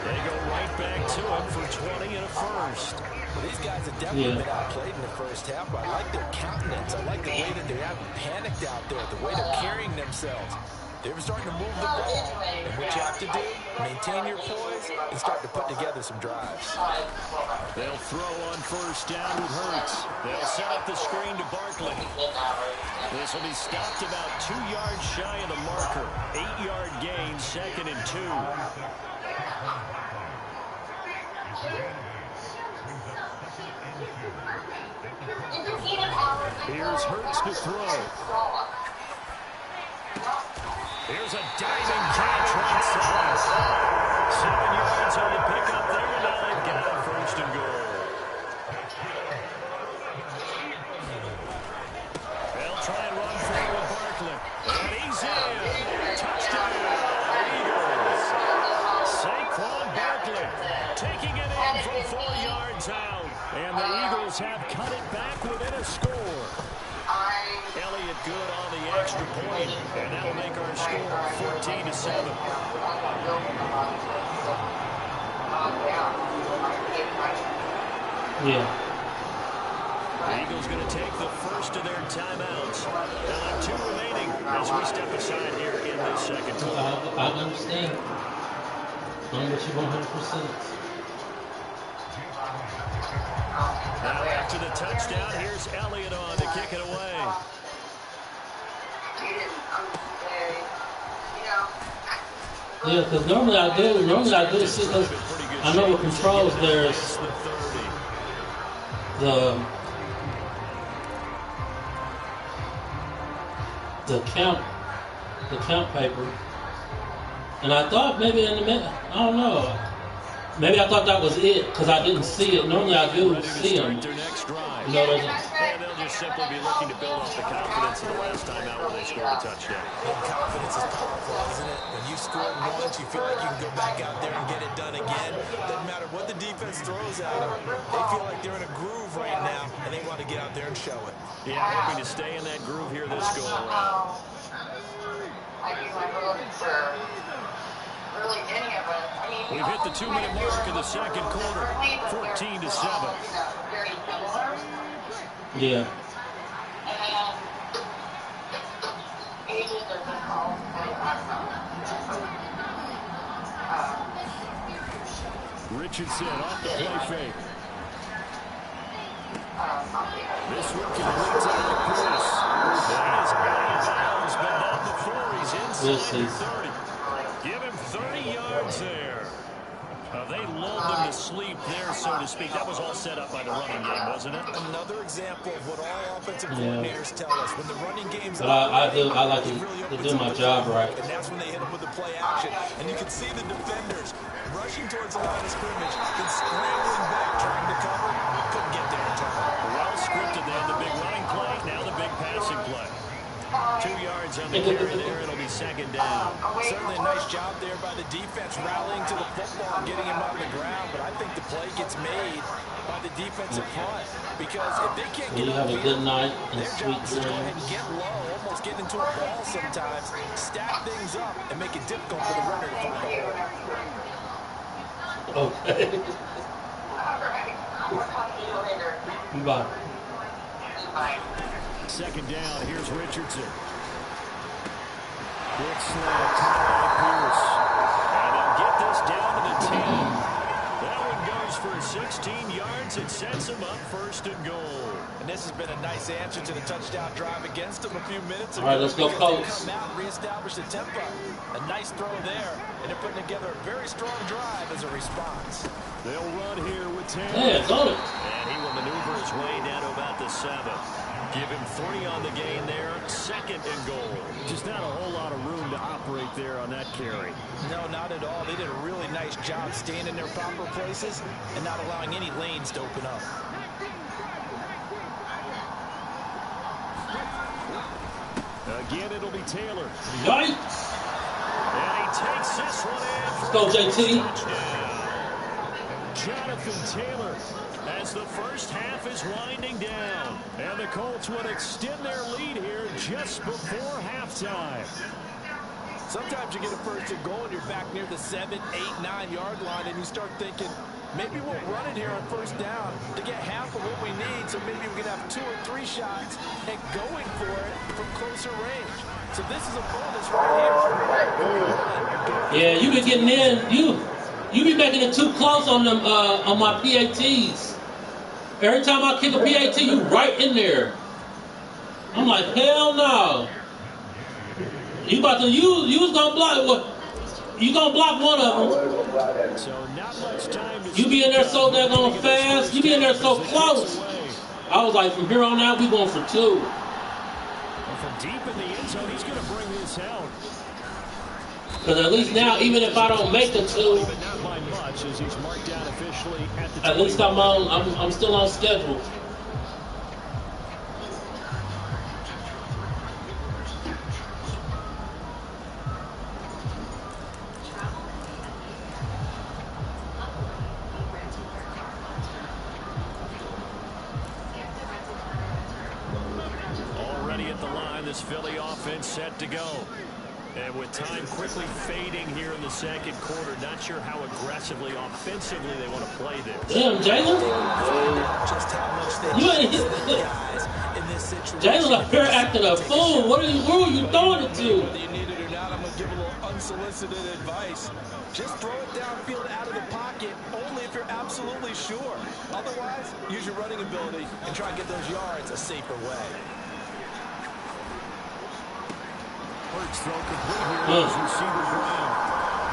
E: They go right back to him for 20 and a first.
D: Well, these guys have definitely been outplayed in the first half, but I like their countenance. I like the way that they haven't panicked out there, the way they're carrying themselves. They're starting to move the ball. And what you have to do, maintain your poise and start to put together some drives.
E: They'll throw on 1st down with Hurts. They'll set up the screen to Barkley. This will be stopped about 2 yards shy of the marker. 8 2nd and 2. Here's Hurts to throw. Here's a diving catch right side. 7 yards on the pickup there, and now they've got a 1st and goal. They'll try and run forward with Barkley. And he's in. Touchdown, Eagles. Saquon Barkley taking it in from 4 yards out. And the Eagles have cut it back within a score. Elliott good on the extra point, and that'll make our score 14-7.
A: Yeah.
E: The Eagles going to take the first of their timeouts. They'll have 2 remaining as we step aside here in this second quarter.
A: I understand. I'm with you 100%.
E: Now after the touchdown, here's Elliott on to kick it away.
A: Yeah, because normally I do see, because I know what controls there's the count paper, and I thought maybe in the minute, I don't know, maybe I thought that was it because I didn't see it. Normally I do see them. You know,
E: and they'll just simply be looking to build off the confidence of the last time out when they scored a touchdown.
D: And confidence is powerful, isn't it? When you score once, you feel like you can go back out there and get it done again. Doesn't matter what the defense throws at them. They feel like they're in a groove right now, and they want to get out there and show it.
E: Yeah, hoping to stay in that groove here this go around. We've hit the 2-minute mark in the second quarter, 14-7.
A: yeah.
E: Richardson off the play fake. This one completes out of Bruce. He is out of bounds, but not before he's inside the 30. Give him 30 yards there. They lulled them to sleep there, so to speak. That was all set up by the running game, wasn't it?
D: Another example of what all offensive coordinators tell us. When the running game's
A: But I like to do my job right.
D: And that's when they hit them with the play action. And you can see the defenders rushing towards the line of scrimmage, then scrambling back, trying to cover. Couldn't get there in time.
E: Well scripted there. The big running play, now the big passing play. 2 yards on the carry there. It'll be 2nd down.
D: Certainly a nice job there by the defense, rallying to the football and getting him on the ground. But I think the play gets made by the defensive front, because if they can't get
A: have a good night and sweet
D: dreams, go ahead and
A: dreams.
D: get low, almost get into a ball sometimes, stack things up, and make it difficult for the runner to find a hole.
A: Okay. Bye.
E: 2nd down. Here's Richardson. Quick slant to Pierce. And they'll get this down to the 10. That one goes for 16 yards. It sets them up 1st and goal.
D: And this has been a nice answer to the touchdown drive against them a few minutes ago.
A: All right, let's go, Colts.
D: Come out and reestablish the tempo. A nice throw there. And they're putting together a very strong drive as a response.
E: They'll run here with Taylor.
A: Yeah, got it.
E: And he will maneuver his way down to about the 7. Give him 3 on the gain there. 2nd and goal. Just not a whole lot of room to operate there on that carry.
D: No, not at all. They did a really nice job staying in their proper places and not allowing any lanes to open up.
E: Again, it'll be Taylor.
A: Yikes.
E: And he takes this one in.
A: Let's go, JT.
E: Jonathan Taylor, as the first half is winding down. And the Colts would extend their lead here just before halftime.
D: Sometimes you get a 1st and goal and you're back near the 7, 8, 9-yard line, and you start thinking, maybe we'll run it here on 1st down to get half of what we need, so maybe we can have 2 or 3 shots and going for it from closer range. So this is a bonus right here.
A: Yeah, you be getting in. You be making it too close on them on my PATs. Every time I kick a PAT, you right in there. I'm like, hell no. You was gonna block what? You gonna block one of them.
E: So not much time to
A: You be in there so daggone fast. You be in there so close. I was like, from here on out, we going for 2.
E: And from deep in the end zone, he's going to bring this out.
A: Because at least now, even if I don't make the 2,
E: But not by much, as he's marked down officially at the
A: at least I'm still on schedule.
E: Already at the line, this Philly offense set to go. And with time quickly fading here in the second quarter, not sure how aggressively, offensively they want to play this.
A: Damn, Jalen. You ain't Jalen up here acting a fool. Who are you throwing it to?
D: Whether you need it or not, I'm going to give a little unsolicited advice. Just throw it downfield out of the pocket, only if you're absolutely sure. Otherwise, use your running ability and try and get those yards a safer way.
E: First throw complete here as receiver Brown.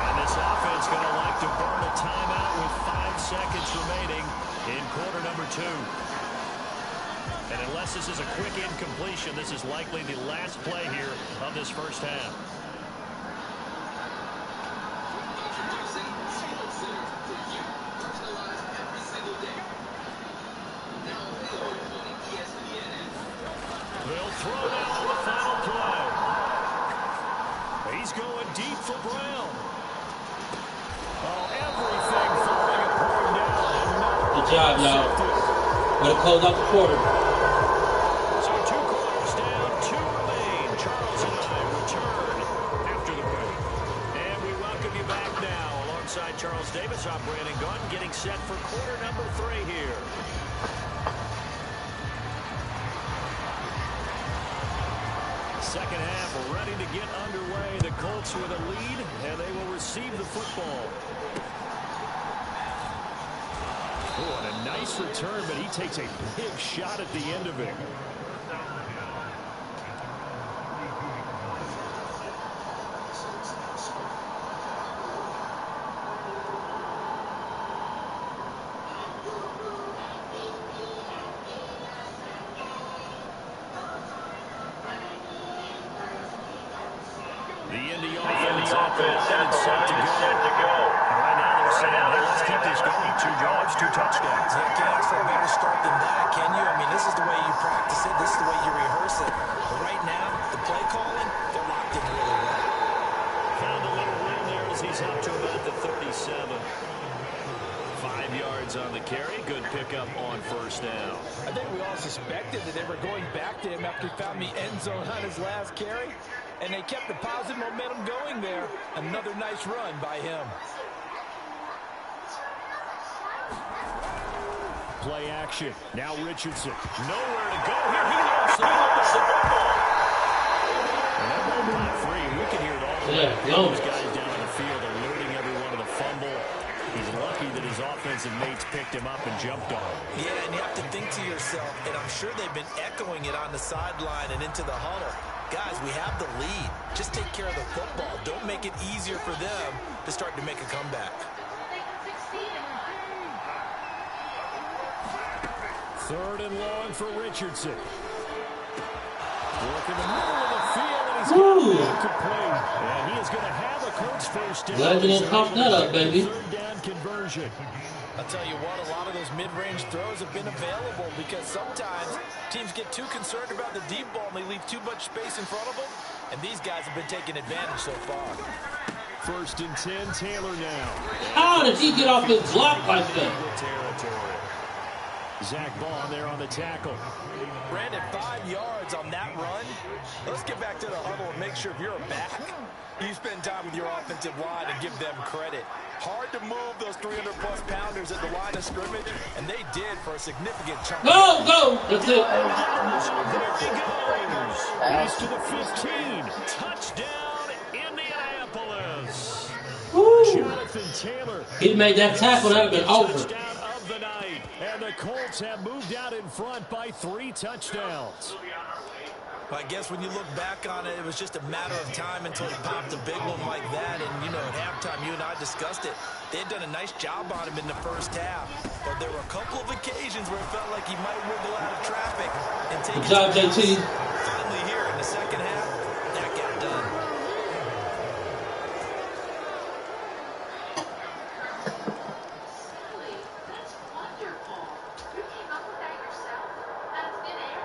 E: And this offense going to like to burn a timeout with 5 seconds remaining in quarter number 2. And unless this is a quick incompletion, this is likely the last play here of this first half. They'll throw now on the final play. He's going deep for Brown. Oh, everything falling and pouring down.
A: Good job, y'all. Way to close out the quarter.
E: So 2 quarters down, 2 remain. Charles and I return after the break. And we welcome you back now. Alongside Charles Davis, I'm Brandon Gunn, getting set for quarter number 3 here. Second half ready to get underway. The Colts with a lead, and they will receive the football. Oh, and a nice return, but he takes a big shot at the end of it. The Indy offense set to go. Right now they're saying, hey, let's keep this going. 2 drives, 2 touchdowns.
D: You can't ask for a better start than that, can you? I mean, this is the way you practice it. This is the way you rehearse it. But right now, the play calling, they're locked in really well.
E: Found a little room there as he's up to about the 37. 5 yards on the carry. Good pickup on first down.
D: I think we all suspected that they were going back to him after he found the end zone on his last carry. And they kept the positive momentum going there. Another nice run by him.
E: Play action. Now Richardson. Nowhere to go here. He lost the football. And that ball not free. We can hear it all the way. Those guys down on the field alerting everyone of the fumble. He's lucky that his offensive mates picked him up and jumped on him.
D: Yeah, and you have to think to yourself, and I'm sure they've been echoing it on the sideline and into the huddle. Guys, we have the lead. Just take care of the football. Don't make it easier for them to start to make a comeback.
E: 3rd and long for Richardson. Working the middle of the field, and he's going to play. And he is going to have a Colts first down.
A: Glad you didn't pump that up, baby.
E: 3rd down conversion.
D: I'll tell you what, a lot of those mid-range throws have been available because sometimes teams get too concerned about the deep ball and they leave too much space in front of them. And these guys have been taking advantage so far.
E: 1st and 10, Taylor now.
A: How did he get off his block like that?
E: Territory. Zach Bond there on the tackle.
D: Brandon, 5 yards on that run. Let's get back to the huddle and make sure if you're a back, you spend time with your offensive line and give them credit. Hard to move those 300-plus pounders at the line of scrimmage, and they did for a significant chunk.
A: Go! That's it.
E: There he goes. He's to the 15. Touchdown, Indianapolis.
A: Woo.
E: Jonathan Taylor.
A: He made that tackle, that would have been over.
E: Touchdown of the night. And the Colts have moved out in front by 3 touchdowns.
D: I guess when you look back on it, it was just a matter of time until he popped a big one like that. And, you know, at halftime, you and I discussed it. They had done a nice job on him in the first half. But there were a couple of occasions where it felt like he might wiggle out of traffic and take
A: Good job, JT.
D: Finally here in the second half, that got done.
G: That's wonderful. You came up with that yourself? Out of thin air?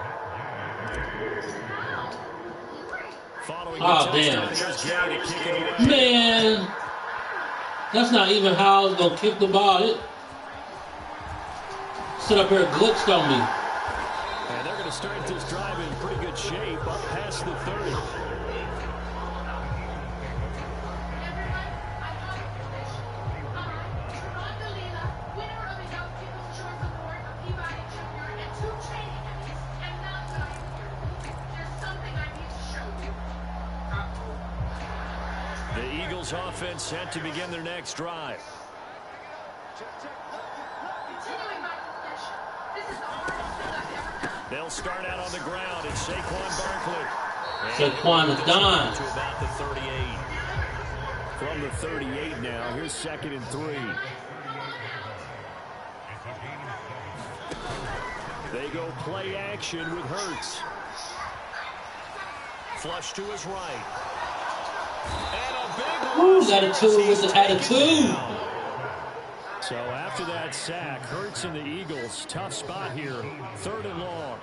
G: Wow.
E: Following
A: Oh,
E: the
A: damn.
E: touchdown, here's Gay to kick it away.
A: Man, that's not even how I was gonna kick the ball. It sit up here glitched on me.
E: And they're going to start this drive in pretty good shape, up past the 30. The Eagles offense set to begin their next drive. They'll start out on the ground. It's Saquon Barkley.
A: Saquon is done.
E: To about the 38. From the 38 now, here's 2nd and 3. They go play action with Hurts. Flush to his right. And a big
A: Ooh, got a two with the attitude.
E: So after that sack, Hurts and the Eagles, tough spot here, 3rd and long.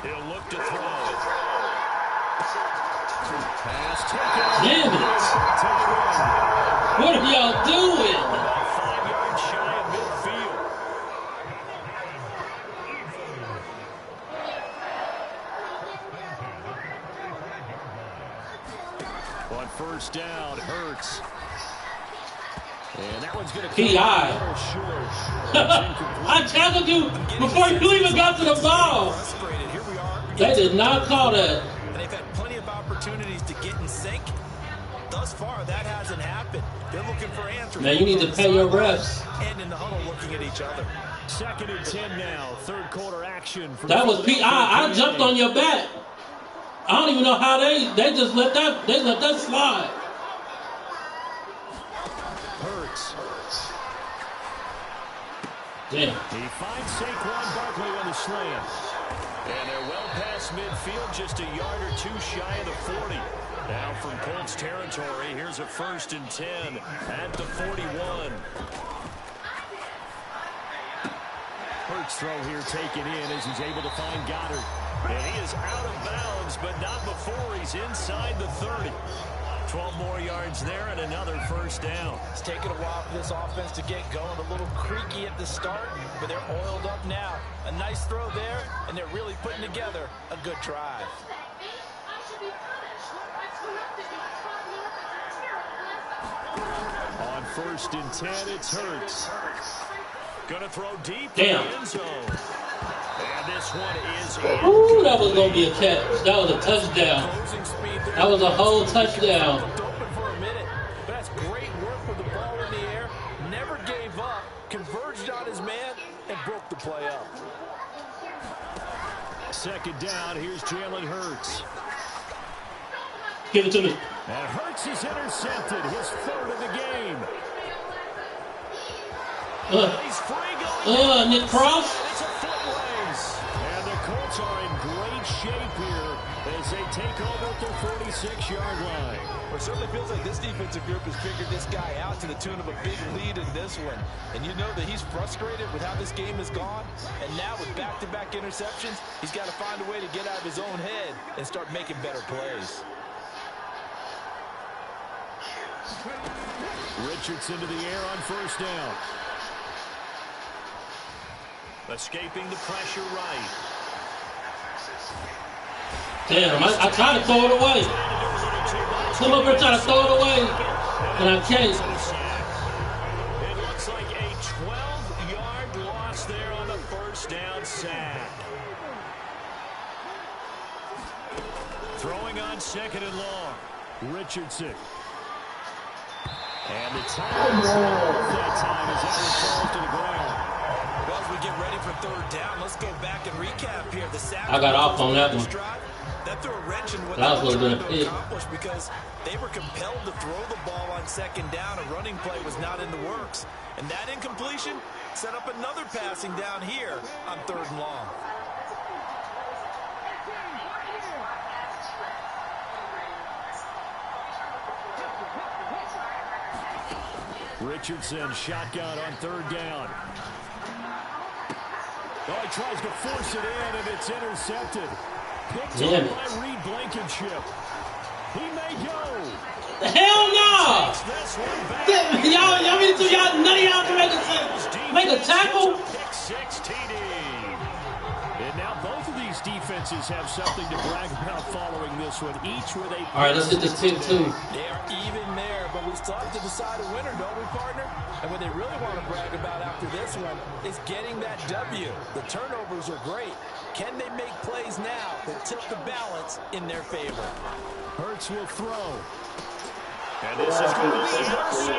E: He'll look to throw. Pass taken.
A: Damn it. What are y'all doing?
E: About 5 yards shy of midfield. On 1st down, Hurts. And that one's going to come
A: P.I.
E: a little short.
A: I tackled you before you even got to the ball.
D: Frustrated. Here we are.
A: They did not call that.
D: And they've had plenty of opportunities to get in sync. Thus far, that hasn't happened. They're looking for answers.
A: Now you need to pay your refs.
D: And in the huddle looking at each other.
E: 2nd and 10 now, 3rd quarter action. For
A: That was P.I. I jumped on your back. I don't even know how they just let that slide.
E: Hurts.
A: Damn.
E: He finds Saquon Barkley on the slant. And they're well past midfield, just a yard or two shy of the 40. Now from Colts territory, here's a 1st and 10 at the 41. Hurts throw here taken in as he's able to find Goddard. And he is out of bounds, but not before he's inside the 30. 12 more yards there and another 1st down.
D: It's taken a while for this offense to get going. A little creaky at the start, but they're oiled up now. A nice throw there, and they're really putting together a good drive.
E: On 1st and 10, it's Hurts. Gonna throw deep
A: Damn.
E: in the end zone. And this one is
A: Ooh, that was going to be a catch. That was a touchdown. That was a whole touchdown.
D: Open for a minute, but that's great work with the ball in the air. Never gave up, converged on his man, and broke the play up.
E: 2nd down. Here's Jalen Hurts.
A: Give it to me.
E: And Hurts is intercepted, his 3rd of the game. He's free going.
A: Nick Cross.
E: It's a foot race. And the Colts are in great shape here as they take over at their 46-yard line.
D: Well, it certainly feels like this defensive group has figured this guy out to the tune of a big lead in this one. And you know that he's frustrated with how this game has gone. And now with back-to-back interceptions, he's got to find a way to get out of his own head and start making better plays.
E: Richardson to the air on 1st down. Escaping the pressure right.
A: Damn, I tried to throw it away. Come over and try to throw it away, and I can't.
E: It looks like a 12-yard loss there on the 1st down sack. Throwing on 2nd and long. Richardson. And the time is off that time as Edwards falls to the ground.
D: Well, as we get ready for third down, let's go back and recap here. The sack
A: I got off on that one.
D: That threw a wrench in what
A: That
D: they were
A: was
D: trying
A: gonna
D: to
A: hit.
D: accomplish because they were compelled to throw the ball on second down. A running play was not in the works. And that incompletion set up another passing down here on third and long.
E: Richardson shotgun on third down. Oh, he tries to force it in, and it's intercepted. Picked up by Reed Blankenship. He may go.
A: Hell no! Y'all mean to y'all none of y'all can make a tackle?
E: Pick 6 TD. And now both of these defenses have something to brag about following this one, each with a...
A: All right, let's get this pick too.
D: They are even there, but we still have to decide a winner, don't we, partner? And what they really want to brag about after this one is getting that W. The turnovers are great. Can they make plays now that tilt the balance in their favor?
E: Hurts will throw. And this is going to be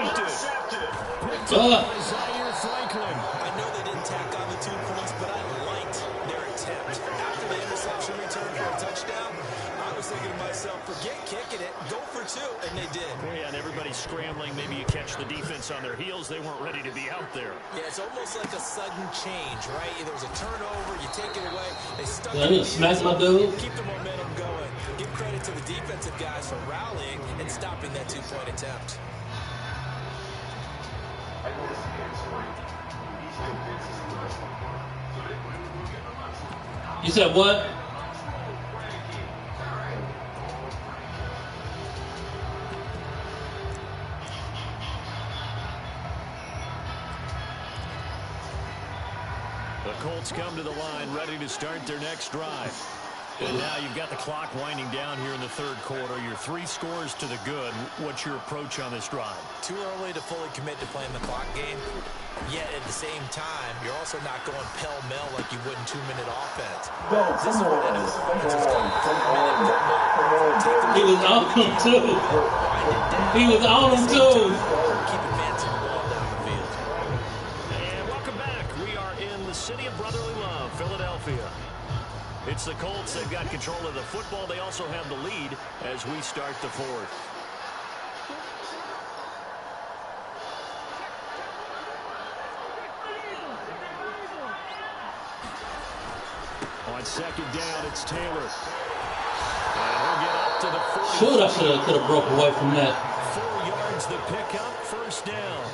E: intercepted. Picked up by Zaire Franklin.
D: I know they didn't tack on the 2 points, but I liked their attempt. After the interception return for a touchdown, I was thinking to myself, forget kicking it, go for 2, and they did.
E: Yeah, and everybody's scrambling. Maybe you catch the defense on their heels. They weren't ready to be out there.
D: Yeah, it's almost like a sudden change, right? There was a turnover, you take it away. They stuck
A: I need to smack my dude.
D: keep the momentum going. Give credit to the defensive guys for rallying and stopping that 2-point attempt.
A: You said what?
E: The Colts come to the line, ready to start their next drive. And now you've got the clock winding down here in the third quarter. Your 3 scores to the good. What's your approach on this drive?
D: Too early to fully commit to playing the clock game. Yet at the same time, you're also not going pell-mell like you would in 2-minute offense. This is what any offense is going
A: He was on him too. He was on him too.
D: Keep advancing the ball down the field.
E: And welcome back. We are in the city of brotherly love, Philadelphia. It's the Colts. They've got control of the football. They also have the lead as we start the fourth. On second down, it's Taylor. And he'll get up to the 40.
A: Shoot, I could have broke away from that.
E: 4 yards the pickup, first down.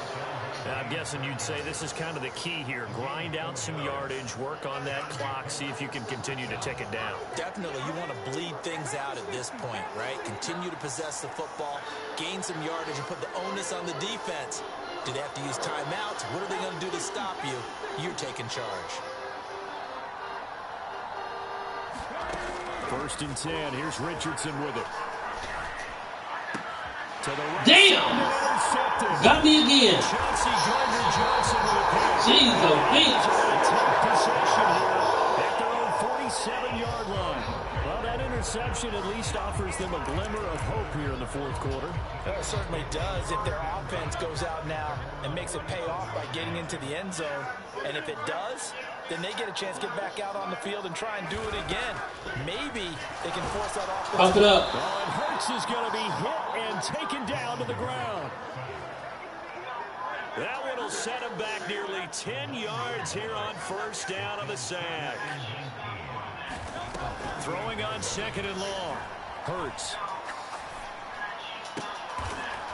E: I'm guessing you'd say this is kind of the key here. Grind out some yardage, work on that clock, see if you can continue to tick it down.
D: Definitely, you want to bleed things out at this point, right? Continue to possess the football, gain some yardage, and put the onus on the defense. Do they have to use timeouts? What are they going to do to stop you? You're taking charge.
E: First and 10. Here's Richardson with it. To the right.
A: Damn! Got me again.
E: Chauncey Gardner-Johnson with a pass.
A: Jeez, oh, bitch.
E: Take possession here at their own 47-yard line. Well, that interception at least offers them a glimmer of hope here in the fourth quarter.
D: It certainly does if their offense goes out now and makes it pay off by getting into the end zone. And if it does, then they get a chance to get back out on the field and try and do it again. Maybe they can force that offense.
A: Pump it up.
E: Oh, and Hurts is going to be hit and taken down to the ground. That one will set him back nearly 10 yards here on first down of the sack. Throwing on second and long. Hurts.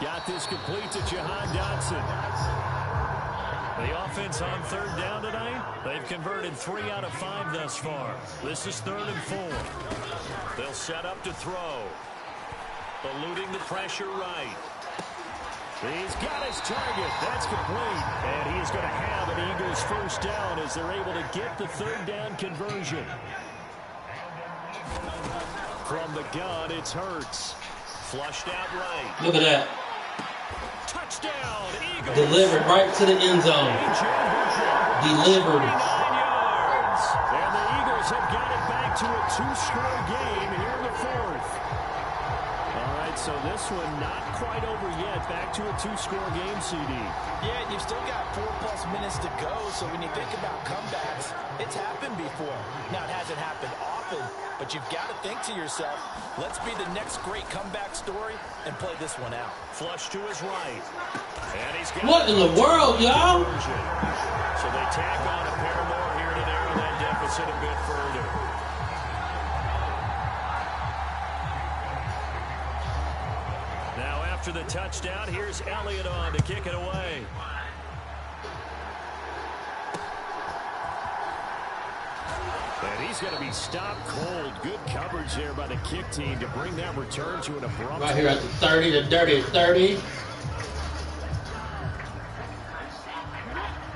E: Got this complete to Jahan Dotson. The offense on third down tonight, they've converted 3 out of 5 thus far. This is 3rd and 4. They'll set up to throw. Eluding the pressure right. He's got his target. That's complete. And he is going to have an Eagles first down as they're able to get the third down conversion. From the gun, it's Hurts. Flushed out right.
A: Look at that.
E: Touchdown, Eagles.
A: Delivered right to the end zone. Delivered.
E: 49 yards. And the Eagles have got it back to a 2-score game here in the fourth. All right, So this one not quite over yet. Back to a 2-score game, CD.
D: Yeah, you've still got 4+ minutes to go, so when you think about comebacks, it's happened before. Now, it hasn't happened often, but you've got to think to yourself, let's be the next great comeback story and play this one out.
E: Flush to his right. And he's got
A: what in the world, y'all?
E: So they tack on a pair more here to narrow that deficit a bit further. Now after the touchdown, here's Elliott on to kick it away. And he's going to be stopped cold. Good coverage there by the kick team to bring that return to an abrupt.
A: Right here at the 30, the dirty 30.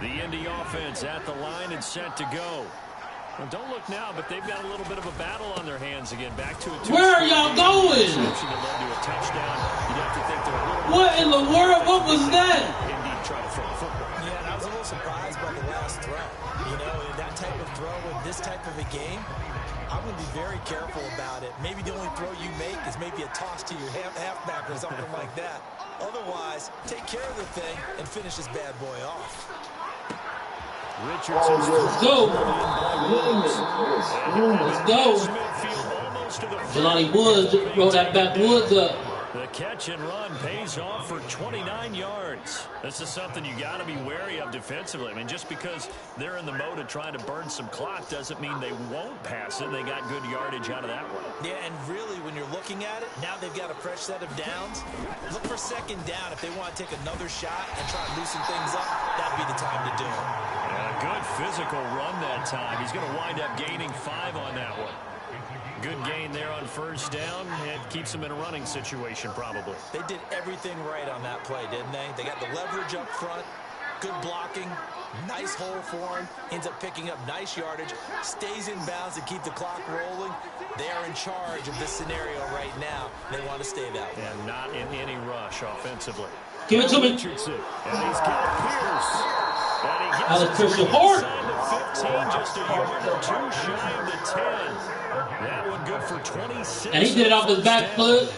E: The Indy offense at the line and set to go. Well, don't look now, but they've got a little bit of a battle on their hands again. Back to a 2.
A: Where are y'all going? What in the world? What was that?
E: Indy trying to throw the football.
D: Yeah, and I was a little surprised by the last throw. You know, in that type of throw in this type of a game, I'm going to be very careful about it. Maybe the only throw you make is maybe a toss to your halfback or something like that. Otherwise, take care of the thing and finish this bad boy off.
E: Richardson's
A: Let's go. Let's go. Jelani Woods rolled that backwoods up.
E: The catch and run pays off for 29 yards. This is something you got to be wary of defensively. I mean, just because they're in the mode of trying to burn some clock doesn't mean they won't pass it. They got good yardage out of that one.
D: Yeah, and really, when you're looking at it, now they've got a fresh set of downs. Look for second down if they want to take another shot and try to loosen things up. That'd be the time to do it.
E: And a good physical run that time. He's going to wind up gaining 5 on that one. Good gain there on first down. It keeps them in a running situation, probably.
D: They did everything right on that play, didn't they? They got the leverage up front, good blocking, nice hole for him, ends up picking up nice yardage, stays in bounds to keep the clock rolling. They are in charge of this scenario right now. They want to stay that way.
E: And not in any rush offensively.
A: Give it to me.
E: Richardson. And he's got Pierce. And he gets
A: That was Christian Hort.
E: inside the 15, just a yard or 2 shy of the 10. That one good for 26.
A: And he did it off his back foot.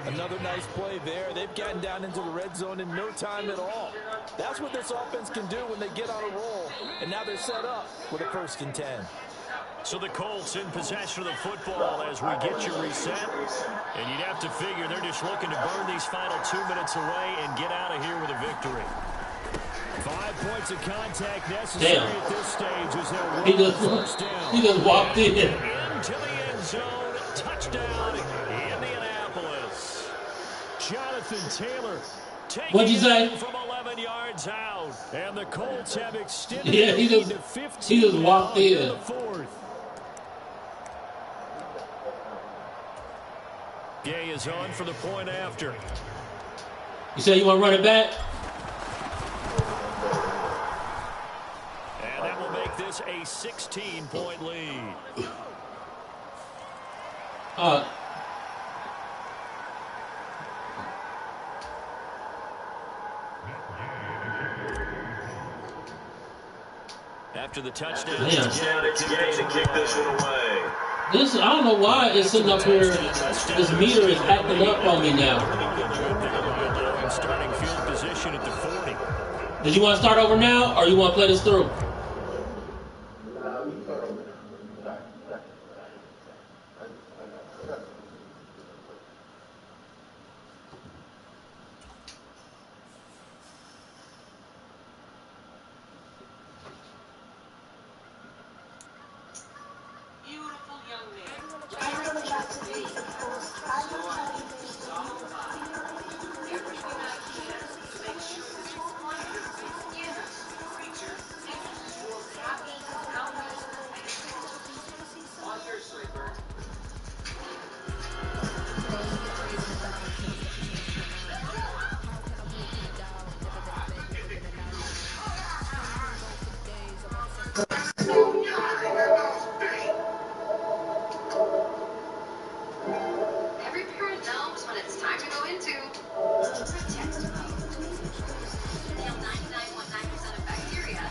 D: Another nice play there. They've gotten down into the red zone in no time at all. That's what this offense can do when they get on a roll. And now they're set up with a 1st and 10.
E: So the Colts in possession of the football as we get you reset. And you'd have to figure they're just looking to burn these final 2 minutes away and get out of here with a victory. 5 points of contact necessary at this stage as they'll
A: He just walked in.
E: Into the end zone. Touchdown, Indianapolis. Jonathan Taylor
A: What'd you say?
E: from 11 yards out. And the Colts have extended
A: Yeah, he
E: to
A: just
E: 15
A: walked in.
E: the 4th. Gay is on for the point after.
A: You say you want to run it back?
E: And that will make this a 16-point lead. After the touchdown,
A: Damn.
C: to kick this one away.
A: This, I don't know why it's sitting up here. This meter is acting up on me now.
E: starting field position at the 40.
A: Did you want to start over now, or you want to play this through?
G: Every parent knows when it's time to go into Nail 99.9% of bacteria.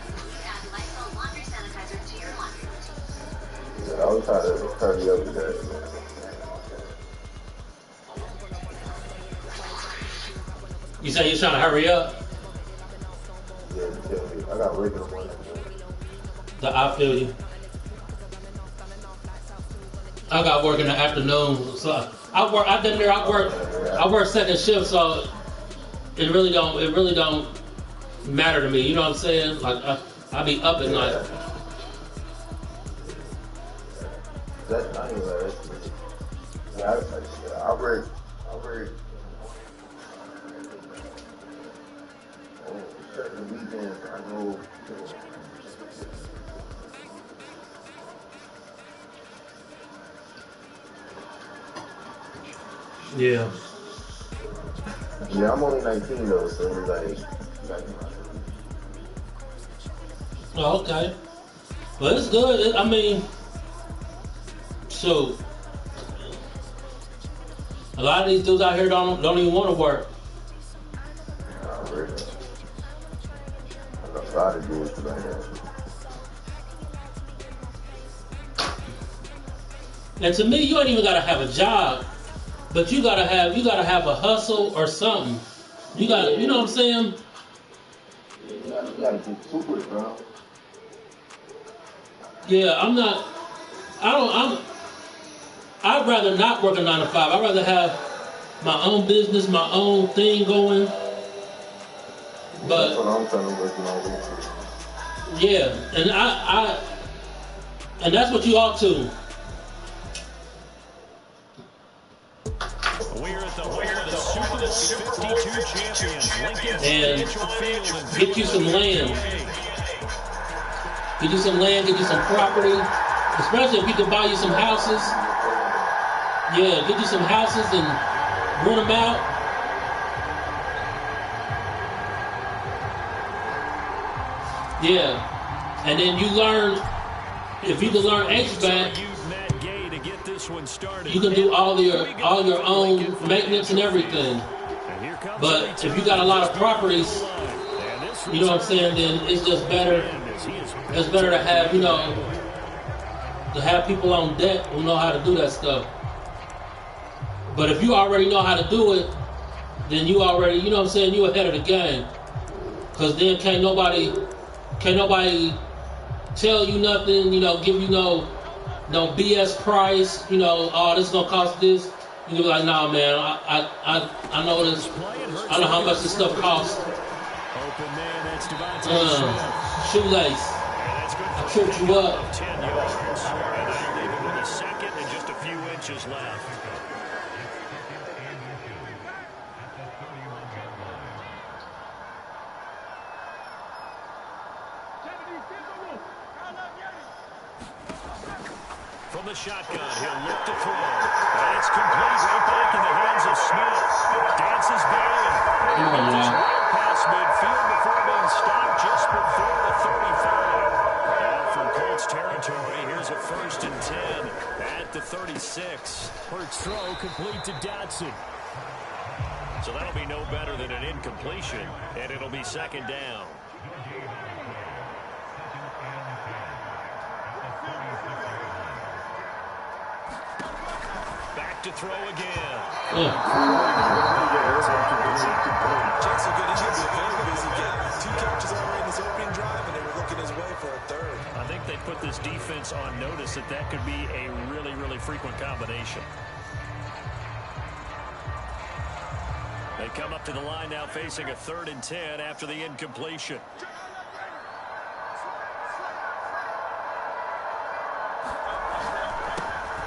G: Add Lysol laundry sanitizer to your laundry routine.
H: I was trying to turn the other day.
A: You say you're trying to hurry up?
H: Yeah, I got work in the morning.
A: I feel you. I got work in the afternoon, so I work second shift, so it really don't matter to me. You know what I'm saying? Like I be up at night.
H: That's not even like that. I work. Certain weekends, I go.
A: Yeah.
H: Yeah, I'm only 19 though, so it's like.
A: Oh, okay. But it's good. I mean, so a lot of these dudes out here don't even want to work.
H: I know a lot of dudes like that.
A: And to me, you ain't even gotta have a job, but you gotta have a hustle or something. You know what I'm saying?
H: You gotta get to it, bro.
A: Yeah, I'd rather not work a 9 to 5. I'd rather have my own business, my own thing going. But
H: that's what I'm trying to work on.
A: yeah, and and that's what you ought to.
E: We're at the home of the Super Bowl 52 champions, Lincoln
A: And
E: Financial Field.
A: get you some land. Get you some land, get you some property. Especially if you can buy you some houses. Yeah, get you some houses and rent them out. Yeah. And then you learn, if you can learn HVAC, you can do all your own maintenance and everything. But if you got a lot of properties, you know what I'm saying, then it's just better. It's better to have, to have people on deck who know how to do that stuff. But if you already know how to do it, then you already, you know what I'm saying, you ahead of the game. Because then can't nobody tell you nothing, give you no BS price, oh, this is gonna cost this. You can be like, nah, man, I know this. I know how much this stuff costs. Shoelace. I tripped you up.
E: 10 yards. And that'll leave him with a second and just a few inches left. From the shotgun, he'll look to throw. And it's complete right back in the hands of Smith. Dances back. Just right past midfield before being stopped just before the 35. Now from Colts territory, here's a 1st and 10 at the 36.
C: Hurts throw complete to Dotson.
E: So that'll be no better than an incompletion, and it'll be 2nd down. Back to throw again.
D: Jake's so good, he's going to be a very busy game. 2 catches already in this opening drive, and they were looking his way for a 3rd.
E: I think they put this defense on notice that could be a really, really frequent combination. They come up to the line now facing a 3rd and 10 after the incompletion.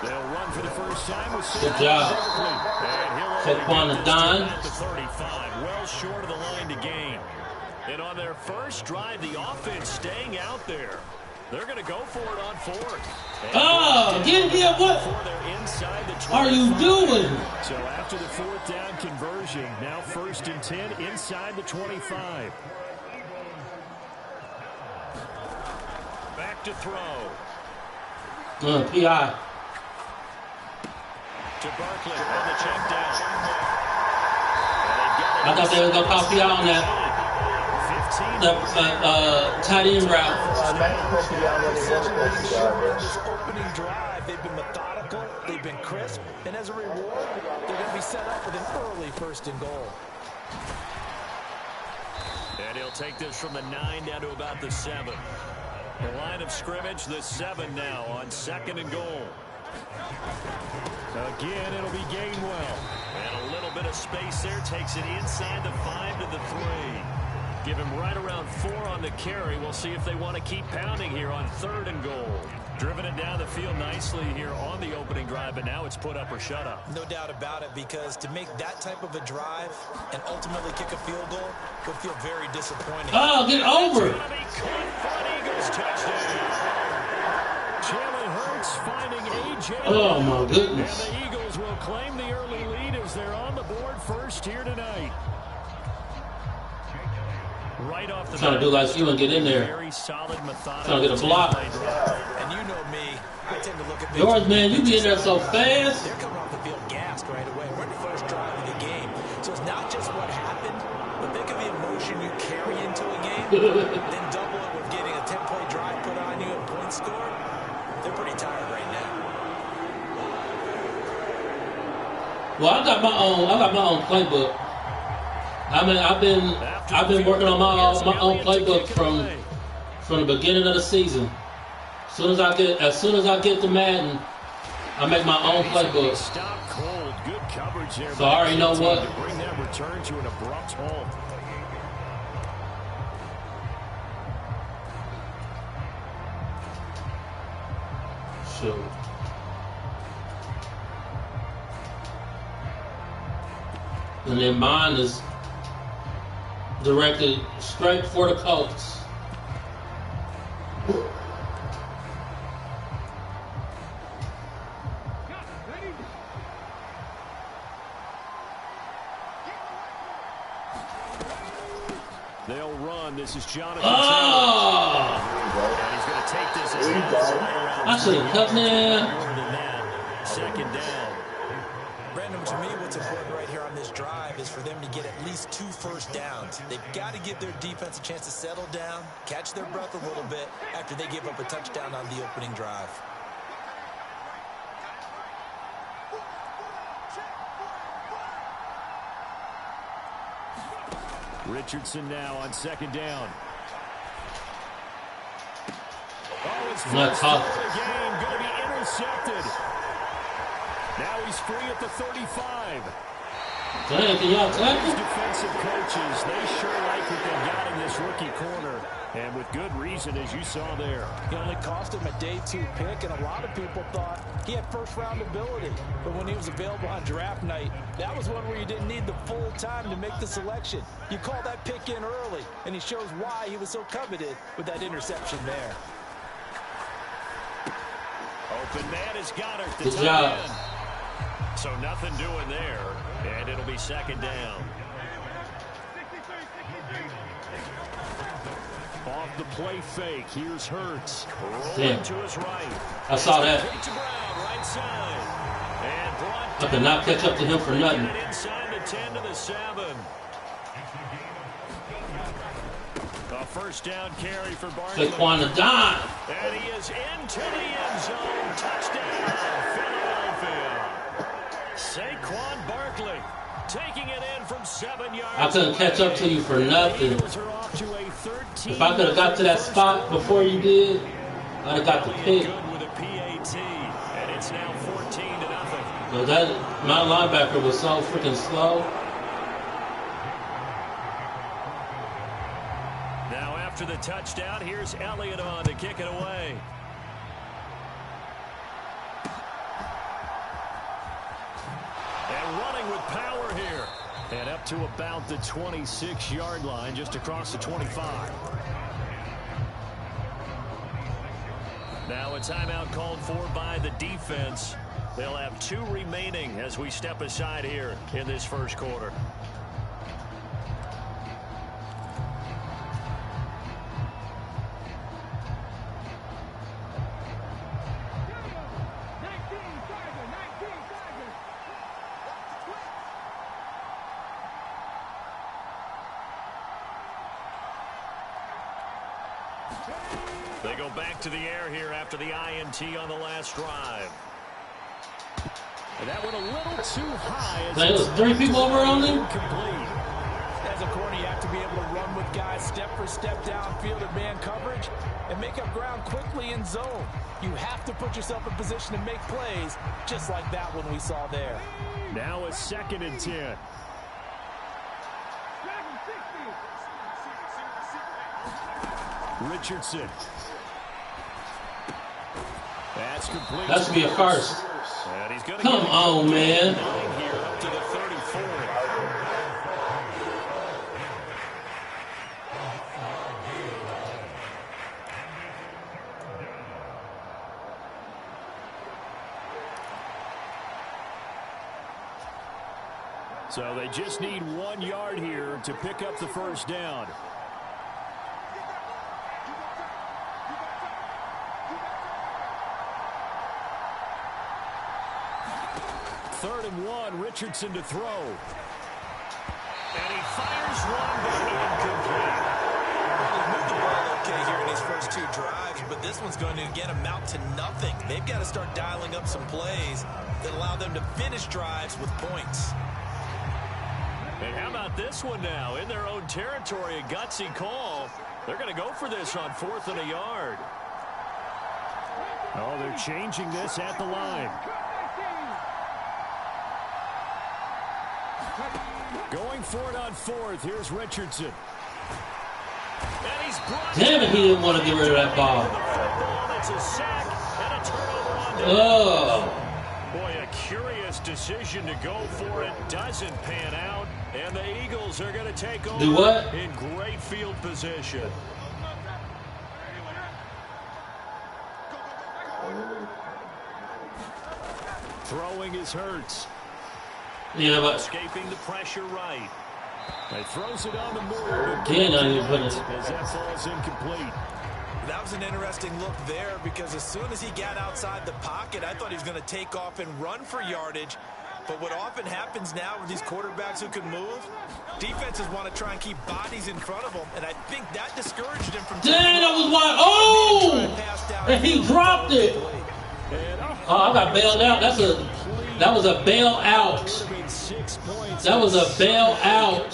E: They'll run for the first time with
A: good job. Saquon the Don.
E: At the 35, well short of the line to gain. And on their first drive, the offense staying out there. They're going to go for it on 4th.
A: Oh, what are you doing?
C: So after the 4th down conversion, now 1st and 10 inside the 25.
E: Back to throw.
A: P.I.
E: To Barkley on the check down.
A: I thought they were going to call P.I. on that tight end route.
D: This opening drive, they've been methodical, they've been crisp, and as a reward, they're going to be set up with an early 1st and goal.
E: And he'll take this from the 9 down to about the 7. The line of scrimmage, the 7 now on 2nd and goal. Again, it'll be Gainwell. And a little bit of space there. Takes it inside the 5 to the 3. Give him right around 4 on the carry. We'll see if they want to keep pounding here on 3rd and goal. Driven it down the field nicely here on the opening drive, but now it's put up or shut up.
D: No doubt about it, because to make that type of a drive and ultimately kick a field goal would feel very disappointing.
A: Oh, get over.
E: It's going to be caught for an Eagles touchdown. Jalen Hurts finding A.J.
A: Oh, my goodness.
E: And the Eagles will claim the early lead as they're on the board first here tonight. Right off the
A: trying to do like you and get in there.
E: Very solid,
A: trying to get a block.
D: And you know me, I tend to look at
A: yours, man, you be in there so fast.
D: They're coming off the field gassed right away. We're in the first drive of the game. So it's not just what happened, but think of the emotion you carry into a game. Then double it with getting a 10-point drive put on you and points scored. They're pretty tired right now.
A: Well, I got my own playbook. I mean, I've been working on my own playbook from the beginning of the season. As soon as I get to Madden, I make my own playbook. So I already know what.
E: Bring that return to an abrupt halt.
A: Sure. And then mine is directed straight for the Colts.
E: They'll run. This is Jonathan.
A: Oh!
E: And he's going to take this as
A: I should have cut man.
E: 2nd down.
D: Brandon, to me, what's important right here on this drive is for them to get at least 2 first downs. They've got to give their defense a chance to settle down, catch their breath a little bit after they give up a touchdown on the opening drive.
E: Richardson now on 2nd down. Oh, it's
A: not tough.
E: The game going to be intercepted. Now he's free at the 35.
A: Dang, can y'all tackle?
E: These defensive coaches, they sure like what they've got in this rookie corner. And with good reason, as you saw there.
D: It only cost him a day 2 pick, and a lot of people thought he had first-round ability. But when he was available on draft night, that was one where you didn't need the full time to make the selection. You call that pick in early, and he shows why he was so coveted with that interception there.
E: Open man has got her.
A: Good job.
E: So nothing doing there, and it'll be 2nd down. Off the play fake, here's Hurts. Rolling to his right.
A: I saw that.
E: Right side. And
A: I could not catch up to him for nothing.
E: Inside the 10 to the 7. A first down carry for Barkley.
A: Saquon the dime.
E: And he is into the end zone. Touchdown, Philadelphia. Saquon Barkley taking it in from 7 yards.
A: I couldn't catch up to you for nothing. If I could have got to that spot before you did, I'd have got the pick.
E: Good with a PAT, and it's now 14-0.
A: But my linebacker was so freaking slow.
E: Now after the touchdown, here's Elliott on to kick it away. And running with power here. And up to about the 26-yard line, just across the 25. Now a timeout called for by the defense. They'll have 2 remaining as we step aside here in this first quarter. They go back to the air here after the INT on the last drive. And that went a little too high.
A: There was 3 people over on him?
D: As As a corner, you have to be able to run with guys step for step downfield in man coverage and make up ground quickly in zone. You have to put yourself in position to make plays, just like that one we saw there.
E: Now a 2nd and 10. Richardson. That's complete.
A: That should be a first.
E: And he's gonna
A: Come on, man.
E: Here up to the 34. So they just need 1 yard here to pick up the first down. Third and 1, Richardson to throw. And he fires one, but incomplete.
D: He's moved the ball okay here in his first 2 drives, but this one's going to again amount to nothing. They've got to start dialing up some plays that allow them to finish drives with points.
E: And how about this one now? In their own territory, a gutsy call. They're going to go for this on 4th and a yard. Oh, they're changing this at the line. Going for it on 4th. Here's Richardson. And he's brought.
A: Damn it, he didn't want to get rid of that ball.
E: It's a sack and a turnover on the
A: Oh.
E: Boy, a curious decision to go for it. Doesn't pan out. And the Eagles are going to take over.
A: Do what?
E: In great field position. Throwing is Hurts.
A: Yeah, but
E: Escaping the pressure right. He throws it on the move.
A: he ain't not even putting it.
E: As that falls incomplete.
D: That was an interesting look there because as soon as he got outside the pocket, I thought he was going to take off and run for yardage. But what often happens now with these quarterbacks who can move, defenses want to try and keep bodies in front of them, and I think that discouraged him from.
A: Dang, that was wide. Oh! And he dropped it. Oh, I got bailed out. That was a bailout. That was a bailout.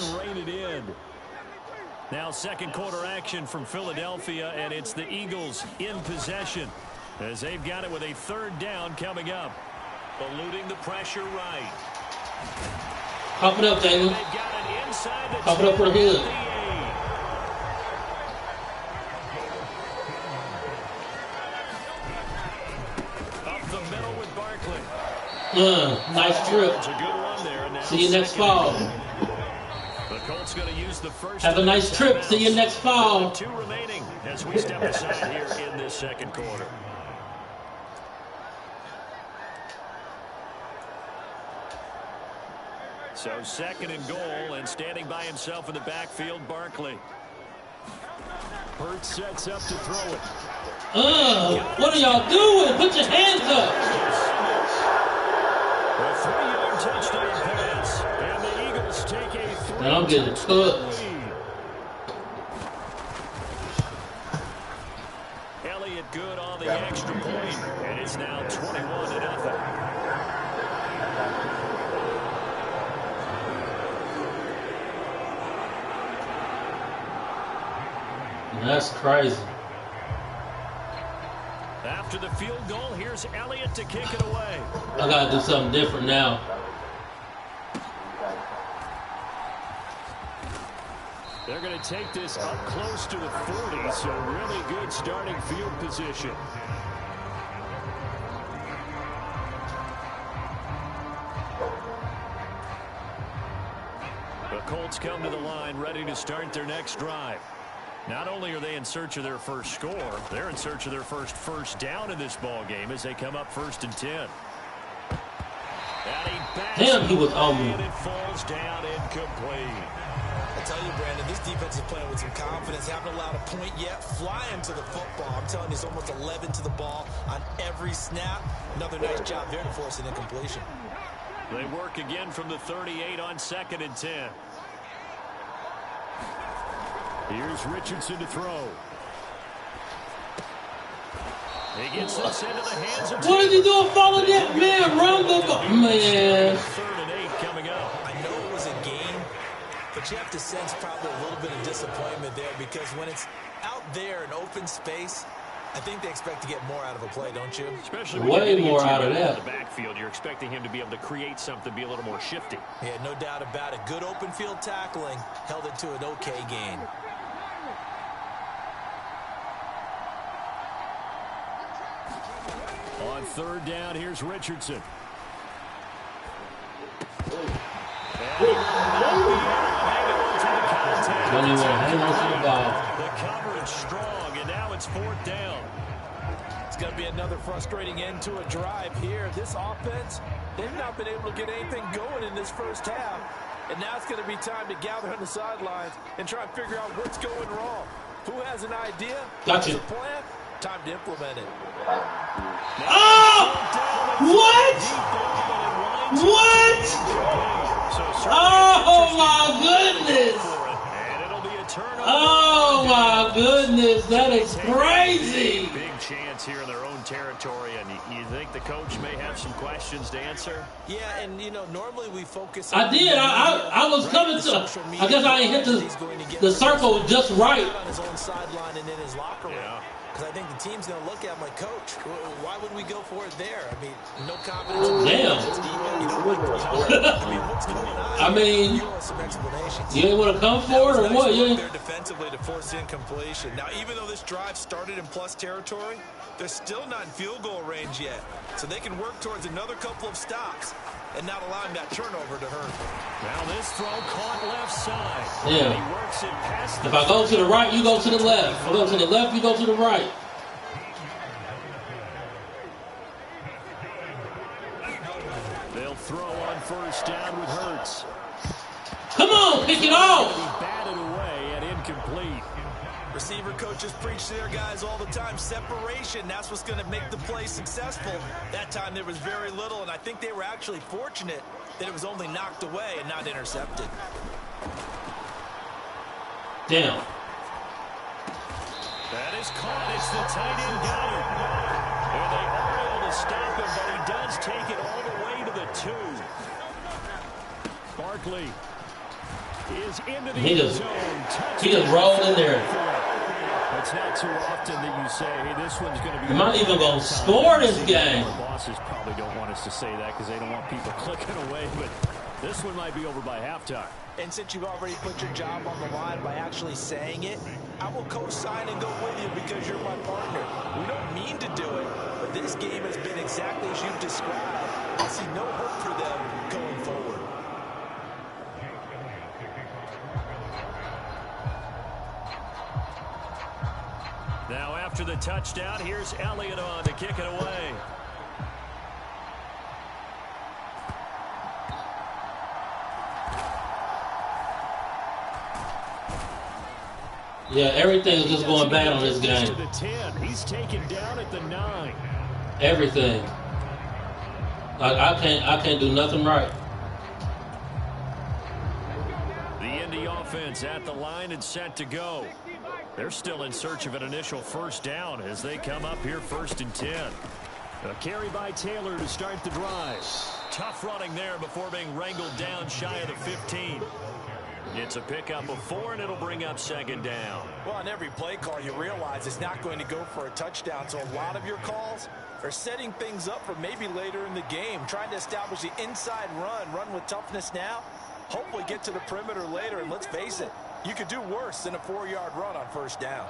E: Now 2nd quarter action from Philadelphia, and it's the Eagles in possession as they've got it with a 3rd down coming up. Eluding the pressure right.
A: Pop it up, Jalen. Pop it up for the hood.
E: Up the middle with Barkley.
A: Nice trip.
E: It's a good run there.
A: See you next fall.
E: The Colts going to use the first.
A: Have a nice trip. See you next fall.
E: 2 remaining as we step aside here in this 2nd quarter. So 2nd and goal, and standing by himself in the backfield, Barkley. Hurts sets up to throw it.
A: What are y'all doing? Put your hands up.
E: A 3-yard touchdown pass, and the Eagles take a 3.
A: And I'm getting cooked.
E: Elliott good on the extra point, and it's now 21-0.
A: That's crazy.
E: After the field goal, here's Elliott to kick it away.
A: I gotta do something different now.
E: They're going to take this up close to the 40, so really good starting field position. The Colts come to the line ready to start their next drive. Not only are they in search of their first score, they're in search of their first down in this ball game as they come up 1st and 10.
A: Damn, he was on me.
E: And it falls down incomplete.
D: I tell you, Brandon, this defense is playing with some confidence. Haven't allowed a point yet. Flying to the football. I'm telling you, it's almost 11 to the ball on every snap. Another nice job there to force an incompletion.
E: They work again from the 38 on 2nd and 10. Here's Richardson to throw. He gets this into the hands of.
A: What is he doing? Follow that man. Run the ball. Man.
E: 3rd and 8 coming up.
D: I know it was a game But you have to sense probably a little bit of disappointment there because when it's out there in open space, I think they expect to get more out of a play, don't you?
E: Especially when
A: way
E: you're
A: more out of
E: in
A: that.
E: the backfield, you're expecting him to be able to create something, be a little more shifty.
D: Yeah, no doubt about it. Good open field tackling held it to an okay gain.
E: On third down, here's Richardson.
A: Don't even hang on to the ball.
E: The coverage strong, and now it's fourth down.
D: It's going to be another frustrating end to a drive here. This offense, they've not been able to get anything going in this first half. And now it's going to be time to gather on the sidelines and try and figure out what's going wrong. Who has an idea?
A: Gotcha.
D: What's the plan? Time to implement it.
A: Oh! What? What? Oh my goodness! Oh my goodness, that is crazy!
E: Big chance here in their own territory, and you think the coach may have some questions to answer?
D: Yeah, and you know, normally we focus.
A: I did. I was coming to. I guess I ain't hit the circle just right.
D: On his own sideline and in his locker room.
E: Yeah.
D: Because I think the team's going to look at him like, Coach, why would we go for it there? I mean, no confidence.
A: Damn.
D: What's going on?
A: I mean,
D: You want some explanations.
A: you ain't want to come for it or what? You ain't.
D: There defensively to force incompletion. Now, even though this drive started in plus territory, they're still not in field goal range yet. So they can work towards another couple of stops and not allowing that turnover to hurt.
E: Now this throw caught left side.
A: Yeah.
E: He works it past
A: If I go to the right, you go to the left. If I go to the left, you go to the right.
E: They'll throw on first down with Hurts.
A: Come on, pick it off.
E: He batted away and incomplete.
D: Receiver coaches preach to their guys all the time. Separation, that's what's going to make the play successful. That time there was very little, and I think they were actually fortunate that it was only knocked away and not intercepted.
A: Damn.
E: That is caught. It's the tight end Goddard. And they are able to stop him, but he does take it all the way to the 2. Barkley is into the end zone.
A: He just rolled in there.
E: It's not too often that you say, hey, this one's going to be...
A: Am I even going to score this game?
E: The bosses probably don't want us to say that because they don't want people clicking away, but this one might be over by halftime.
D: And since you've already put your job on the line by actually saying it, I will co-sign and go with you because you're my partner. We don't mean to do it, but this game has been exactly as you've described. I see no hope for them going forward.
E: Now after the touchdown, here's Elliott on to kick it away.
A: Yeah, everything is just going bad on this game.
E: The 10. He's taken down at the 9.
A: Everything. Like I can't do nothing right.
E: The Indy offense at the line and set to go. They're still in search of an initial first down as they come up here 1st and 10. A carry by Taylor to start the drive. Tough running there before being wrangled down shy of the 15. It's a pickup of 4, and it'll bring up 2nd down.
D: Well, on every play call, you realize it's not going to go for a touchdown. So a lot of your calls are setting things up for maybe later in the game, trying to establish the inside run with toughness now, hopefully get to the perimeter later. And let's face it, you could do worse than a 4-yard run on first down.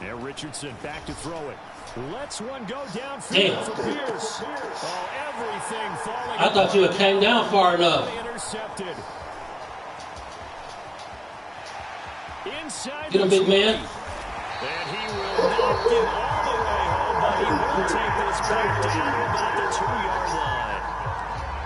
E: Now Richardson back to throw it. Lets one go downfield for Pierce. Oh, everything falling.
A: I thought you had came down far enough.
E: Intercepted. Inside.
A: Get him, big man.
E: And he will not get all the way home, but he will take this back down about the 2-yard line.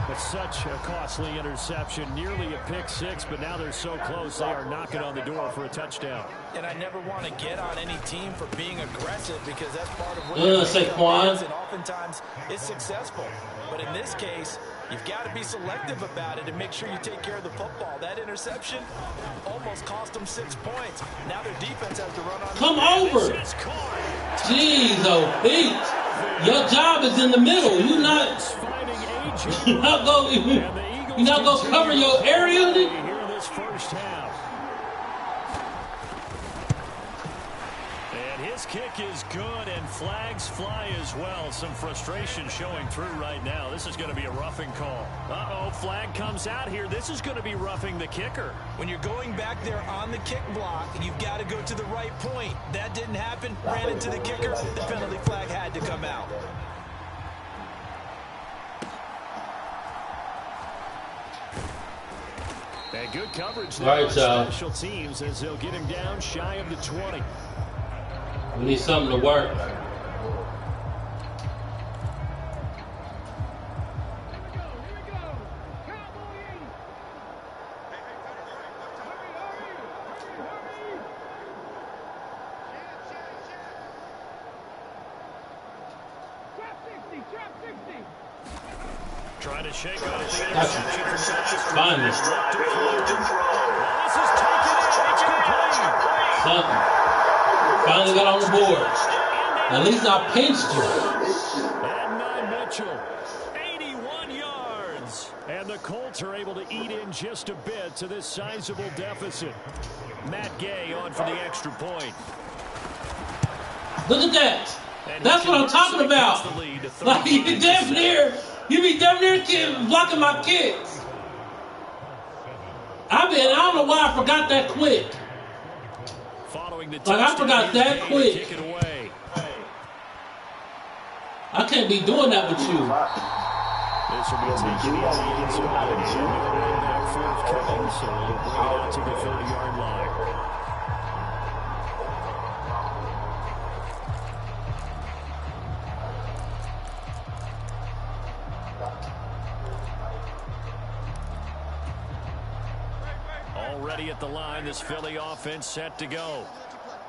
E: That's such a costly interception, nearly a pick 6, but now they're so close they are knocking on the door for a touchdown.
D: And I never want to get on any team for being aggressive because that's part of what
A: Saquon.
D: and oftentimes it's successful. But in this case, you've got to be selective about it and make sure you take care of the football. That interception almost cost them 6 points. Now their defense has to run on.
A: Come over. Jeez, oh, Pete. Your job is in the middle. You not.
E: Finding A.J. interchange.
A: You not go cover your area?
E: Here in this first half. And his kick is good, and flags fly as well. Some frustration showing through right now. This is going to be a roughing call. Uh-oh, flag comes out here. This is going to be roughing the kicker.
D: When you're going back there on the kick block, you've got to go to the right point. That didn't happen. Ran into the kicker. The penalty flag had to come out.
E: And good coverage there
A: Right,
E: on special teams as they'll get him down shy of the 20.
A: We need something to work.
E: Trying to shake on it.
A: Finally.
E: This is taken in. It's complete.
A: Something. Finally got on the board. At least I pinched you.
E: Adnan Mitchell, 81 yards. And the Colts are able to eat in just a bit to this sizable deficit. Matt Gay on for the extra point.
A: Look at that. That's what I'm talking about. Like, you be damn near blocking my kicks. I don't know why I forgot that quick. Like, I forgot that quick. I can't be doing that with you.
E: This will be taken easy inside. Back forthcoming, so we'll bring it out to the 30-yard line. Already at the line, this Philly offense set to go.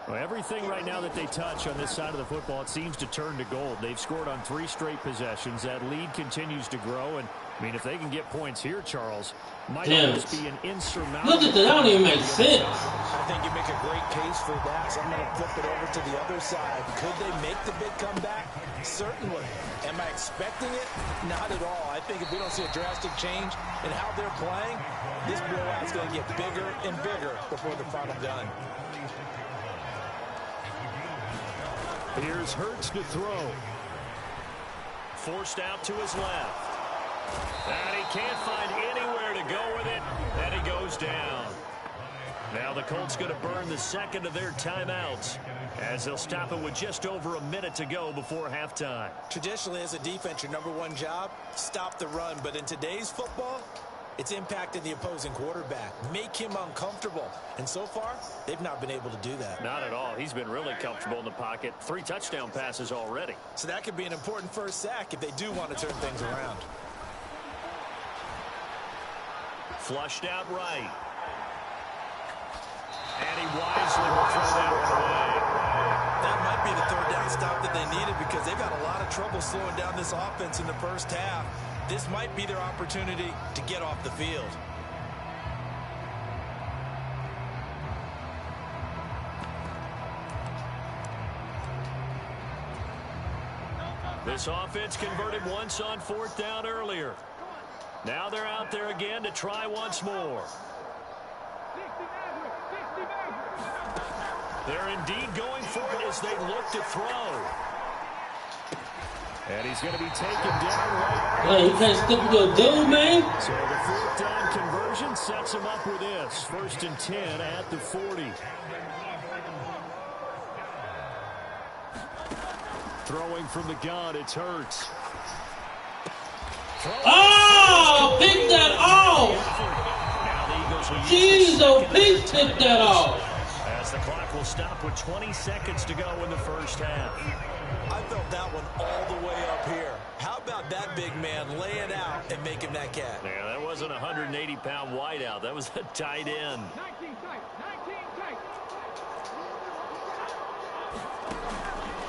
E: Well, everything right now that they touch on this side of the football, it seems to turn to gold. They've scored on 3 straight possessions. That lead continues to grow, and I mean, if they can get points here, Charles, might almost be an insurmountable.
A: Look at that, that don't even make sense.
D: I think you make a great case for that. So I'm going to flip it over to the other side. Could they make the big comeback? Certainly. Am I expecting it? Not at all. I think if we don't see a drastic change in how they're playing, this blowout's going to get bigger and bigger before the final gun.
E: Here's Hurts to throw. Forced out to his left. And he can't find anywhere to go with it. And he goes down. Now the Colts going to burn the second of their timeouts as they'll stop it with just over a minute to go before halftime.
D: Traditionally, as a defense, your #1 job, stop the run. But in today's football, it's impacting the opposing quarterback. Make him uncomfortable. And so far, they've not been able to do that.
E: Not at all. He's been really comfortable in the pocket. 3 touchdown passes already.
D: So that could be an important first sack if they do want to turn things around.
E: Flushed out right. And he wisely will throw that one away.
D: That might be the 3rd down stop that they needed because they've got a lot of trouble slowing down this offense in the first half. This might be their opportunity to get off the field.
E: This offense converted once on 4th down earlier. Now they're out there again to try once more. They're indeed going for it as they look to throw. And he's going to be taken down right.
A: Hey, you can't stick with your dude, man.
E: So the 4th down conversion sets him up with this. 1st and 10 at the 40. Throwing from the gun, it's Hurts.
A: Oh, pick that off. Jeez, oh, pick that off.
E: As the clock will stop with 20 seconds to go in the first half.
D: I felt that one all the way up here. How about that big man laying out and making that catch?
E: Yeah, that wasn't a 180-pound wideout. That was a tight end.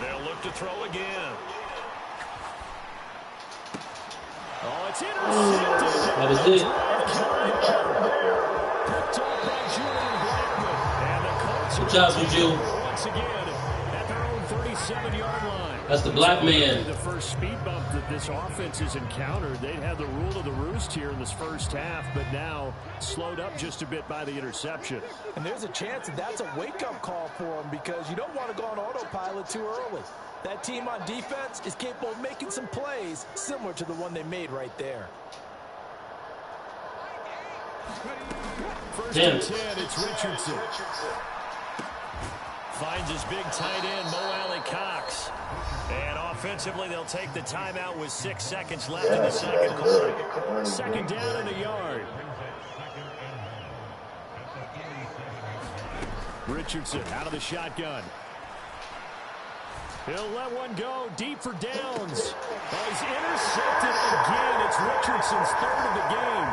E: They'll look to throw again. Oh, it's intercepted.
A: That is it.
E: And the Colts
A: Good job, Juju.
E: once again at their own 30 27-yard line.
A: That's the black man.
E: The first speed bump that this offense has encountered. They'd had the rule of the roost here in this first half, but now slowed up just a bit by the interception.
D: And there's a chance that that's a wake-up call for them because you don't want to go on autopilot too early. That team on defense is capable of making some plays similar to the one they made right there.
E: First and 10, it's Richardson. Finds his big tight end, Mo Alley Cox. And offensively, they'll take the timeout with 6 seconds left in the second quarter. Second down and a yard. Richardson out of the shotgun. He'll let one go deep for downs. Oh, he's intercepted again. It's Richardson's third of the game.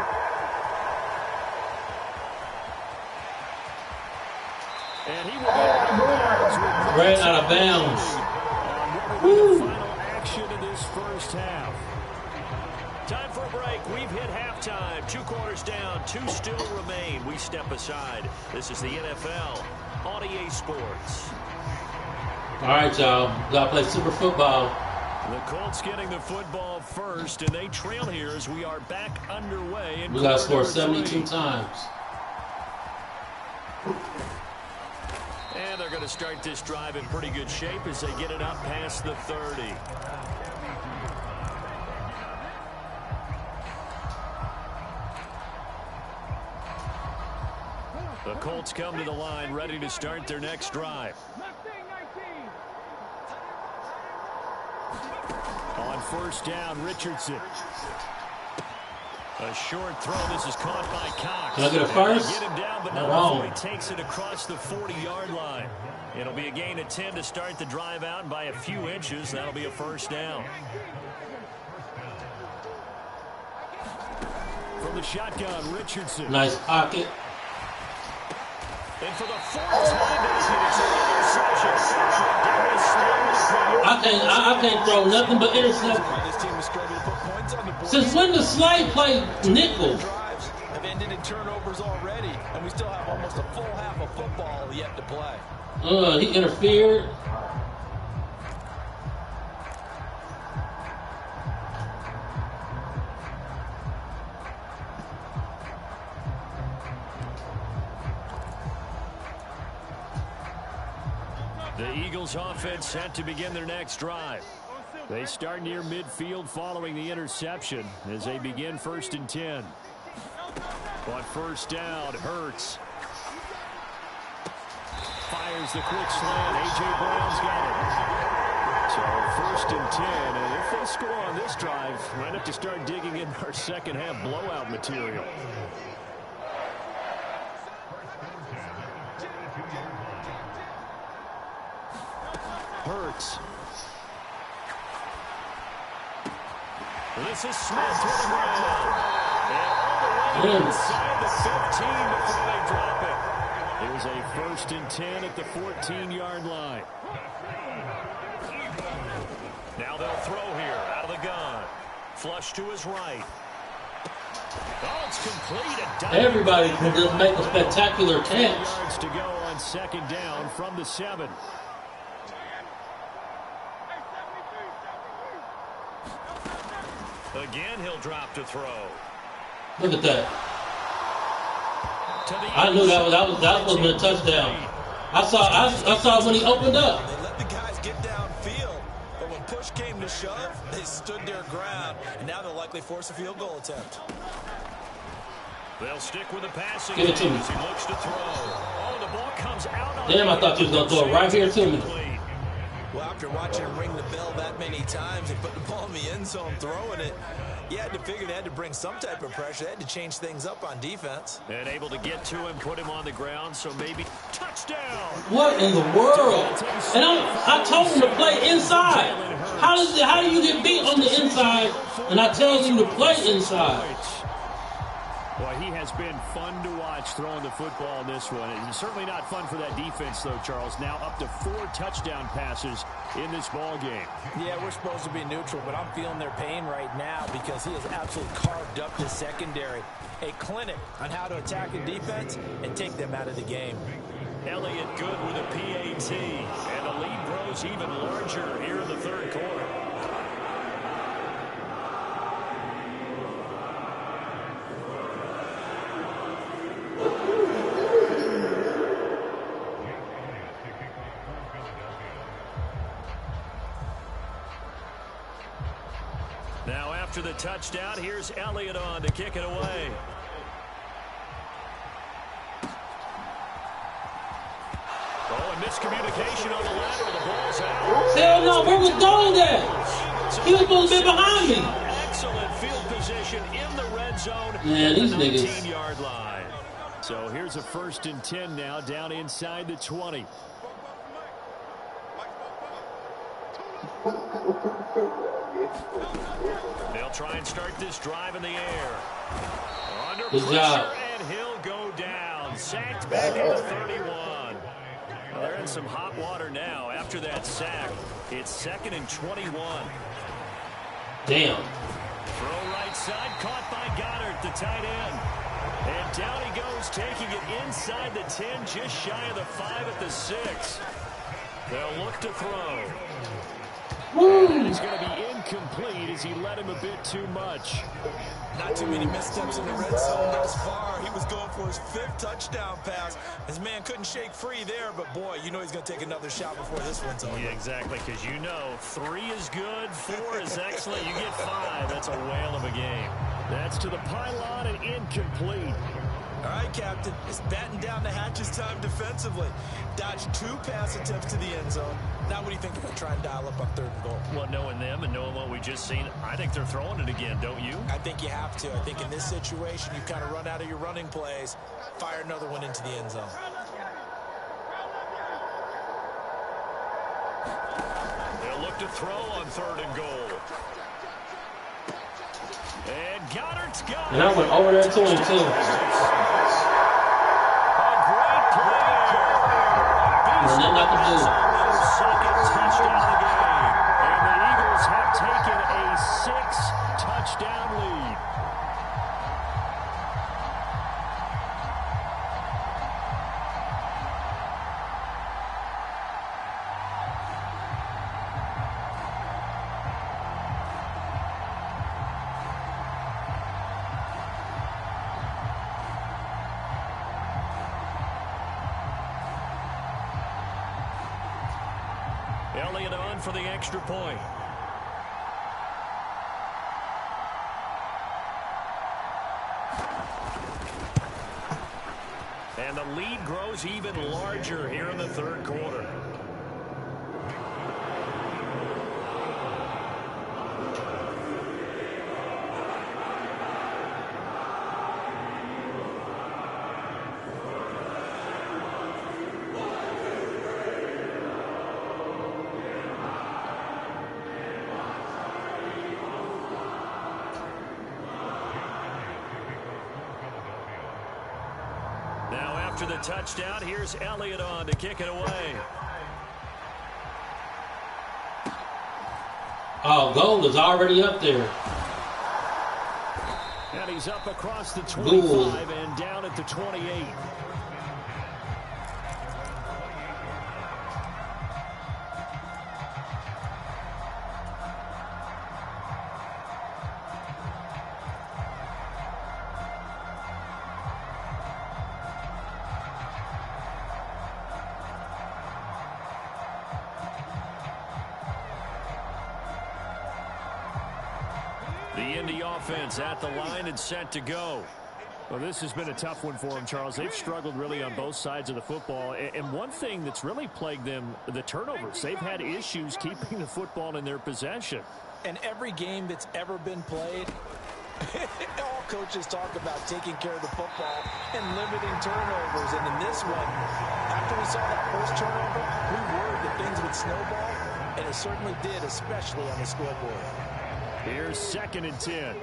E: And he will be
A: right out of bounds.
E: Final action in this first half. Time for a break. We've hit halftime. 2 quarters down. 2 still remain. We step aside. This is the NFL on EA Sports.
A: All right, y'all. Gotta play super football.
E: The Colts getting the football first, and they trail here as we are back underway.
A: We gotta score 72 times.
E: And they're going to start this drive in pretty good shape as they get it up past the 30. The Colts come to the line ready to start their next drive. On first down, Richardson. A short throw. This is caught by Cox.
A: Can I get a first?
E: Get him down, but not before he takes it across the 40-yard line. It'll be a gain of 10 to start the drive out, and by a few inches, that'll be a first down. From the shotgun, Richardson.
A: Nice pocket.
E: And for the fourth time, it's an interception.
A: I can't throw nothing but interception.
D: This team has struggled to put points on the board.
A: Since when does Slade play nickel?
D: Drives have ended in turnovers already, and we still have almost a full half of football yet to play.
A: He interfered.
E: The Eagles offense set to begin their next drive. They start near midfield following the interception as they begin 1st and 10. On first down, Hurts fires the quick slant. A.J. Brown's got it. So 1st and 10, and if they score on this drive, might have to start digging in our second half blowout material. Hurts. This is Smith to the ground. And all the way inside the 15 before they drop it. Here's a 1st and 10 at the 14-yard line. Now they'll throw here out of the gun. Flush to his right. Oh, it's complete.
A: Everybody can just make a spectacular catch.
E: Yards to go on 2nd down from the 7. Again, he'll drop to throw.
A: Look at that. I knew that was a touchdown. I saw when he opened up.
D: They let the guys get downfield, but when push came to shove, they stood their ground, and now they'll likely force a field goal attempt.
E: They'll stick with the passing.
A: Give it to me.
E: As he looks to throw. Oh, the ball comes out on
A: Damn, I thought you was gonna throw it right here to me.
D: Well, after watching him ring the bell that many times and put the ball in the end zone throwing it, you had to figure they had to bring some type of pressure. They had to change things up on defense.
E: And able to get to him, put him on the ground, so maybe touchdown.
A: What in the world? And I told him to play inside. How do you get beat on the inside and I tell you to play inside?
E: Well, he has been fun to watch throwing the football in this one. It's certainly not fun for that defense, though, Charles. Now up to 4 touchdown passes in this ball game.
D: Yeah, we're supposed to be neutral, but I'm feeling their pain right now because he has absolutely carved up the secondary. A clinic on how to attack a defense and take them out of the game.
E: Elliott good with a PAT. And the lead grows even larger here in the third quarter. Now after the touchdown, here's Elliott on to kick it away. Oh, and miscommunication on the lateral. The ball's out.
A: Hell no, where was Gold at? He was supposed to be behind me.
E: Excellent field position in the red zone.
A: Man, these
E: at the
A: niggas.
E: 19-yard line. So here's a 1st and 10 now, down inside the 20. They'll try and start this drive in the air. Under
A: Good
E: pressure,
A: job.
E: and he'll go down. Sacked back at the 31. Well, they're in some hot water now. After that sack, it's 2nd and 21.
A: Damn.
E: Throw right side, caught by Goddard, the tight end. And down he goes, taking it inside the 10, just shy of the 5 at the 6. They'll look to throw. And it's going to be incomplete as he led him a bit too much.
D: Not too many missteps in the red zone thus far. He was going for his 5th touchdown pass. His man couldn't shake free there, but boy, you know he's going to take another shot before this one's over.
E: Yeah, exactly, because you know 3 is good, 4 is excellent. You get 5. That's a whale of a game. That's to the pylon and incomplete.
D: All right, Captain, it's batten down the hatches time defensively. Dodged 2 pass attempts to the end zone. Now what do you think they're going to try and dial up on 3rd and goal?
E: Well, knowing them and knowing what we just seen, I think they're throwing it again, don't you?
D: I think you have to. I think in this situation, you kind of run out of your running plays, fire another one into the end zone.
E: They'll look to throw on 3rd and goal. And Goddard's got it.
A: And I went over there to him, too.
E: A great play there.
A: There's nothing I can do.
E: Second touchdown of the game. And the Eagles have taken a 6-touchdown lead. Elliott on for the extra point. And the lead grows even larger here in the 3rd quarter. After the touchdown, here's Elliott on to kick it away.
A: Oh, Gold is already up there.
E: And he's up across the 25 and down at the 28. The Indy offense at the line and set to go. Well, this has been a tough one for them, Charles. They've struggled really on both sides of the football. And one thing that's really plagued them, the turnovers. They've had issues keeping the football in their possession.
D: And every game that's ever been played, all coaches talk about taking care of the football and limiting turnovers. And in this one, after we saw that first turnover, we worried that things would snowball. And it certainly did, especially on the scoreboard.
E: Here's 2nd and 10.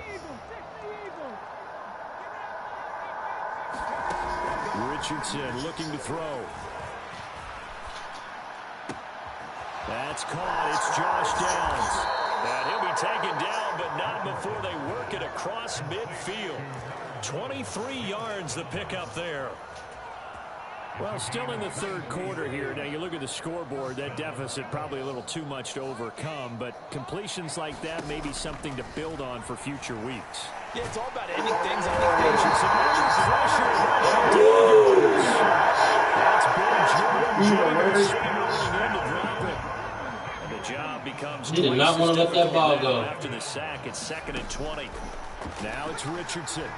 E: Richardson looking to throw. That's caught. It's Josh Downs. And he'll be taken down, but not before they work it across midfield. 23 yards the pickup there. Well, still in the third quarter here. Now, you look at the scoreboard, that deficit probably a little too much to overcome, but completions like that may be something to build on for future weeks.
D: Yeah, it's all about ending things. I think patience and
E: Pressure. That's big. Jordan in to drop it. And the job becomes
A: he did not want to let that ball go.
E: After the sack, it's 2nd and 20. Now it's Richardson.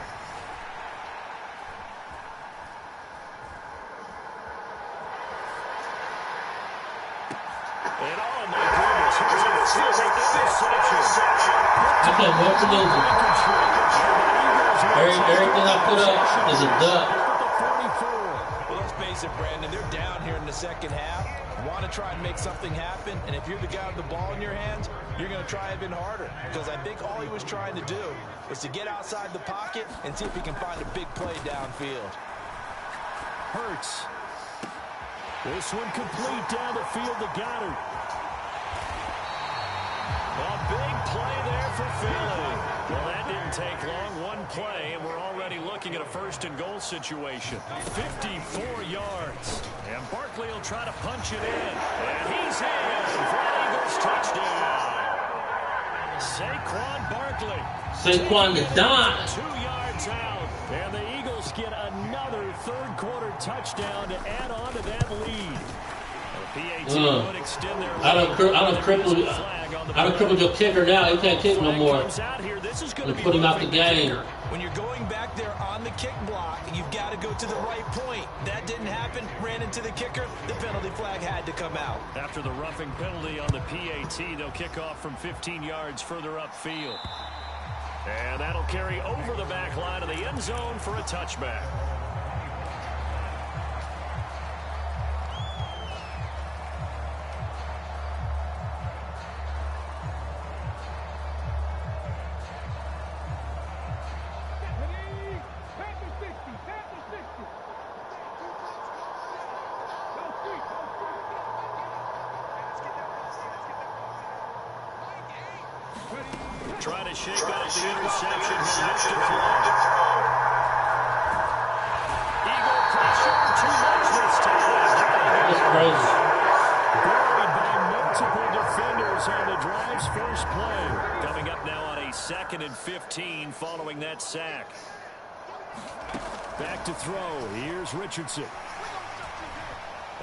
E: And oh my goodness, here's a interception.
A: I can't wait for losing. Everything I put up is a duck.
D: Well, let's face it, Brandon, they're down here in the second half. Want to try and make something happen, and if you're the guy with the ball in your hands, you're going to try even harder, because I think all he was trying to do was to get outside the pocket and see if he can find a big play downfield.
E: Hurts. This one complete down the field to Goddard. A big play there for Philly. Well, that didn't take long. One play, and we're already looking at a 1st and goal situation. 54 yards. And Barkley will try to punch it in. And he's in for an Eagles touchdown. Saquon Barkley.
A: Saquon the dime.
E: 2 yards out. And the Eagles get another third quarter touchdown to add on to that lead. Would extend their
A: I don't cripple your kicker now. He can't kick no more. And put him out the game.
D: When you're going back there on the kick block, you've got to go to the right point. That didn't happen. Ran into the kicker. The penalty flag had to come out.
E: After the roughing penalty on the PAT, they'll kick off from 15 yards further upfield. And that'll carry over the back line of the end zone for a touchback. Trying to shake off the interception. He lifts it long. Eagle pressure. Too much this time.
A: That's crazy.
E: Buried by multiple defenders on the drive's first play. Coming up now on a 2nd and 15 following that sack. Back to throw. Here's Richardson.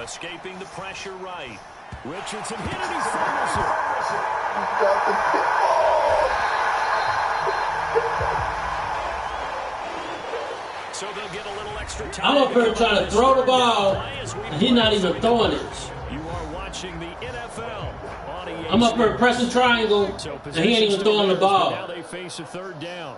E: Escaping the pressure right. Richardson hit it. He fumbles it. So they'll get a little extra time.
A: I'm up here trying to throw the ball, and he's not even throwing it.
E: You are watching the NFL on EA.
A: I'm up here pressing triangle, and he ain't even throwing the ball.
E: Now they face a 3rd down.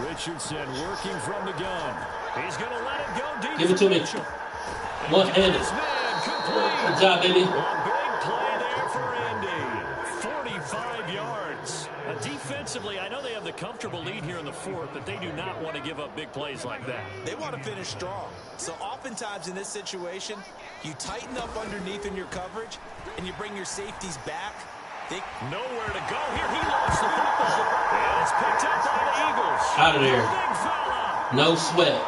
E: Richardson working from the gun. He's going to let it go deep.
A: Give it to me. One-handed. Good job, baby.
E: A big play there for Andy. 45 yards. Defensively, I know they have the comfortable lead here in the 4th, but they do not want to give up big plays like that.
D: They want to finish strong. So oftentimes in this situation, you tighten up underneath in your coverage, and you bring your safeties back.
E: Nowhere to go here. He lost the football. And it's picked up by the Eagles.
A: Out of there.
E: Big fella.
A: No sweat.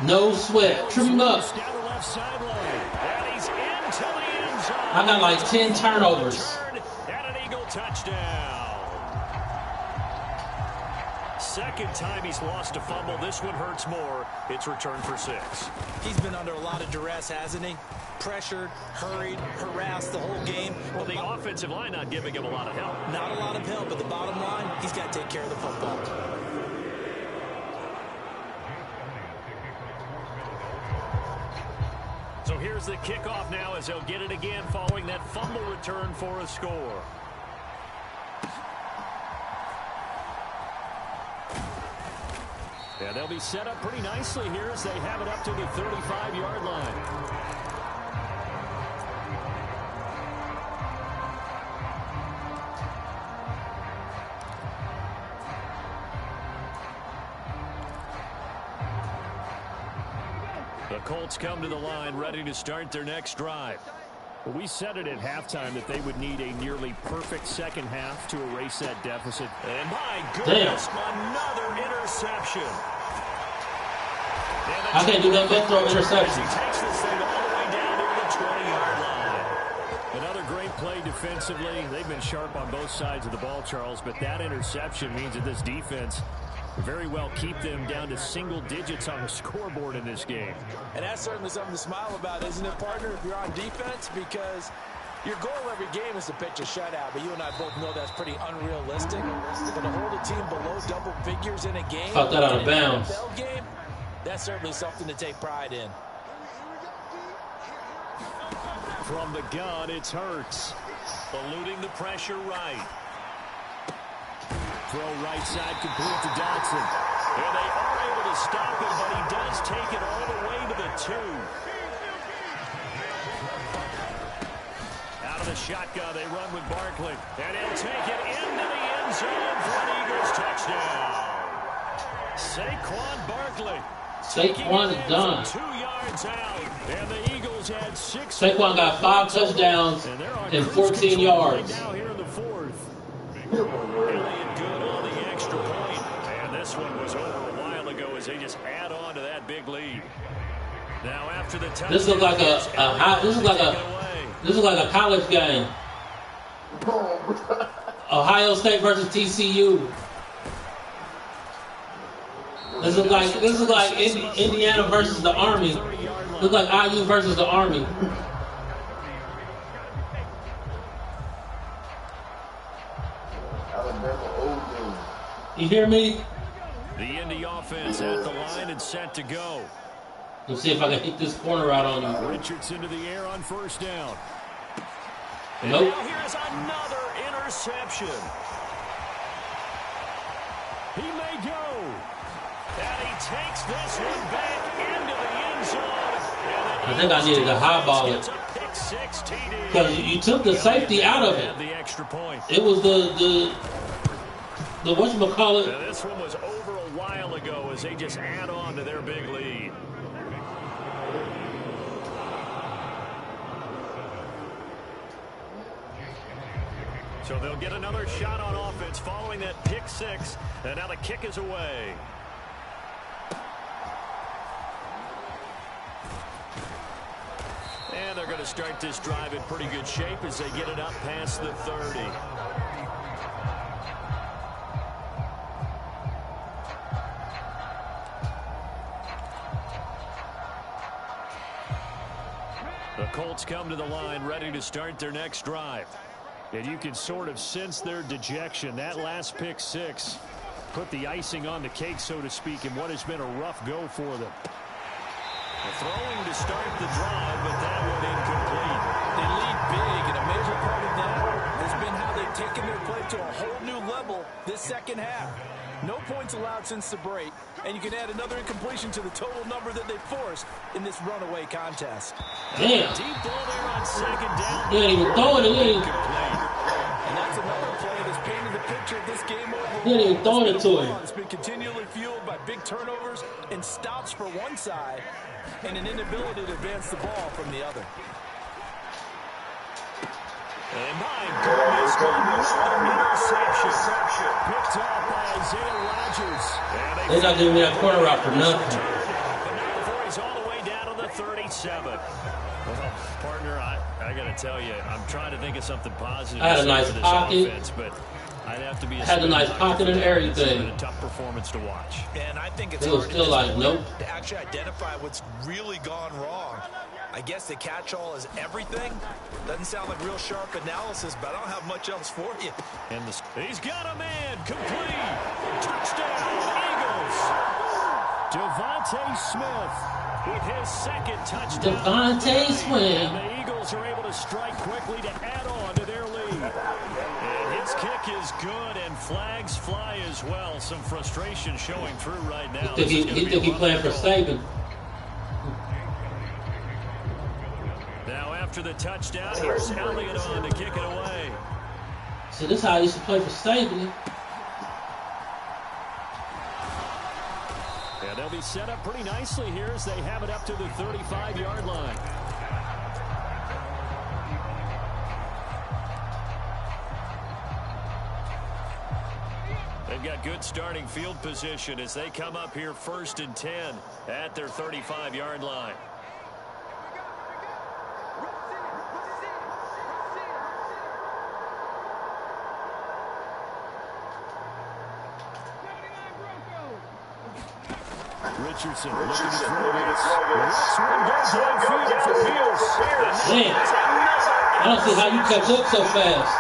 A: No sweat. Trim him up.
E: Down the left sideline. And he's into the end zone.
A: I got like 10 turnovers.
E: And an Eagle touchdown. Second time he's lost a fumble. This one hurts more. It's returned for 6.
D: He's been under a lot of duress, hasn't he? Pressured, hurried, harassed the whole game.
E: Well, the offensive line not giving him a lot of help.
D: Not a lot of help, but the bottom line, he's got to take care of the football.
E: So here's the kickoff now as they'll get it again following that fumble return for a score. Yeah, they'll be set up pretty nicely here as they have it up to the 35-yard line. The Colts come to the line ready to start their next drive. Well, we said it at halftime that they would need a nearly perfect second half to erase that deficit. And my goodness, another interception.
A: I can't do that back throw interception.
E: He takes this thing all the way down to the 20-yard line. Another great play defensively. They've been sharp on both sides of the ball, Charles, but that interception means that this defense very well keep them down to single digits on the scoreboard in this game.
D: And that's certainly something to smile about, isn't it, partner, if you're on defense? Because your goal every game is to pitch a shutout, but you and I both know that's pretty unrealistic. But to hold a team below double figures in a game,
A: fuck that out of bounds.
D: Game, that's certainly something to take pride in.
E: From the gun, it's Hurts. Eluding the pressure right. Throw right side complete to Dotson. And they are able to stop him, but he does take it all the way to the 2. Out of the shotgun, they run with Barkley. And he'll take it into the end zone for an Eagles touchdown. Saquon Barkley.
A: Saquon is done.
E: 2 yards out. And the Eagles had 6.
A: Saquon got 5 touchdowns and 14 yards.
E: Now here in the 4th. Elliott good on the extra point. And this one was over a while ago as they just add on to that big lead. Now after the touchdown,
A: this looks like a college game. Ohio State versus TCU. This is like Indiana versus the Army. Looks like IU versus the Army. You hear me?
E: The Indy offense at the line and set to go.
A: Let's see if I can hit this corner out on you.
E: Richards into the air on first down. And
A: nope.
E: Now here's another interception. He may go. And he takes this one back into the end zone.
A: I think I needed to highball it. Because you took the safety out of it.
E: The extra point.
A: It was the whatchamacallit.
E: This one was over a while ago as they just add on to their big lead. So they'll get another shot on offense following that pick 6. And now the kick is away. And they're going to start this drive in pretty good shape as they get it up past the 30. The Colts come to the line ready to start their next drive. And you can sort of sense their dejection. That last pick 6 put the icing on the cake, so to speak, in what has been a rough go for them. Throwing to start the drive, but that one incomplete.
D: They lead big, and a major part of that has been how they've taken their play to a whole new level this second half. No points allowed since the break, and you can add another incompletion to the total number that they forced in this runaway contest.
A: Damn.
E: Deep ball there on second down.
A: He ain't even throwing it.
D: And that's another play that's painted the picture of this game overall.
A: He ain't even throwing it to him.
D: It's been continually fueled by big turnovers and stops for one side and an inability to advance the ball from the other.
E: And my goodness, interception. Picked off by Isaiah Rodgers.
A: They're not giving me that corner route for nothing.
E: But now before he's all the way down to the 37. Well, partner, I got to tell you, I'm trying to think of something positive.
A: I had a nice
E: for this
A: pocket.
E: Offense, but I'd have to be
A: had a nice pocket and everything.
E: A tough performance to watch.
D: And I think it's
A: it was still like, nope.
D: To actually identify what's really gone wrong. I guess the catch-all is everything. Doesn't sound like real sharp analysis, but I don't have much else for you.
E: And he's got a man. Complete. Touchdown, Eagles. Devontae Smith with his second touchdown.
A: Devontae Smith.
E: And the Eagles are able to strike quickly to add on to their lead. And his kick is good, and flags fly as well. Some frustration showing through right now.
A: He think he playing for Saban.
E: Now after the touchdown, here's Elliott on to kick it away.
A: See, this is how I used to play for Saban.
E: Yeah, they'll They'll be set up pretty nicely here as they have it up to the 35-yard line. They've got good starting field position as they come up here 1st and 10 at their 35-yard line. Richardson looking to throw this. This one goes downfield for Pierce.
A: Man, I don't see how you catch up so fast.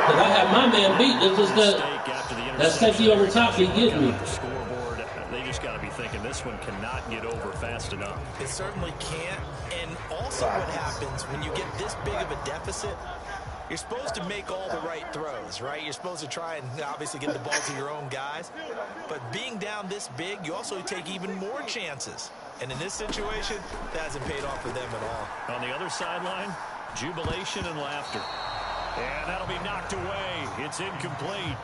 A: Because I have my man beat. It's just that safety over top be getting me.
E: Scoreboard, they just got to be thinking this one cannot get over fast enough.
D: It certainly can't. And also what happens when you get this big of a deficit, you're supposed to make all the right throws, right? You're supposed to try and obviously get the ball to your own guys. But being down this big, you also take even more chances. And in this situation, that hasn't paid off for them at all.
E: On the other sideline, jubilation and laughter. And that'll be knocked away. It's incomplete.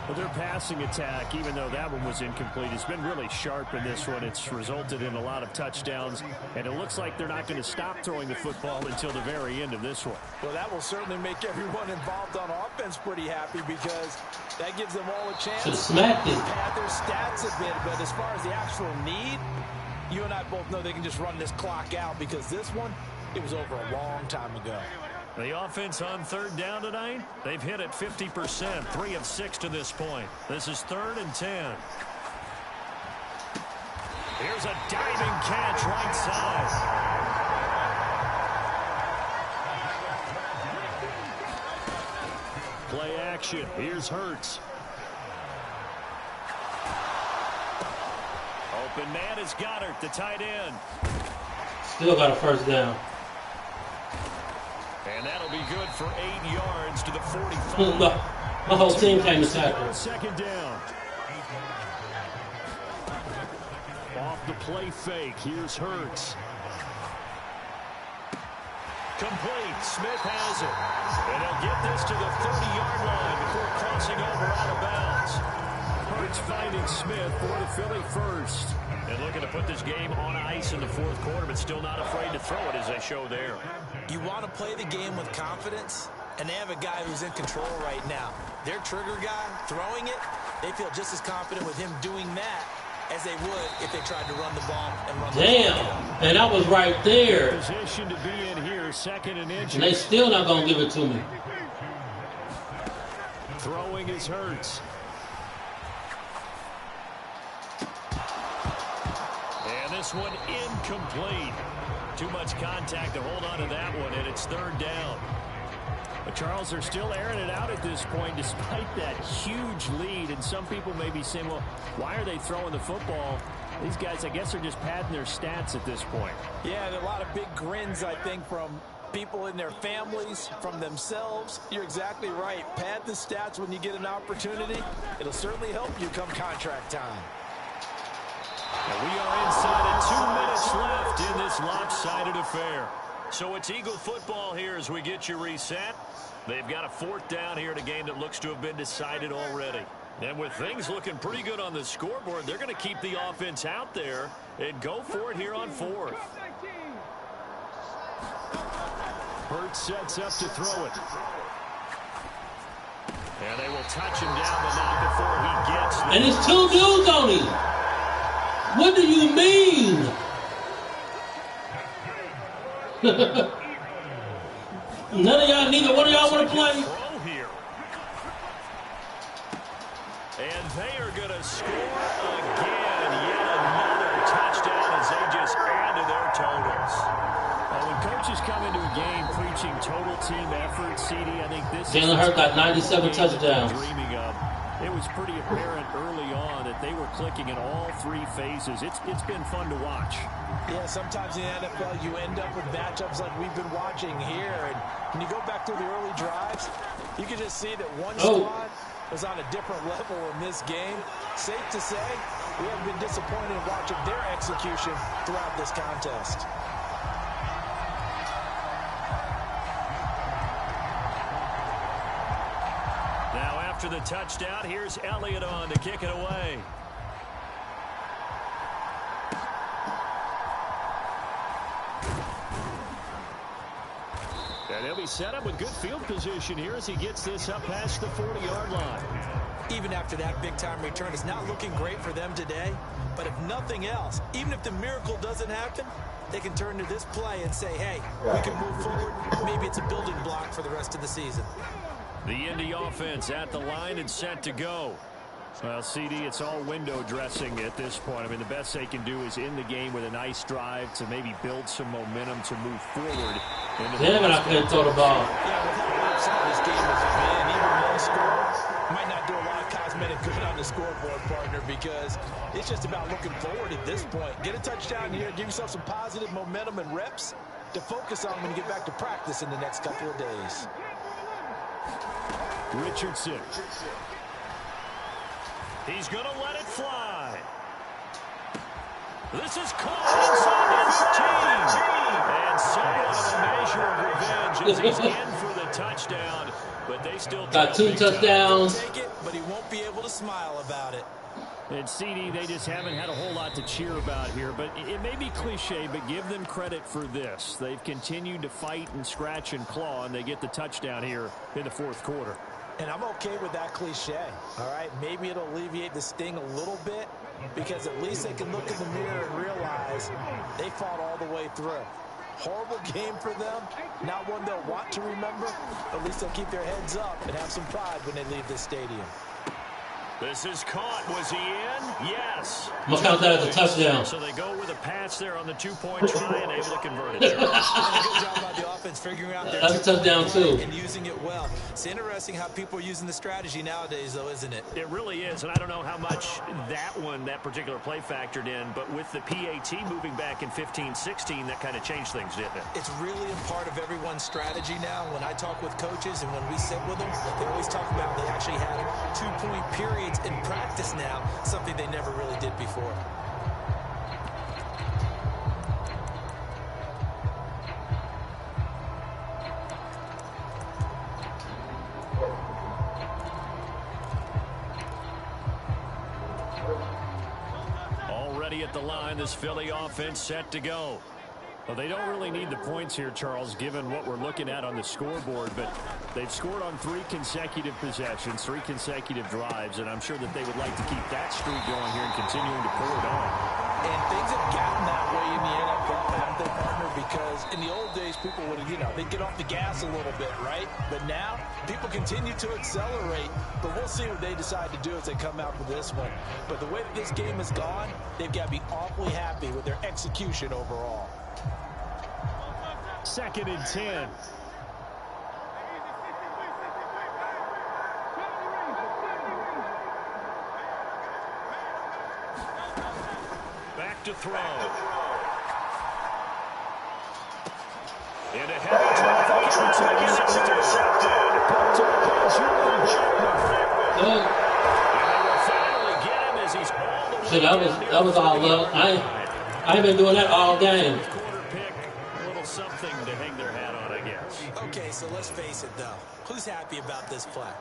E: Well, their passing attack, even though that one was incomplete, has been really sharp in this one. It's resulted in a lot of touchdowns, and it looks like they're not going to stop throwing the football until the very end of this one.
D: Well, that will certainly make everyone involved on offense pretty happy because that gives them all a chance to
A: smack it.
D: pad their stats a bit. But as far as the actual need, you and I both know they can just run this clock out because this one, it was over a long time ago.
E: The offense on 3rd down tonight, they've hit it 50%, 3 of 6 to this point. This is 3rd and 10. Here's a diving catch right side. Play action. Here's Hurts. Open man is Goddard, the tight end.
A: Still got a 1st down.
E: And that'll be good for 8 yards to the 45.
A: My whole team came to tackle.
E: 2nd down. Off the play fake. Here's Hurts. Complete. Smith has it. And he'll get this to the 30-yard line before crossing over out of bounds. Hurts finding Smith for the Philly first. And looking to put this game on ice in the 4th quarter, but still not afraid to throw it as they show there.
D: You want to play the game with confidence, and they have a guy who's in control right now. Their trigger guy, throwing it, they feel just as confident with him doing that as they would if they tried to run the ball and run the ball.
A: And that was right there.
E: Position to be in here, 2nd and inches.
A: And they still not going to give it to me.
E: Throwing is Hurts. And this one incomplete. Too much contact to hold on to that one, and it's 3rd down. But Charles, they're still airing it out at this point despite that huge lead. And some people may be saying, well, why are they throwing the football? These guys, I guess, are just padding their stats at this point.
D: Yeah, there are a lot of big grins, I think, from people in their families, from themselves. You're exactly right. Pad the stats when you get an opportunity. It'll certainly help you come contract time.
E: And we are inside of 2 minutes left in this lopsided affair. So it's Eagle football here as we get you reset. They've got a 4th down here in a game that looks to have been decided already. And with things looking pretty good on the scoreboard, they're going to keep the offense out there and go for it here on 4th. Hurts sets up to throw it. And they will touch him down the knot before he gets there.
A: And it's 2 dudes on him. What do you mean? None of y'all, neither one of y'all want to play?
E: And they are going to score again. Yet another touchdown as they just add to their totals. When coaches come into a game preaching total team effort, CD, I think this
A: Jalen Hurts got 97 touchdowns.
E: Dreaming of. It was pretty apparent early on that they were clicking in all 3 phases. It's been fun to watch.
D: Yeah, sometimes in the NFL you end up with matchups like we've been watching here. And when you go back to the early drives, you can just see that one squad was on a different level in this game. Safe to say, we haven't been disappointed in watching their execution throughout this contest.
E: after the touchdown. Here's Elliott on to kick it away. And he'll be set up with good field position here as he gets this up past the 40-yard line.
D: Even after that big-time return, it's not looking great for them today. But if nothing else, even if the miracle doesn't happen, they can turn to this play and say, hey, we can move forward. Maybe it's a building block for the rest of the season.
E: The Indy offense at the line and set to go. Well, CD, it's all window dressing at this point. I mean, the best they can do is in the game with a nice drive to maybe build some momentum to move forward.
A: Damn it, I couldn't throw the ball.
D: Yeah, with how upset this game has been, even one score might not do a lot of cosmetic good on the scoreboard, partner, because it's just about looking forward at this point. Get a touchdown here, give yourself some positive momentum and reps to focus on when you get back to practice in the next couple of days.
E: Richardson. He's going to let it fly. This is caught inside the 15. And somewhat of a measure of revenge as he's in for the touchdown. But they still
A: got 2 touchdowns.
D: Take it, but he won't be able to smile about it.
E: And CD, they just haven't had a whole lot to cheer about here. But it may be cliche, but give them credit for this. They've continued to fight and scratch and claw, and they get the touchdown here in the fourth quarter.
D: And I'm okay with that cliche, all right? Maybe it'll alleviate the sting a little bit because at least they can look in the mirror and realize they fought all the way through. Horrible game for them, not one they'll want to remember. At least they'll keep their heads up and have some pride when they leave this stadium.
E: This is caught. Was he in? Yes.
A: I'm going to count that as a touchdown.
E: So they go with a pass there on the 2-point try and able to convert it.
D: Good job by the offense figuring out their
A: that's a touchdown too
D: and using it well. It's interesting how people are using the strategy nowadays, though, isn't it?
E: It really is, and I don't know how much that particular play factored in, but with the PAT moving back in 15-16, that kind of changed things, didn't it?
D: It's really a part of everyone's strategy now. When I talk with coaches and when we sit with them, they always talk about they actually had 2-point periods in practice now, something they never really did before.
E: Already at the line, this Philly offense set to go. Well, they don't really need the points here, Charles, given what we're looking at on the scoreboard, but they've scored on 3 consecutive possessions, 3 consecutive drives, and I'm sure that they would like to keep that streak going here and continuing to pour it on.
D: And things have gotten that way in the NFL, haven't they, partner? Because in the old days, people would, they'd get off the gas a little bit, right? But now, people continue to accelerate, but we'll see what they decide to do as they come out with this one. But the way that this game has gone, they've got to be awfully happy with their execution overall.
E: 2nd and 10. Back to throw. And a heavy traffic intercepted.
A: Oh. See, that was all love. I ain't been doing that all game.
E: Something to hang their hat on, I guess.
D: Okay, so let's face it, though. Who's happy about this play?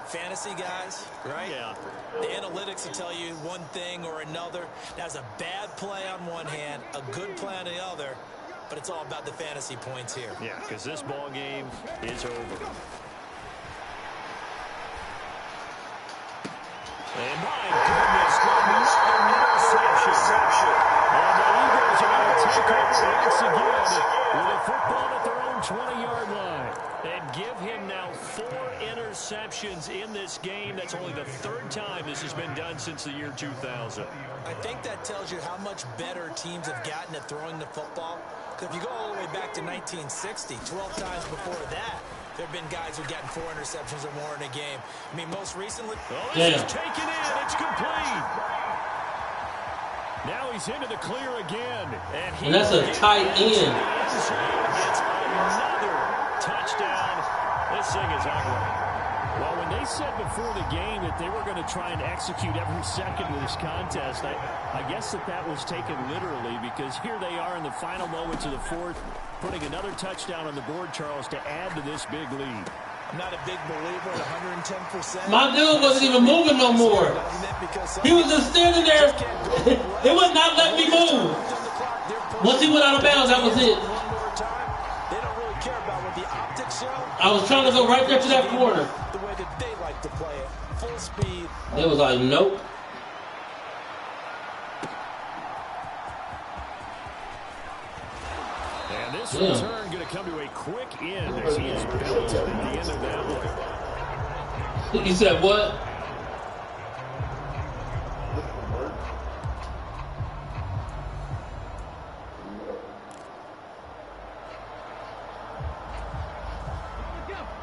D: Fantasy guys, right?
E: Yeah.
D: The analytics will tell you one thing or another. That's a bad play on one hand, a good play on the other, but it's all about the fantasy points here.
E: Yeah, because this ball game is over. And my goodness, interception. And the Eagles are going to take over once again with a football at their own 20-yard line. And give him now 4 interceptions in this game. That's only the 3rd time this has been done since the year 2000.
D: I think that tells you how much better teams have gotten at throwing the football. Because if you go all the way back to 1960, 12 times before that, there have been guys who've gotten 4 interceptions or more in a game. I mean, most recently...
E: Oh, this is taken in. It's complete. Now he's into the clear again. And
A: that's a tight end.
E: It's another touchdown. This thing is ugly. Well, when they said before the game that they were going to try and execute every second of this contest, I guess that was taken literally, because here they are in the final moments of the 4th, putting another touchdown on the board, Charles, to add to this big lead.
D: I'm not a big believer at 110%.
A: My dude wasn't even moving no more. He was just standing there. It would not let me move. Once he went out of bounds, that was it.
D: They don't really care about what the optics show.
A: I was trying to go right there to that corner.
D: The way that they like to play it, full speed.
A: It was like, nope.
E: And this return going to come to a quick end as he is belted at the end of that one.
A: He said what?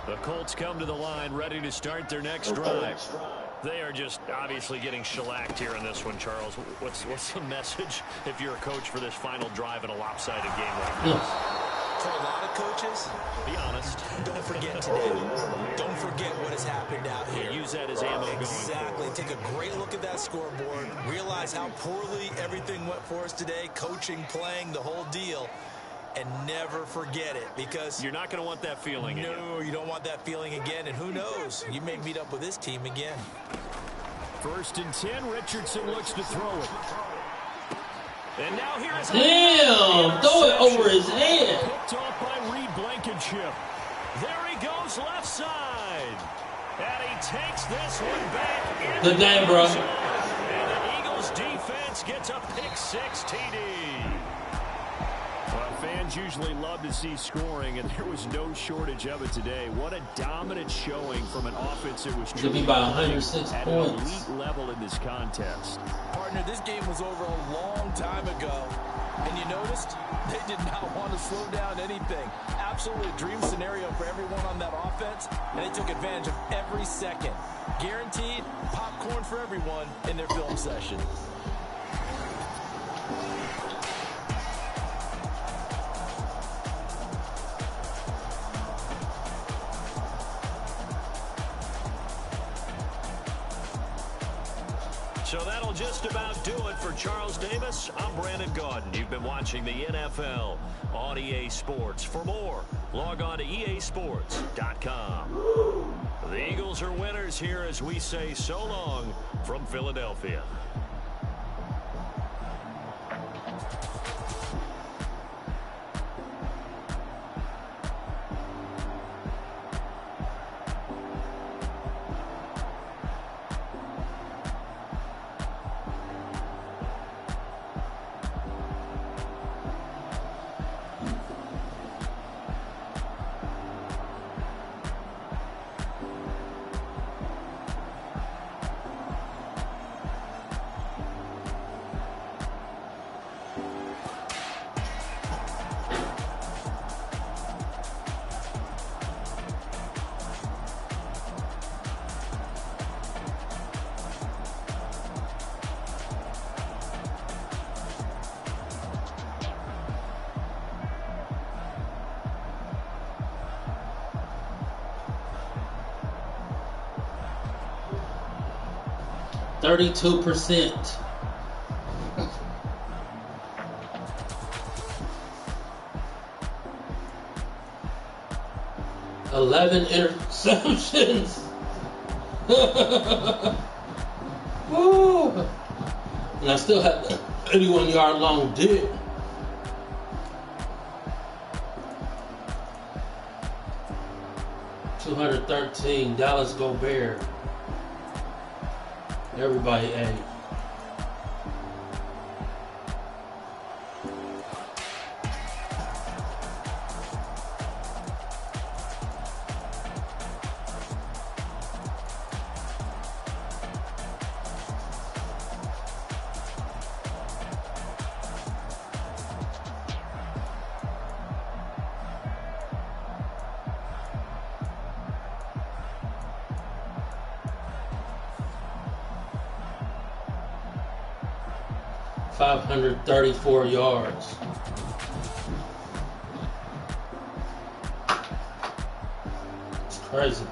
E: The Colts come to the line ready to start their next drive. They are just obviously getting shellacked here in this one, Charles. What's the message if you're a coach for this final drive in a lopsided game like this?
D: For a lot of coaches,
E: be honest.
D: Don't forget today. Don't forget what has happened out here.
E: Use that as ammo going
D: Exactly. Take a great look at that scoreboard. Realize how poorly everything went for us today. Coaching, playing, the whole deal. And never forget it, because
E: you're not going to want that feeling again.
D: No, you don't want that feeling again. And who knows? You may meet up with this team again.
E: 1st and 10. Richardson looks to throw it. And now here is
A: damn! Throw it over his head.
E: Picked off by Reed Blankenship. There he goes, left side. And he takes this one back.
A: Good game, bro.
E: And the Eagles defense gets a pick-6 TD. Well, fans usually love to see scoring, and there was no shortage of it today. What a dominant showing from an offense that was
A: truly by 106
E: at
A: points.
E: An elite level in this contest.
D: Partner, this game was over a long time ago, and you noticed they did not want to slow down anything. Absolutely a dream scenario for everyone on that offense, and they took advantage of every second. Guaranteed popcorn for everyone in their film session.
E: So that'll just about do it for Charles Davis. I'm Brandon Gaudin. You've been watching the NFL on EA Sports. For more, log on to easports.com. The Eagles are winners here as we say so long from Philadelphia.
A: %32%. $11 interceptions. Woo! And I still have the 81-yard long dick. $213. Dallas go Bear. Everybody ate. $534 yards. It's crazy.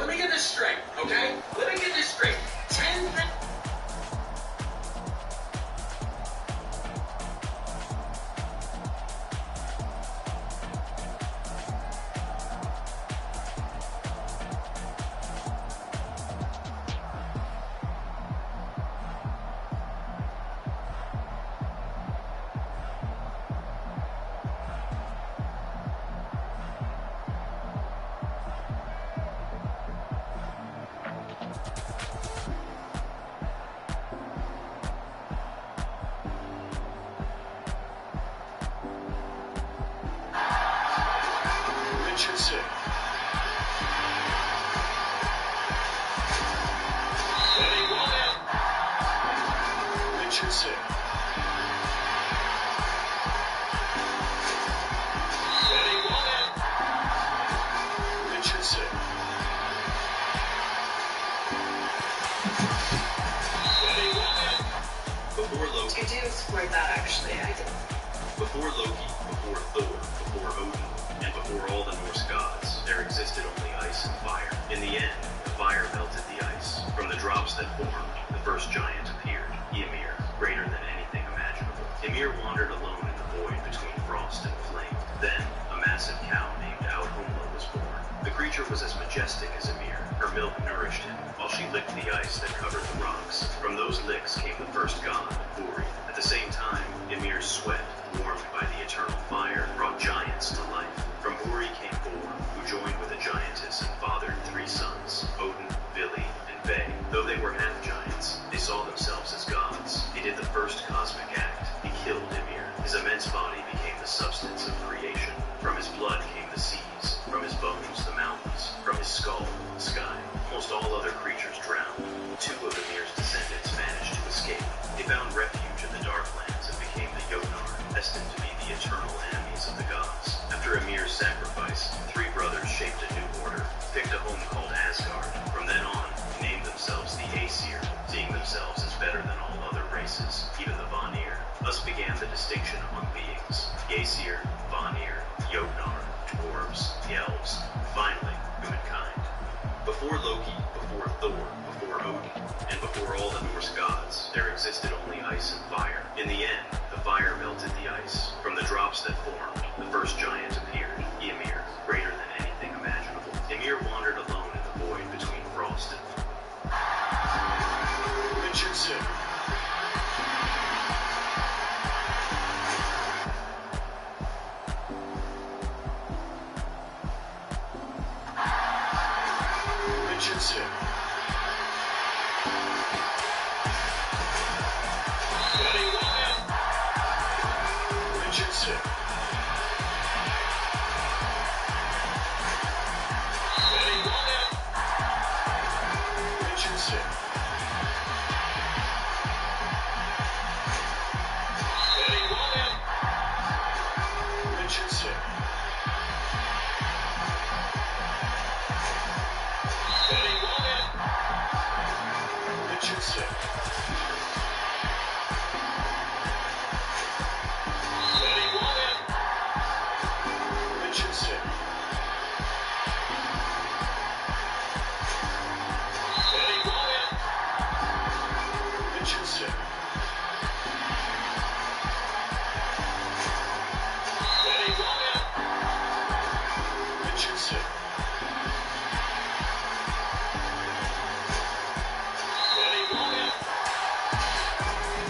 I: let me get this straight, okay? Let me get this straight. 10.
C: Richardson. Betting one in. Richardson. Betting one in. Richardson. Betting one in.
I: Before Loki.
J: You do support that, actually. I do.
I: Before Loki, before Thor, before Odin, and before all the Norse gods, there existed only ice and fire. In the end, the fire melted the ice. From the drops that formed, the first giant appeared, Ymir, greater than anything imaginable. Ymir wandered alone in the void between frost and flame. Then, a massive cow named Audhumla was born. The creature was as majestic as Ymir. Her milk nourished him, while she licked the ice that covered the rocks. From those licks came the first god, Buri. At the same time, Ymir's sweat, warmed by the eternal fire, brought giants to life. From Buri came Bor, who joined with a giantess and fathered 3 sons, Odin, Vili, and Ve. Though they were half-giants, they saw themselves as gods. He did the first cosmic act. He killed Ymir. His immense body became the substance of creation. From his blood came the seas, from his bones the mountains, from his skull the sky. Almost all other creatures drowned. 2 of Ymir's descendants managed to escape. They found refuge in the Darklands and became the Jotnar, destined to be the eternal enemies of the gods. After Ymir's sacrifice, 3 brothers shaped a new order, picked a home called Asgard. From then on, they named themselves the Aesir, seeing themselves as better than all other races, even the Vanir. Thus began the distinction among beings: Aesir, Vanir, Jotnar, dwarves, the elves, finally, humankind. Before Loki, before Thor, before Odin, and before all the Norse gods, there existed only ice and fire. In the end, the fire melted the ice. From the drops that formed, the first giant appeared, Ymir, greater than anything imaginable. Ymir wandered alone in the void between frost and
C: Richardson. Richardson. Betting one in. Richardson. Betting one in. Richardson. Betting one in. Richardson. Betting one in. Richardson. Betting one in. Richardson. Betting one in. Richardson. Betting one in. Richardson. Betting one in.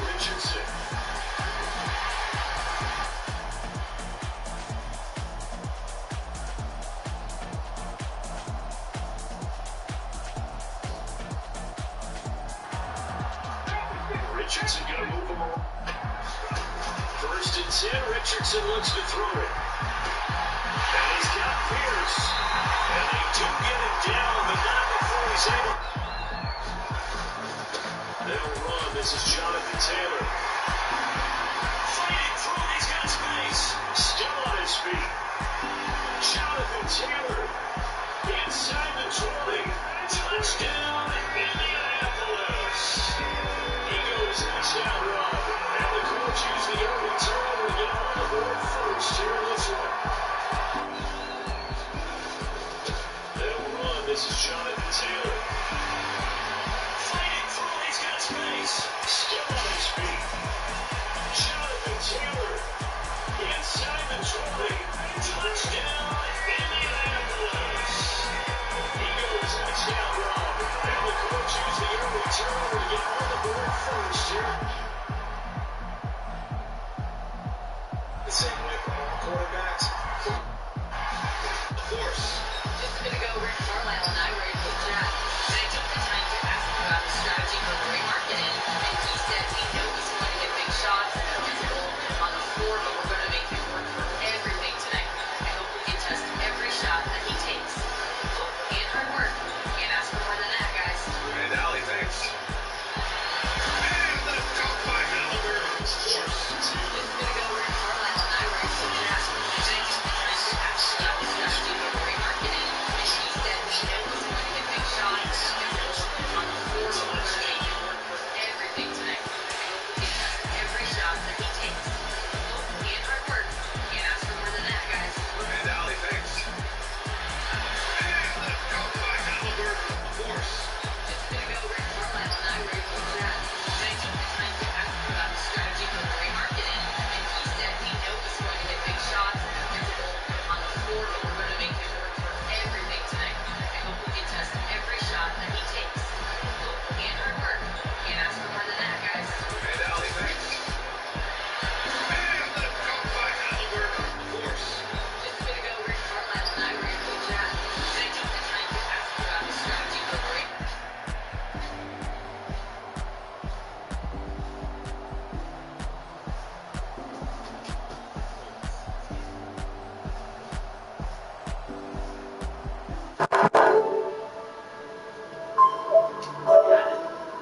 C: Richardson. Richardson gonna move them all. 1st and 10. Richardson looks to throw it. And he's got Pierce. And they do get him down, but not before he's able. They'll run. This is Jonathan Taylor. Fighting through. He's got space. Still on his feet. Jonathan Taylor. Inside the 20. Touchdown, Indianapolis. He goes touchdown run. And the coach used the early turnover to get on the board first here in this one. They'll run. This is Jonathan Taylor. Fighting through, he's got space. Still on his feet. Jonathan Taylor inside the 20. Touchdown, Indianapolis. He goes touchdown run. And the coach used the early turnover to get on the board first here. The same way for all quarterbacks. Of course.
J: Just a bit ago, Rick Carlisle and I were able to chat, and I took the time to ask him about his strategy for remarketing.